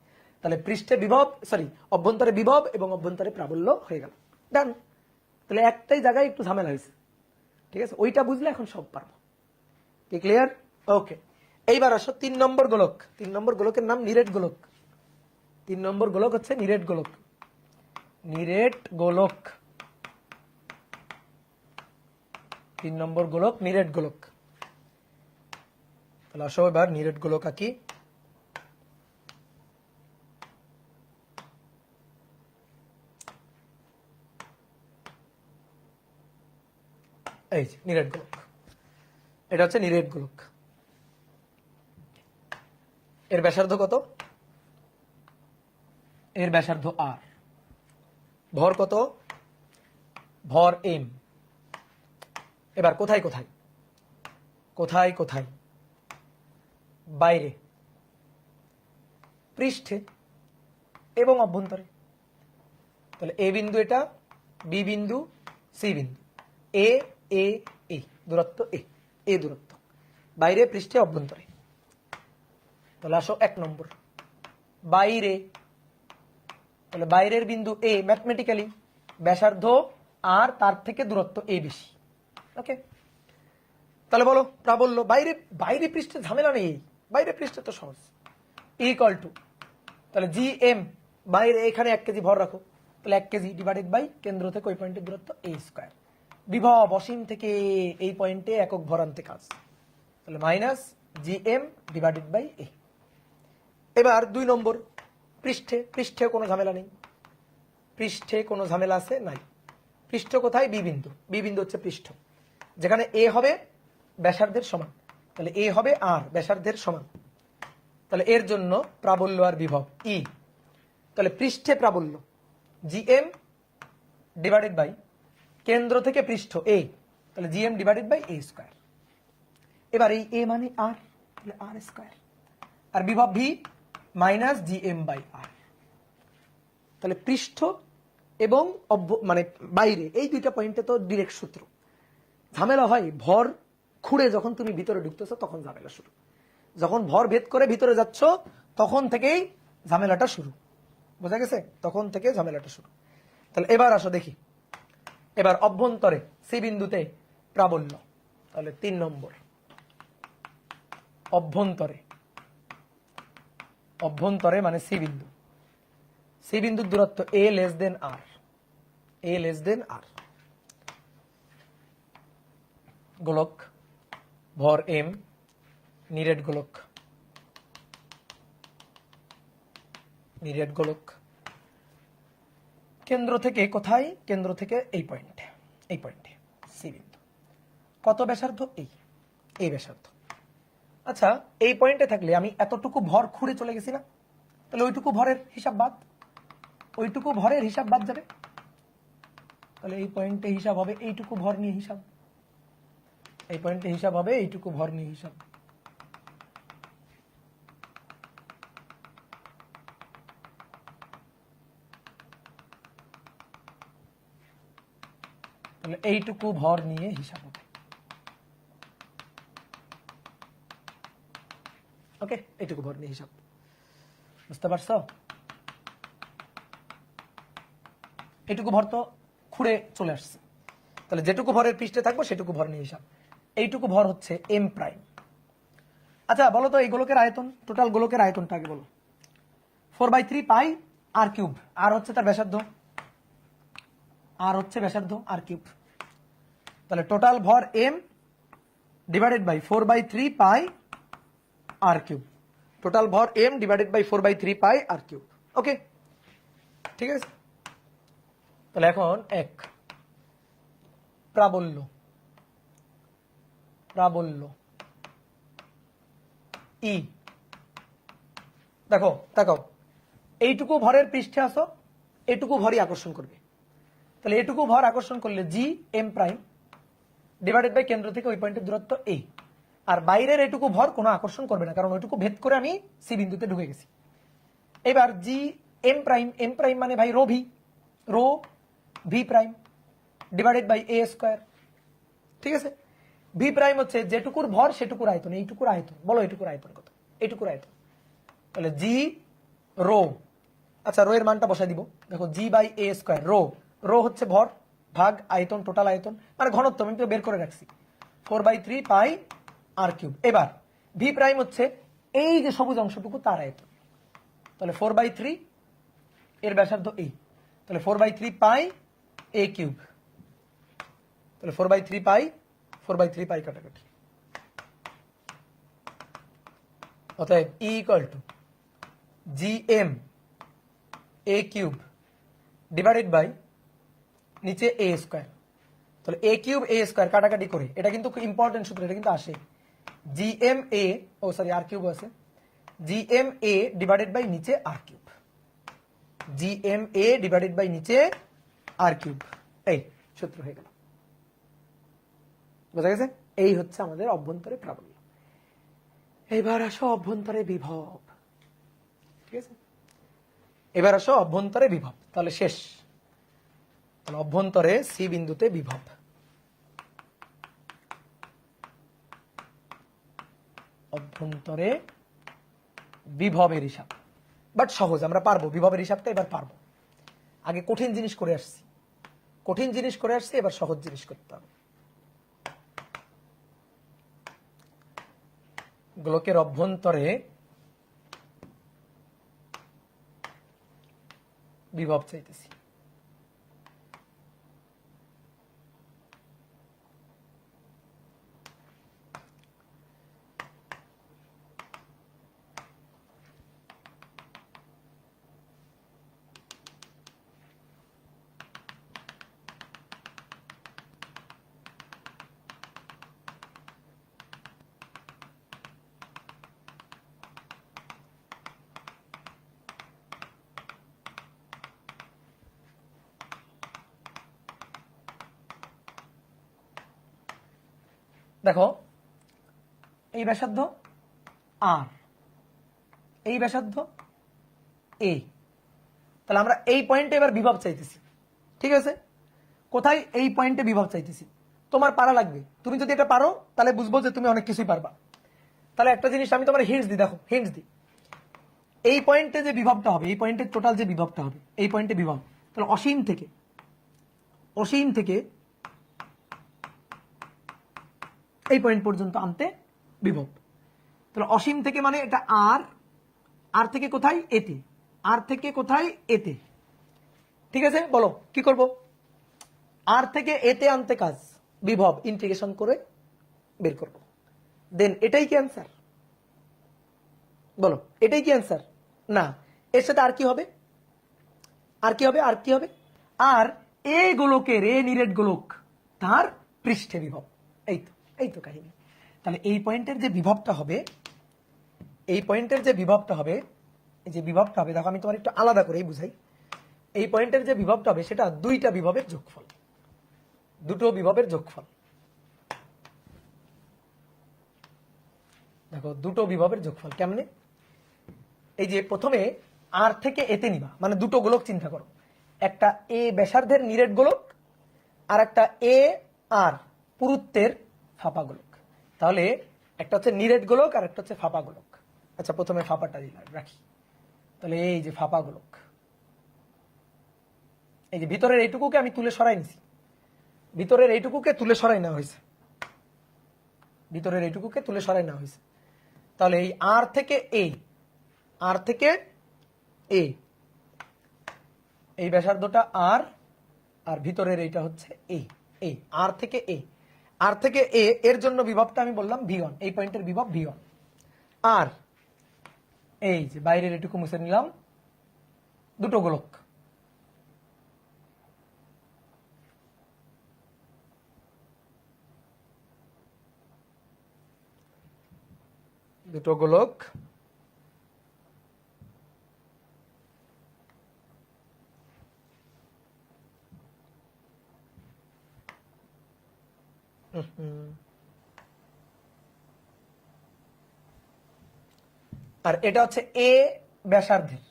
তাহলে পৃষ্ঠে বিভব, সরি অভ্যন্তরে বিভব এবং অভ্যন্তরে প্রাবল্য হয়ে গেল। ডান। তাহলে একটাই জায়গায় একটু ঝামেলা হয়েছে, ঠিক আছে? ওইটা বুঝলে এখন সব পারবো। কি ক্লিয়ার? ওকে। এইবার আসো 3 নম্বর গোলক। 3 নম্বর গোলকের নাম নিরেট গোলক। 3 নম্বর গোলক হচ্ছে নিরেট গোলক। নিরেট গোলক, 3 নম্বর গোলক নিরেট গোলক। তাহলে আসো এবার নিরেট গোলক আঁকি। এই যে নিরেট গোলক, এটা হচ্ছে নিরেট গোলক। এর ব্যাসার্ধ কত? এর ব্যাসার্ধ আর। ভর কত? ভর এম। এবার কোথায় কোথায়, কোথায় কোথায়? বাইরে, পৃষ্ঠে এবং অভ্যন্তরে। তাহলে এ বিন্দু এটা, বি বিন্দু, সি বিন্দু, এ এ এ দূরত্ব, এ দূরত্ব, বাইরে, পৃষ্ঠে, অভ্যন্তরে। তাহলে আসো 1 নম্বর বাইরে। তাহলে বাইরের বিন্দু এ, ম্যাথমেটিক্যালি ব্যাসার্ধ আর তার থেকে দূরত্ব এ বেশি। ওকে, তাহলে বলো প্রাবল্য। বাইরে, বাইরে পৃষ্ঠে ঝামেলা নেই, বাইরে পৃষ্ঠে তো সহজ। ইকুয়াল টু, তাহলে জি এম, বাইরে এখানে 1 কেজি ভর রাখো, তাহলে 1 কেজি ডিভাইডেড বাই কেন্দ্র থেকে ওই পয়েন্টের দূরত্ব এ স্কয়ার। বিভব অসীম থেকে এই পয়েন্টে একক ভর আনতে কাজ, তাহলে minus G M divided by a. এবার 2 নম্বর পৃষ্ঠে, পৃষ্ঠে কোনো ঝামেলা নেই, পৃষ্ঠে কোনো ঝামেলা আছে নাই। পৃষ্ঠ কোথায়? বি বিন্দু, বি বিন্দু হচ্ছে পৃষ্ঠ, যেখানে এ হবে ব্যাসার্ধের সমান, তাহলে এ হবে আর ব্যাসার্ধের সমান। তাহলে এর জন্য প্রাবল্য আর বিভব ই। তাহলে পৃষ্ঠে প্রাবল্য জিএম ডিভাইডেড বাই কেন্দ্র থেকে পৃষ্ঠ এ, তাহলে GM divided by A square. এবার এই এ মানে আর, তাহলে আর স্কয়ার, আর বিভব ভি মাইনাস জিএম বাই আর। তাহলে পৃষ্ঠ এবং মানে বাইরে এই দুইটা পয়েন্টে তো ডিরেক্ট সূত্র। ঝামেলা হয় ভর খুঁড়ে যখন তুমি ভিতরে ঢুকতেছো তখন ঝামেলা শুরু। যখন ভর ভেদ করে ভিতরে যাচ্ছ তখন থেকেই ঝামেলাটা শুরু। বোঝা গেছে? তখন থেকে ঝামেলাটা শুরু। তাহলে এবার আসো দেখি, এবার অভ্যন্তরে সি বিন্দুতে প্রাবল্য। তাহলে 3 নম্বর অভ্যন্তরে, অভ্যন্তরে মানে সি বিন্দু, সি বিন্দুর দূরত্ব এ লেস দেন আর, এ লেস দেন আর। গোলক, ভর এম, নিরেট গোলক, নিরেট গোলক। কেন্দ্র থেকে কোথায়? কেন্দ্র থেকে এই পয়েন্টে, এই পয়েন্টে সি বিন্দু। কত ব্যাসার্ধ? এই ব্যাসার্ধ। আচ্ছা, এই পয়েন্টে থাকলে আমি এতটুকু ভর খুঁড়ে চলে গেছি না, তাহলে ওইটুকু ভরের হিসাব বাদ, ওইটুকু ভরের হিসাব বাদ যাবে। তাহলে এই পয়েন্টে হিসাব হবে এইটুকু ভর নিয়ে হিসাব, এই পয়েন্টে হিসাব হবে এইটুকু ভর নিয়ে হিসাব। তাহলে এইটুকু ভর নিয়ে হিসাব হবে। ওকে, এইটুকু ভর নিয়ে হিসাব। বুঝতে পারছো? এইটুকু ভর তো খুঁড়ে চলে আসছে, তাহলে যেটুকু ভরের পৃষ্ঠে থাকবো সেটুকু ভর নিয়ে হিসাব। এইটুকু ভর হচ্ছে এম প্রাইম। আচ্ছা বলো তো এই গোলকের আয়তন, টোটাল গোলকের আয়তনটা আগে বলো। 4/3 পাই আর কিউব, আর হচ্ছে তার ব্যাসার্ধ, আর হচ্ছে ব্যাসার্ধ আর কিউব। তাহলে টোটাল ভর M divided by 4/3 pi R cube, total ভর M divided by 4/3 pi R cube. Okay, ঠিক আছে। তাহলে এখন 1 প্রাবল্য, প্রাবল্য ই। দেখো তাকাও, এইটুকু ভরের পৃষ্ঠে আসো, এটুকু ভরই আকর্ষণ করবে। তাহলে এটুকু ভর আকর্ষণ করলে G M prime divided by কেন্দ্র থেকে ওই পয়েন্টের দূরত্ব এ। আর বাইরের এটুকু ভর কোনো আকর্ষণ করবে না, কারণ ওইটুকু ভেদ করে আমি সি বিন্দুতে ঢুকে গেছি। এবার জি এম প্রাইম মানে ভাই rho V prime divided by A square. ঠিক আছে, ভি প্রাইম হচ্ছে যেটুকুর ভর সেটুকুর আয়তন, এইটুকুর আয়তন। বলো এইটুকুর আয়তন কত? এইটুকুর আয়তন। তাহলে জি রো, আচ্ছা রো এর মানটা বসাই দিব। দেখো জি বাই এ স্কোয়ার, রো হচ্ছে ভর ভাগ আয়তন, টোটাল আয়তন মানে ঘনত্ব, আমি তো বের করে রাখছি 4/3 পাই আর কিউব। এবার ভি প্রাইম হচ্ছে এই যে সবুজ অংশটুকু তার আয়তন। তাহলে 4/3 এর ব্যাসার্ধ এই, তাহলে 4/3 পাই এ কিউব। তাহলে 4/3 পাই কাটাকাটি, অতএব E equal to G M A cube divided by নিচে এ স্কোয়ার। তাহলে এ কিউব এ স্কোয়ার কাটাকাটি করে, এটা কিন্তু খুব ইম্পর্টেন্ট সূত্র, এটা কিন্তু আসে জি এম এ, ও সরি আর কিউব আছে, G M a divided by নিচে R cube, G M a divided by নিচে আর কিউব। এই সূত্র হয়ে গেল, বোঝা গেছে? এই হচ্ছে আমাদের অভ্যন্তরে প্রাবল্য। এবার আসো অভ্যন্তরে বিভব। ঠিক আছে, এবার আসো অভ্যন্তরে বিভব, তাহলে শেষ। তাহলে অভ্যন্তরে সি বিন্দুতে বিভব, অভ্যন্তরে বিভবের হিসাব। বাট সহজ, আমরা পারবো বিভবের হিসাবটা, এবার পারবো। আগে কঠিন জিনিস করে আসছি, এবার সহজ জিনিস করতে হবে। গোলকের অভ্যন্তরে বিভব চাইতেছি। দেখো এই ব্যাসার্ধ আর, এই ব্যাসার্ধ এ, তাহলে আমরা এই পয়েন্টে এবার বিভব চাইতেছি। ঠিক আছে, কোথায়? এই পয়েন্টে বিভব চাইতেছি। তোমার পারা লাগবে, তুমি যদি এটা পারো তাহলে বুঝবো যে তুমি অনেক কিছুই পারবা। তাহলে একটা জিনিস আমি তোমার হিন্টস দিই, দেখো হিন্টস দিই। এই পয়েন্টে যে বিভবটা হবে, এই পয়েন্টের টোটাল যে বিভবটা হবে, এই পয়েন্টে বিভব, তাহলে অসীম থেকে এই পয়েন্ট পর্যন্ত আনতে বিভব। তাহলে অসীম থেকে মানে এটা আর থেকে কোথায়? এতে, আর থেকে কোথায়? এতে। ঠিক আছে, বলো কি করব? আর থেকে এতে আনতে কাজ, বিভব ইন্টিগ্রেশন করে বের করব। দেন এটাই কি অ্যান্সার? বলো এটাই কি অ্যান্সার? না, এর সাথে আর কি হবে? আর এ গোলকের, এ নিরেট গোলক, তার পৃষ্ঠে বিভব। এই তো কাহিনী। তাহলে এই পয়েন্টের যে বিভবটা হবে, এই যে বিভবটা হবে, দেখো আমি তোমার একটু আলাদা করেই বুঝাই। এই পয়েন্টের যে বিভবটা হবে সেটা দুইটা বিভবের যোগফল, দুটো বিভবের যোগফল। দেখো দুটো বিভবের যোগফল কেমনে? এই যে প্রথমে আর থেকে এতে নিবা, মানে দুটো গোলক চিন্তা করো, একটা এ ব্যাসার্ধের নিরেট গোলক আর একটা এ আর পুরুত্বের ফাঁপা গোলক। তাহলে একটা হচ্ছে নিরেট গোলক আর একটা হচ্ছে ফাঁপা গোলক। আচ্ছা প্রথমে ফাঁপাটা রাখি। তাহলে এই যে ফাঁপা গোলক, এই যে ভিতরের এইটুকুকে আমি তুলে সরাই নিছি, ভিতরের এইটুকুকে তুলে সরাই নেওয়া হয়েছে, তাহলে এই আর থেকে এই ব্যাসার্ধটা আর ভিতরের এইটা হচ্ছে আর থেকে এ এর জন্য বিভবটা আমি বললাম V1, এই পয়েন্টের বিভব V1। আর এই যে বাইরের এটুকু মুছে নিলাম, দুটো গোলক, আর এটা হচ্ছে এ ব্যাসার্ধের,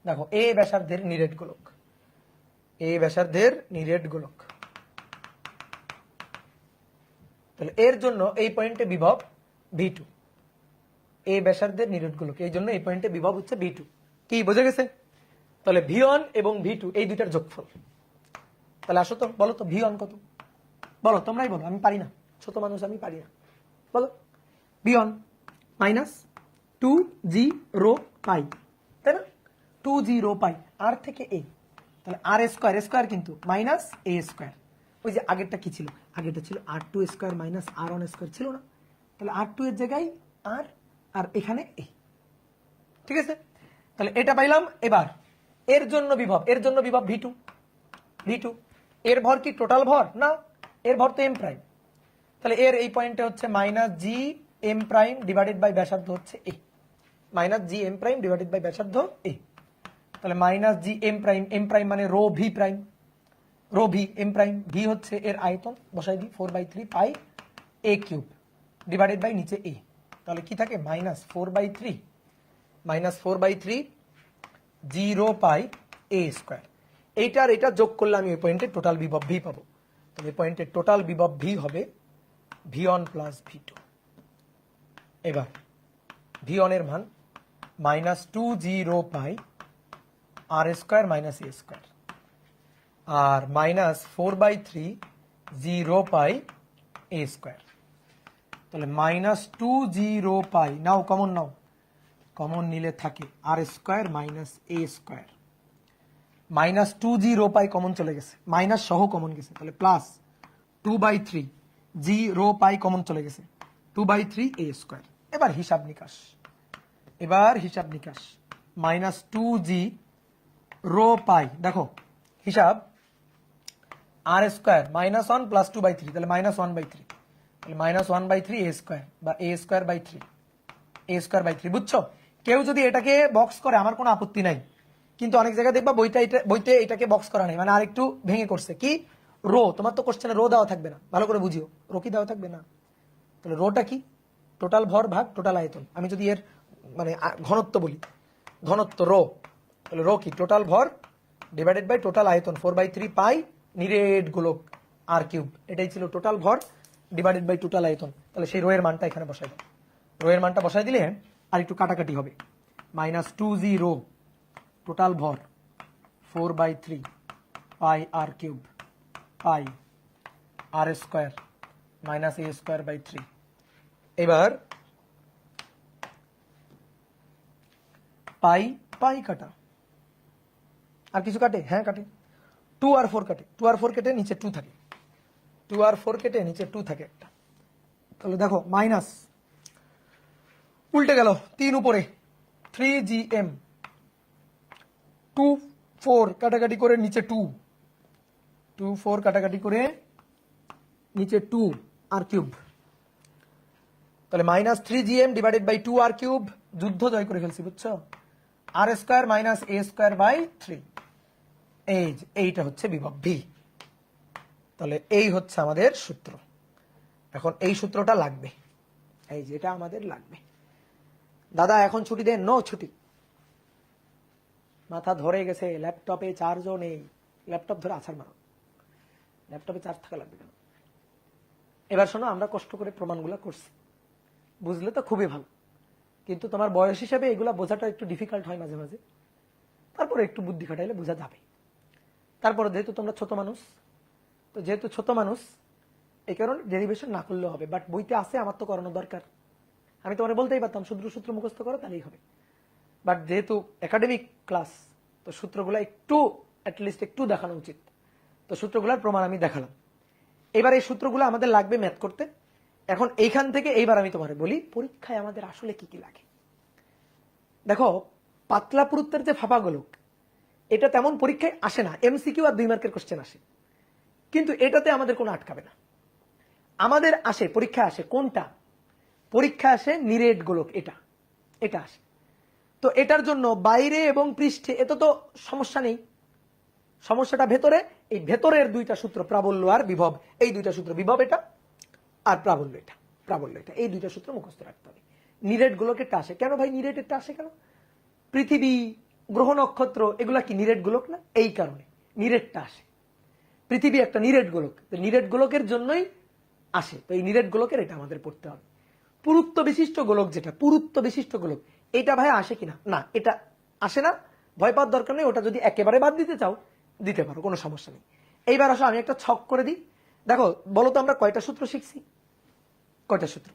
দেখো এ ব্যাসার্ধের নিরেট গোলক, এ ব্যাসার্ধের নিরেট গোলক। তাহলে এর জন্য এই পয়েন্টে বিভব V2, এ ব্যাসার্ধের নিরেট গোলক, এই জন্য এই পয়েন্টে বিভব হচ্ছে V2। কি বোঝা গেছে? তাহলে V1 এবং V2 এই দুইটার যোগফল। তাহলে আসো তো বলো তো V1 কত, বলো তোমরাই বলো, আমি পারি না, ছোট মানুষ আমি পারি না, বলো। V1 মাইনাস 2g পাই, তাই না? 2g পাই আর থেকে a, তাহলে আর স্কোয়ার, স্কোয়ার কিন্তু মাইনাস a স্কোয়ার। ওই যে আগেরটা কি ছিল, আগেরটা ছিল r2 square minus r1 square, ছিল না? তাহলে r2 এর জায়গায় r, আর এখানে a, ঠিক আছে? তাহলে এটা পাইলাম। এবার এর জন্য বিভব, এর জন্য বিভব V2, V2 এর ভর কি টোটাল ভর না, এর ভর তো m প্রাইম, তাহলে এর এই পয়েন্টে হচ্ছে minus G M prime divided by ব্যাসার্ধ হচ্ছে a, minus G M prime divided by ব্যাসার্ধ a। তাহলে মাইনাস জি এম প্রাইম মানে rho V prime, rho V M prime, V হচ্ছে এর আয়তন, বসাই দিই 4/3 pi a cube divided by নিচে a। তাহলে কি থাকে মাইনাস 4/3 0 পাই a স্কোয়ার। এইটার এটা যোগ করলে আমি ওই পয়েন্টে টোটাল বিভব ভি পাবো। তাহলে পয়েন্টে টোটাল বিভব ভি হবে V1 প্লাস V2। এবার V1 এর মান minus 2g pi R square minus a square, আর মাইনাস 4/3 0 পাই এ স্কোয়ার। তাহলে মাইনাস 2g পাই, নাও কমন নাও, কমন নিলে থাকে R square minus a square, minus 2g pi common চলে গেছে, মাইনাস সহ কমন গেছে, তাহলে প্লাস 2/3 জি পাই কমন চলে গেছে, 2/3 এ স্কোয়ার। এবার হিসাব নিকাশ, এবার হিসাব নিকাশ, মাইনাস 2g পাই, দেখো হিসাব আর স্কোয়ার মাইনাস 1 প্লাস 2/3, তাহলে মাইনাস 1/3, তাহলে মাইনাস 1/3 এ স্কোয়ার বা a square by 3, a square by 3। বুঝছো? কেউ যদি এটাকে বক্স করে আমার কোনো আপত্তি নাই, কিন্তু অনেক জায়গায় দেখবা বইতে এটাকে বক্স করা নেই, মানে আরেকটু ভেঙে করছে। কি রো, তোমার তো কোশ্চেনে রো দেওয়া থাকবে না, ভালো করে বুঝিও, রো কি দেওয়া থাকবে না। তাহলে রোটা কি, টোটাল ভর ভাগ টোটাল আয়তন। আমি যদি এর মানে ঘনত্ব বলি, ঘনত্ব রো, তাহলে রো কি টোটাল ভর ডিভাইডেড বাই টোটাল আয়তন 4/3 পাই নিরেট গোলক আর কিউব, এটাই ছিল টোটাল ভর ডিভাইডেড বাই টোটাল আয়তন। তাহলে সেই রো এর মানটা এখানে বসাই দাও, রো এর মানটা বসাই দিলে আর একটু কাটাকাটি হবে, মাইনাস 2g টোটাল ভর 4/3 pi R cube pi R square minus a square by 3। এবার পাই পাই কাটা, আর কিছু কাটে? হ্যাঁ কাটে, 2 আর 4 কাটে, 2 আর 4 কেটে নিচে 2 থাকে, 2 আর 4 কেটে নিচে 2 থাকে একটা। তাহলে দেখো মাইনাস উল্টে গেল, 3 উপরে 3gm, 2 4 কাটাকাটি করে নিচে 2, 2 4 কাটাকাটি করে নিচে 2 আর কিউব, তাহলে minus 3gm divided by 2 R cube, যুদ্ধ জয় করে ফেলছি, বুঝছো? R square minus a square by 3, এইটা হচ্ছে বিভব ভি। তাহলে এই হচ্ছে আমাদের সূত্র। এখন এই সূত্রটা লাগবে, এই যেটা আমাদের লাগবে। দাদা এখন ছুটি দেন? নো ছুটি, মাথা ধরে গেছে, ল্যাপটপে চার্জও নেই, ল্যাপটপ ধরে আছাড় মারো, ল্যাপটপে চার্জ থাকা লাগবে কেন? এবার শোনো, আমরা কষ্ট করে প্রমাণগুলো করছি, বুঝলে তো খুবই ভালো, কিন্তু তোমার বয়স হিসেবে এগুলা বোঝাটা একটু ডিফিকাল্ট হয় মাঝে মাঝে, তারপরে একটু বুদ্ধি খাটাইলে বোঝা যাবে। তারপরে যেহেতু তোমরা ছোট মানুষ, তো যেহেতু ছোট মানুষ এই কারণে ডেরিভেশন না করলেও হবে, বাট বইতে আছে, আমার তো করানো দরকার। আমি তোমার বলতেই পারতাম সূত্র মুখস্থ করো তাহলেই হবে, বাট যেহেতু একাডেমিক ক্লাস, তো সূত্রগুলো একটু অ্যাটলিস্ট একটু দেখানো উচিত, তো সূত্রগুলোর প্রমাণ আমি দেখালাম। এবার এই সূত্রগুলো আমাদের লাগবে ম্যাথ করতে। এখন এইখান থেকে এইবার আমি তোমার বলি পরীক্ষায় আমাদের আসলে কি কি লাগে। দেখো পাতলা পুরুত্বের যে ফাঁপা গোলক, এটা তেমন পরীক্ষায় আসে না, এমসিকিউ আর 2 মার্কের কোশ্চেন আসে, কিন্তু এটাতে আমাদের কোনো আটকাবে না। আমাদের আসে পরীক্ষায় আসে কোনটা, পরীক্ষা আসে নিরেট গোলক, এটা এটা আসে। তো এটার জন্য বাইরে এবং পৃষ্ঠে এত তো সমস্যা নেই, সমস্যাটা ভেতরে। এই ভেতরের দুইটা সূত্র প্রাবল্য আর বিভব, এই দুইটা সূত্র, বিভব এটা আর প্রাবল্য এটা এই দুইটা সূত্র মুখস্থ রাখতে হবে। নিরেট গোলকেরটা আসে কেন ভাই? নিরেটেরটা আসে কেন? পৃথিবী, গ্রহ, নক্ষত্র এগুলা কি নিরেট গোলক না? এই কারণে নিরেটটা আসে। পৃথিবী একটা নিরেট গোলক, নিরেট গোলকের জন্যই আসে। তো এই নিরেট গোলকের এটা আমাদের পড়তে হবে। পুরুত্ব বিশিষ্ট গোলক, যেটা পুরুত্ব বিশিষ্ট গোলক, এটা ভাই আসে কিনা? না, এটা আসে না, ভয় পাওয়ার দরকার নেই। ওটা যদি একেবারে বাদ দিতে চাও দিতে পারো, কোনো সমস্যা নেই। এইবার আসো আমি একটা ছক করে দিই। দেখো বলো তো আমরা কয়টা সূত্র শিখছি? কয়টা সূত্র?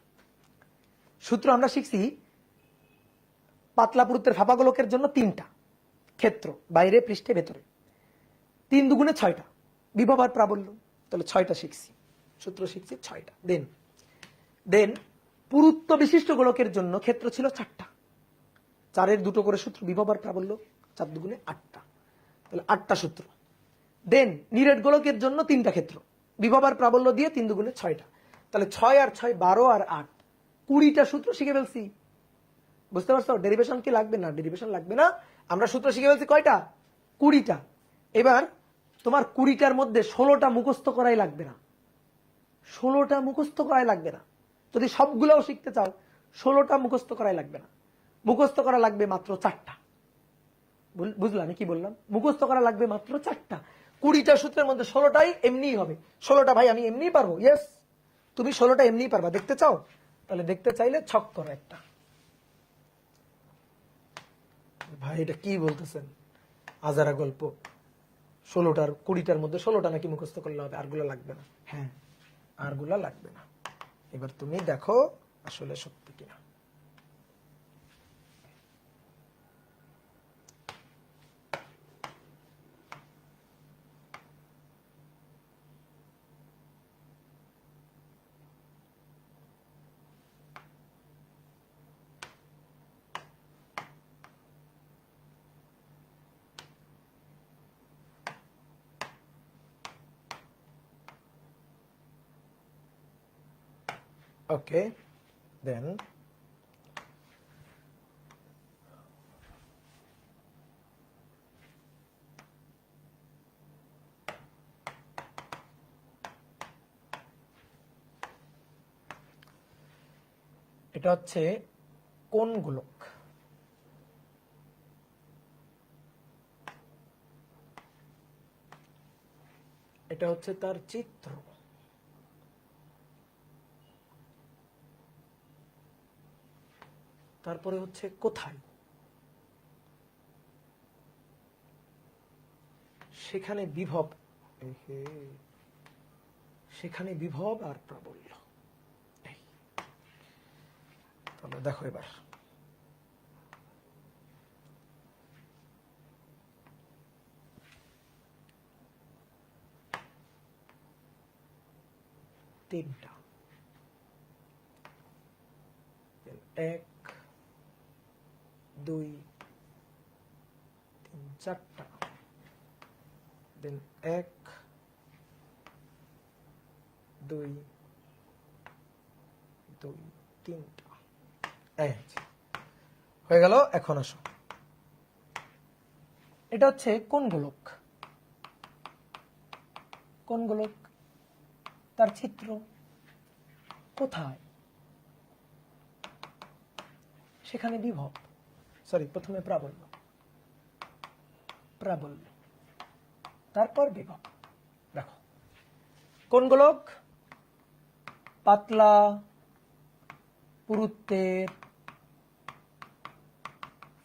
সূত্র আমরা শিখছি পাতলা পুরুত্বের ফাঁপা গোলকের জন্য 3টা ক্ষেত্র, বাইরে, পৃষ্ঠে, ভেতরে। 3 দুগুণে 6টা বিভব আর প্রাবল্য, তাহলে 6টা শিখছি, সূত্র শিখছি 6টা। দেন পুরুত্ব বিশিষ্ট গোলকের জন্য ক্ষেত্র ছিল 4টা, 4-এর 2টো করে সূত্র, বিভব আর প্রাবল্য, 4 দুগুণে 8টা, তাহলে 8টা সূত্র। দেন নিরেট গোলকের জন্য 3টা ক্ষেত্র, বিভব আর প্রাবল্য দিয়ে 3 দুগুণে 6টা, তাহলে 6 আর 6 12 আর 8 20টা সূত্র শিখে ফেলছি। বুঝতে পারছো? ডেরিভেশন কি লাগবে না? ডেরিভেশন লাগবে না, আমরা সূত্র শিখে ফেলছি কয়টা? 20টা। এবার তোমার 20টার মধ্যে 16টা মুখস্থ করাই লাগবে না, 16টা মুখস্থ করাই লাগবে না। যদি সবগুলোও শিখতে চাও 16টা মুখস্থ করাই লাগবে না, মুখস্থ করা লাগবে মাত্র 4টা। বুঝলাম আমি কি বললাম? মুখস্থ করা লাগবে মাত্র 4টা। 20টা সূত্রের মধ্যে 16টাই এমনিই হবে। 16টা ভাই আমি এমনিই পারবো। ইয়েস, তুমি 16টা এমনিই পারবা। দেখতে চাও? তাহলে দেখতে চাইলে ছক করো একটা। ভাই এটা কি বলতেছেন? আজারা গল্প। 16টার 20টার মধ্যে 16টা নাকি মুখস্থ করলে হবে, আরগুলা লাগবে না? হ্যাঁ, আরগুলা লাগবে না। এবার তুমি দেখো আসলে সত্যি কিনা। ওকে, দেন এটা হচ্ছে কোন গোলক? এটা হচ্ছে তার চিত্র। তারপরে হচ্ছে কোথায়, সেখানে বিভব, সেখানে বিভব আর প্রাবল্য। তাহলে দেখো এবার তিনটা, 1 2 3 4টা, দেন 1 2 2 3টা। হয়ে গেল। এখন আসো, এটা হচ্ছে কোন গোলক? কোন গোলক? তার চিত্র। কোথায়? সেখানে বিভব, সরি প্রথমে প্রাবল্য, প্রাবল্য তারপর বিভব। দেখো কোন গোলক? পাতলা পুরুত্বের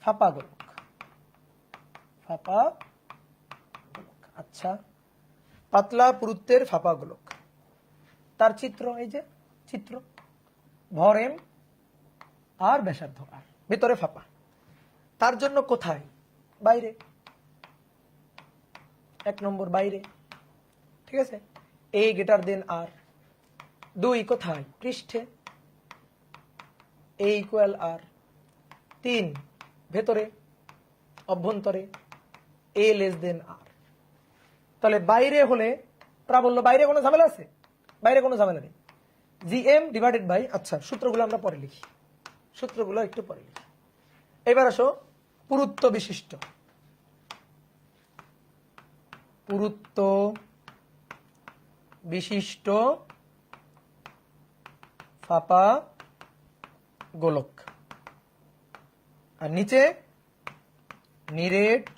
ফাঁপা গোলক, ফাঁপা গোলক। আচ্ছা, পাতলা পুরুত্বের ফাঁপা গোলক, তার চিত্র, এই যে চিত্র, ভর এম আর ব্যাসার্ধ আর, ভেতরে ফাঁপা। তার জন্য কোথায়? বাইরে, 1 নম্বর বাইরে। ঠিক আছে, এ গ্রেটার দেন আর। 2 কোথায়? পৃষ্ঠে, এ ইকুয়াল আর। 3 ভেতরে, অভ্যন্তরে, এ লেস দেন আর। তাহলে বাইরে হলে প্রাবল্য, বাইরে কোনো ঝামেলা আছে? বাইরে কোনো ঝামেলা নেই। জিএম ডিভাইডেড বাই, আচ্ছা সূত্রগুলো আমরা পরে লিখি, সূত্রগুলো একটু পরে লিখি। এবার আসো পুরুত্ব বিশিষ্ট, পুরুত্ব বিশিষ্ট ফাঁপা গোলক, আর নিচে নিরেট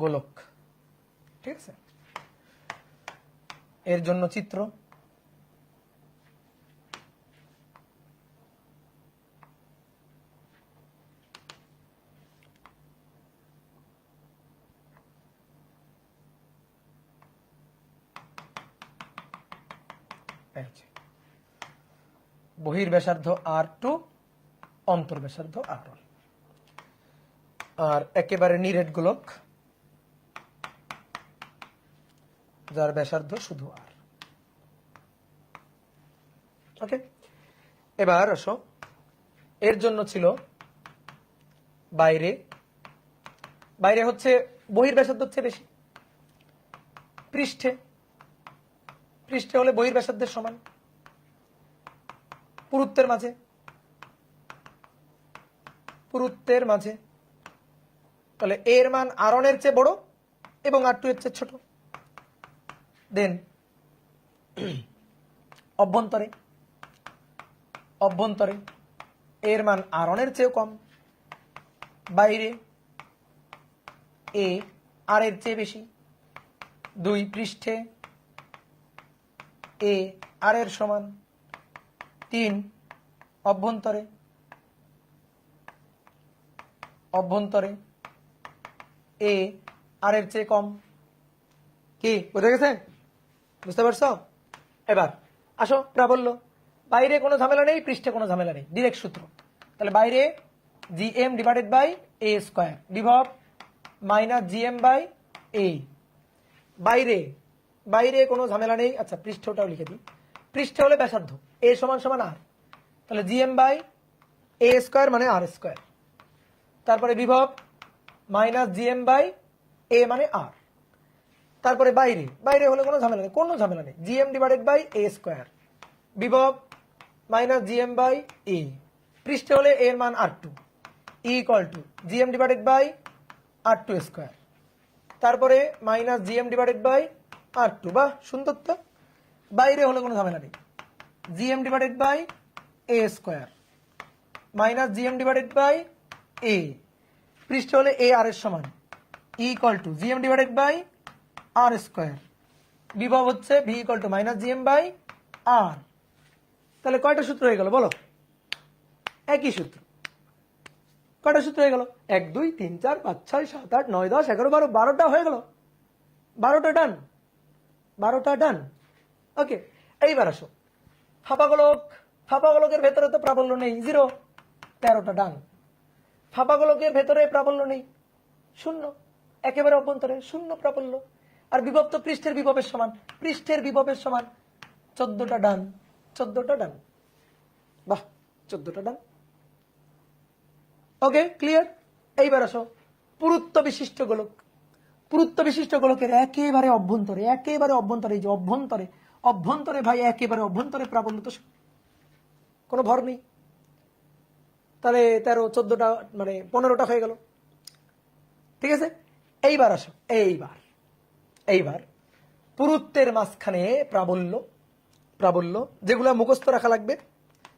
গোলক। ঠিক আছে, এর জন্য চিত্র। বহির্ব্যাসার্ধ R2, অন্তর্ব্যাসার্ধ R1, আর একেবারে নিরেট গোলক যার ব্যাসার্ধ শুধু R। ওকে, এবার আসো, এর জন্য ছিল বাইরে, বাইরে হচ্ছে বহির্ব্যাসার্ধ হচ্ছে বেশি, পৃষ্ঠে, পৃষ্ঠে হলে বহির্ব্যাসার্ধের সমান, পুরুত্বের মাঝে, পুরুত্বের মাঝে, তাহলে এর মান R1 এর চেয়ে বড় এবং R2 এর চেয়ে ছোট। দেন অভ্যন্তরে, অভ্যন্তরে এর মান R1 এর চেয়েও কম, বাইরে এ আর এর চেয়ে বেশি, 2 পৃষ্ঠে এ আর এর সমান, 3 অভ্যন্তরে, অভ্যন্তরে এ আর এর চেয়ে কম। কি বুঝে গেছে? বুঝতে পারছো? এবার আসো প্রাবল্য, বাইরে কোনো ঝামেলা নেই, পৃষ্ঠে কোনো ঝামেলা নেই, ডিরেক্ট সূত্র। তাহলে বাইরে GM divided by A square, বিভব মাইনাস GM বাই A। বাইরে, বাইরে কোনো ঝামেলা নেই। আচ্ছা, পৃষ্ঠটাও লিখে দিই, পৃষ্ঠে হলে ব্যাসার্ধ A সমান সমান R, তাহলে GM বাই A স্কয়ার মানে R স্কয়ার, তারপরে বিভব মাইনাস GM বাই A মানে R, তারপরে বাইরে, বাইরে হলে কোনো ঝামেলা নেই, কোনো ঝামেলা নেই, GM divided by A square, বিভব মাইনাস GM বাই A, পৃষ্ঠে হলে A এর মান R2 equal to GM divided by R2 square, তারপরে minus GM divided by R2। বাহ, সুন্দর তো। বাইরে হলে কোনো ঝামেলা নেই, GM divided by A square minus GM divided by A, পৃষ্ঠে হলে A আর এর সমান equal to GM divided by R square, বিভব হচ্ছে V equal to minus GM by R। তাহলে কয়টা সূত্র হয়ে গেল বলো? একই সূত্র। কয়টা সূত্র হয়ে গেল? 1 2 3 4 5 6 7 8 9 10 11 12, 12টা হয়ে গেল, 12টা ডান, 12টা ডান। ওকে, এইবার আসো ফাঁপা গোলক, ফাঁপা গোলকের ভেতরে তো প্রাবল্য নেই, 0, 13টা ডান। ফাঁপা গোলকের ভেতরে প্রাবল্য নেই, 0, একেবারে অভ্যন্তরে 0 প্রাবল্য, আর বিভব তো পৃষ্ঠের বিভবের সমান, পৃষ্ঠের বিভবের সমান, 14টা ডান, 14টা ডান। বাহ, 14টা ডান। ওকে, ক্লিয়ার? এইবার আসো পুরুত্ব বিশিষ্ট গোলক, পুরুত্ব বিশিষ্ট গোলকের একেবারে অভ্যন্তরে, একেবারে অভ্যন্তরে, এই যে অভ্যন্তরে, অভ্যন্তরে ভাই একেবারে অভ্যন্তরে প্রাবল্য তো কোনো ভর নেই, তাহলে 13 14টা মানে 15টা হয়ে গেল। ঠিক আছে, এইবার আসো, এইবার এইবার পুরুত্বের মাঝখানে প্রাবল্য, প্রাবল্য যেগুলো মুখস্থ রাখা লাগবে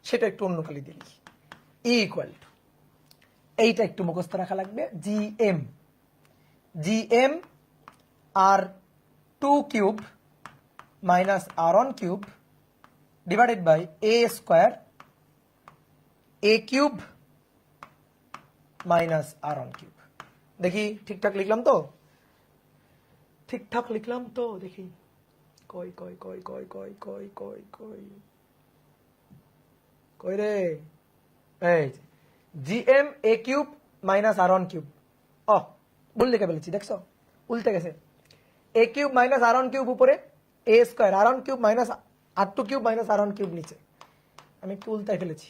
সেটা একটু অন্য কালি দিলি, ইকুয়াল টু, এইটা একটু মুখস্থ রাখা লাগবে, GM, GM R2 cube minus R1 cube divided by A square A cube minus R1 cube. দেখি ঠিকঠাক লিখলাম তো? ঠিকঠাক লিখলাম তো? দেখি, কই কই কই কই কই কই কই কই কই রে, এই GM A cube minus R1 cube. ও, ভুল লিখে ফেলেছি, দেখছো উল্টে গেছে, A cube minus R1 cube উপরে, A square R1 cube minus R2 cube minus R1 cube নিচে, আমি একটু উল্টায় ফেলেছি,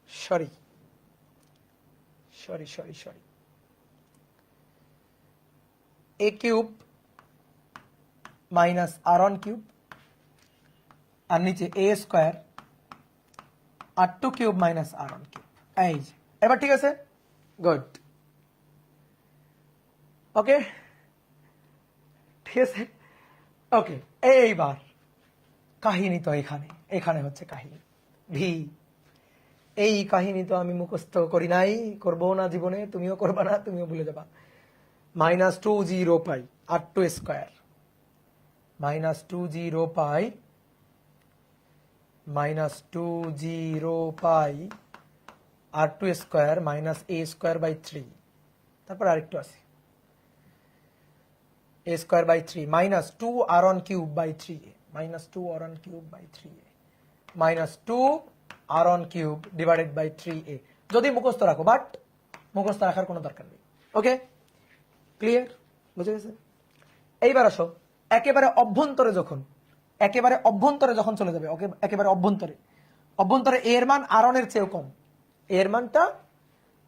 sorry sorry sorry sorry. A cube minus R1 cube আর নিচে A square R2 cube minus R1 cube. এই যে, এবার ঠিক আছে, গুড। ওকে, ঠিক আছে, ওকে। এইবার কাহিনী তো এখানে, এখানে হচ্ছে কাহিনী ভি। এই কাহিনী তো আমি মুখস্থ করি নাই, করবো না জীবনে, তুমিও করবা না, তুমিও ভুলে যাবা। -2 r2 square, -2 r2 square -a square by 3, তারপর আরেকটু আছে a square by 3 -2 r1 cube by 3a, -2 r1 cube by 3a, -2 r1 cube divided by 3a। যদি মুখস্থ রাখো, বাট মুখস্থ রাখার কোনো দরকার নেই। ওকে, ক্লিয়ার, বুঝে গেছে? এইবার আসো একেবারে অভ্যন্তরে যখন চলে যাবে, ওকে, একেবারে অভ্যন্তরে এর মান r1 চেয়েও কম, এর মানটা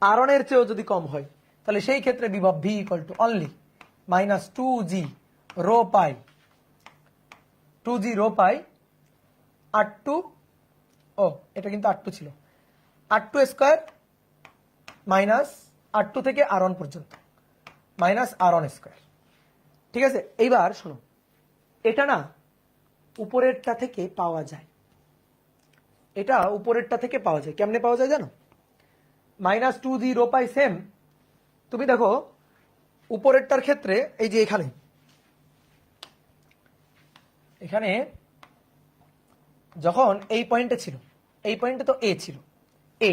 r1 চেয়েও যদি কম হয়, তাহলে সেই ক্ষেত্রে বিভব v equal to only -2g rho pi r2, ও এটা কিন্তু r2 ছিল, r2 স্কয়ার মাইনাস r2 থেকে r1 পর্যন্ত মাইনাস r1 স্কয়ার। ঠিক আছে, এইবার শোনো, এটা না উপরেরটা থেকে পাওয়া যায়, এটা উপরেরটা থেকে পাওয়া যায়। কেমনে পাওয়া যায় জানো? -2g রো পাই সেম, তুমি দেখো উপরেরটার ক্ষেত্রে এই যে এখানে যখন এই পয়েন্টে ছিল, এই পয়েন্টে তো এ ছিল, এ,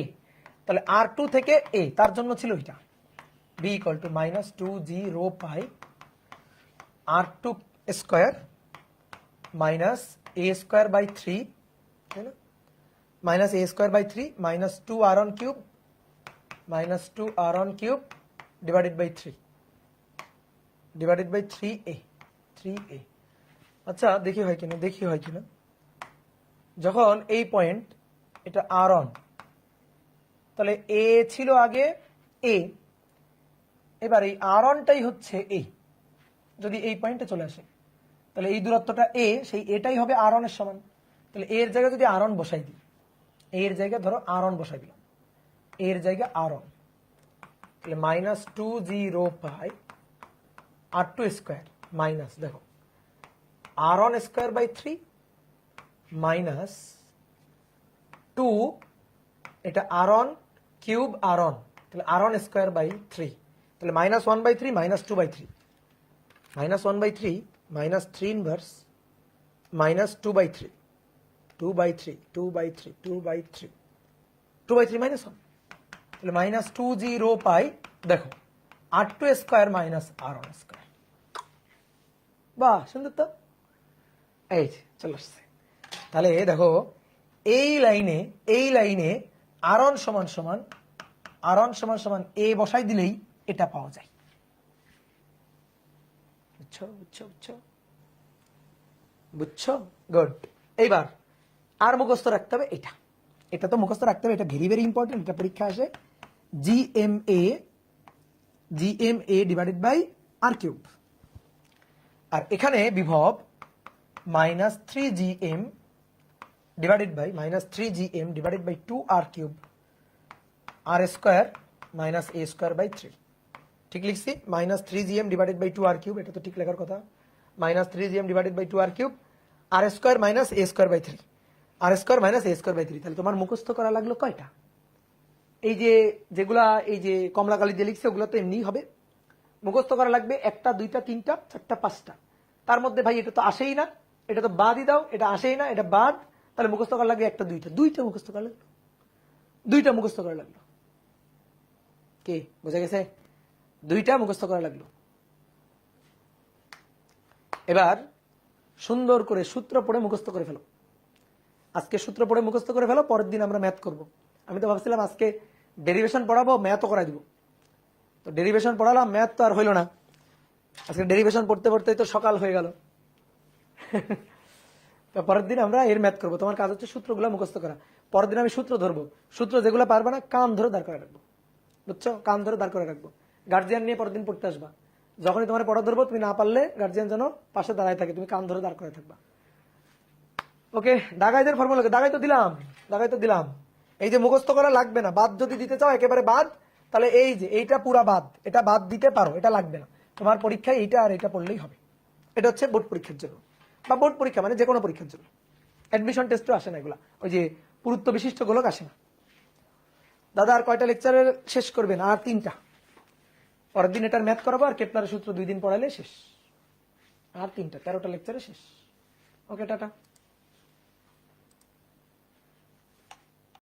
তাহলে r2 থেকে এ, তার জন্য ছিল এটা b equal to -2g rho pi r2 square minus a square by 3, তাই না, -a square by 3 -2 r1 cube divided by 3a। আচ্ছা দেখি হয় কিনা, যখন এই পয়েন্ট এটা r1, তাহলে a ছিল আগে a, এবার এই r1টাই হচ্ছে a, যদি এই পয়েন্টে চলে আসে তাহলে এই দূরত্বটা a, সেই এটাই হবে r1 এর সমান। তাহলে এর জায়গায় যদি r1 বসাই দিই, এর জায়গায় ধরো r1 বসাই দিলাম, এর জায়গায় r1, তাহলে -2g rho pi r2 square minus, দেখো r1 স্কয়ার বাই 3 মাইনাস 2, এটা r1 কিউব r1, তাহলে r1 স্কয়ার বাই 3, তাহলে -1/3 -2/3, -1/3 -3 ইনভার্স -2/3, 2/3 2/3 2/3 2/3 -1, তাহলে -2g রো পাই, দেখো r2 square minus r1 square. বাহ, সুন্দর তো, এই চলে আসছে। তাহলে দেখো এই লাইনে r1 সমান a বসাই দিলেই এটা পাওয়া যায়। বুঝছো? গুড। এইবার আর মুখস্থ রাখতে হবে এটা তো মুখস্থ রাখতে হবে, এটা ভেরি ভেরি ইম্পর্টেন্ট, এটা পরীক্ষা আসে। GMA divided by r cube, আর এখানে বিভব -3gm divided by 2r cube r square minus a square by 3। ঠিক লিখছি, -3gm divided by 2r cube, এটা তো ঠিক লেখার কথা, -3gm divided by 2r cube r square minus a square by 3, r square minus a square by 3। তাহলে তোমার মুখস্থ করা লাগলো কয়টা? এই যেগুলা এই যে কমলা কালি দিয়ে লিখছে ওগুলো তো এমনিই হবে, মুখস্থ করা লাগবে 1টা 2টা 3টা 4টা 5টা। তার মধ্যে ভাই এটা তো আসেই না, এটা তো বাদই দাও, এটা আসেই না, এটা বাদ, তাহলে মুখস্থ করা লাগবে 1টা 2টা মুখস্থ করা লাগলো, 2টা মুখস্থ করা লাগলো। কে বোঝা গেছে? 2টা মুখস্থ করা লাগলো। এবার সুন্দর করে সূত্র পড়ে মুখস্থ করে ফেলো, আজকে সূত্র পড়ে মুখস্থ করে ফেলো, পরের দিন আমরা ম্যাথ করব। আমি তো ভাবছিলাম আজকে ডেরিভেশন পড়াবো, ম্যাথও করাই দিব, তো ডেরিভেশন পড়ালাম, ম্যাথ তো আর হইল না। আজকে ডেরিভেশন পড়তে পড়তে তো সকাল হয়ে গেল। তো পরের দিন আমরা এর ম্যাথ করবো। তোমার কাজ হচ্ছে সূত্রগুলো মুখস্থ করা। পরের দিন আমি সূত্র ধরবো, সূত্র যেগুলো পারবে না কান ধরে দাঁড় করে রাখবো, বুঝছো? কান ধরে দাঁড় করে রাখবো। গার্জিয়ান নিয়ে পরের দিন পড়তে আসবা, যখনই তোমার পড়া ধরবো তুমি না পারলে গার্জিয়ান যেন পাশে দাঁড়ায় থাকে, তুমি কান ধরে দাঁড় করে থাকবা। ওকে, দাগাইদের ফর্মুলা দাগাই তো দিলাম। এই যে মুখস্থ করা লাগবে না, বাদ যদি দিতে চাও একেবারে বাদ, তাহলে এই যে এইটা পুরা বাদ, এটা বাদ দিতে পারো, এটা লাগবে না। তোমার পরীক্ষায় এইটা আর এটা পড়লেই হবে। এটা হচ্ছে বোর্ড পরীক্ষার জন্য, বা বোর্ড পরীক্ষা মানে যে কোনো পরীক্ষার জন্য। অ্যাডমিশন টেস্টও আসে না এগুলা, ওই যে পুরুত্ব বিশিষ্ট গোলক আসে না। দাদা আর কয়টা লেকচারের শেষ করবেন? আর 3টা। পরের দিন এটার ম্যাথ করাবো, আর কেপলারের সূত্র 2 দিন পড়ালে শেষ। আর 3টা, 13টা লেকচারে শেষ। ওকে, টাটা।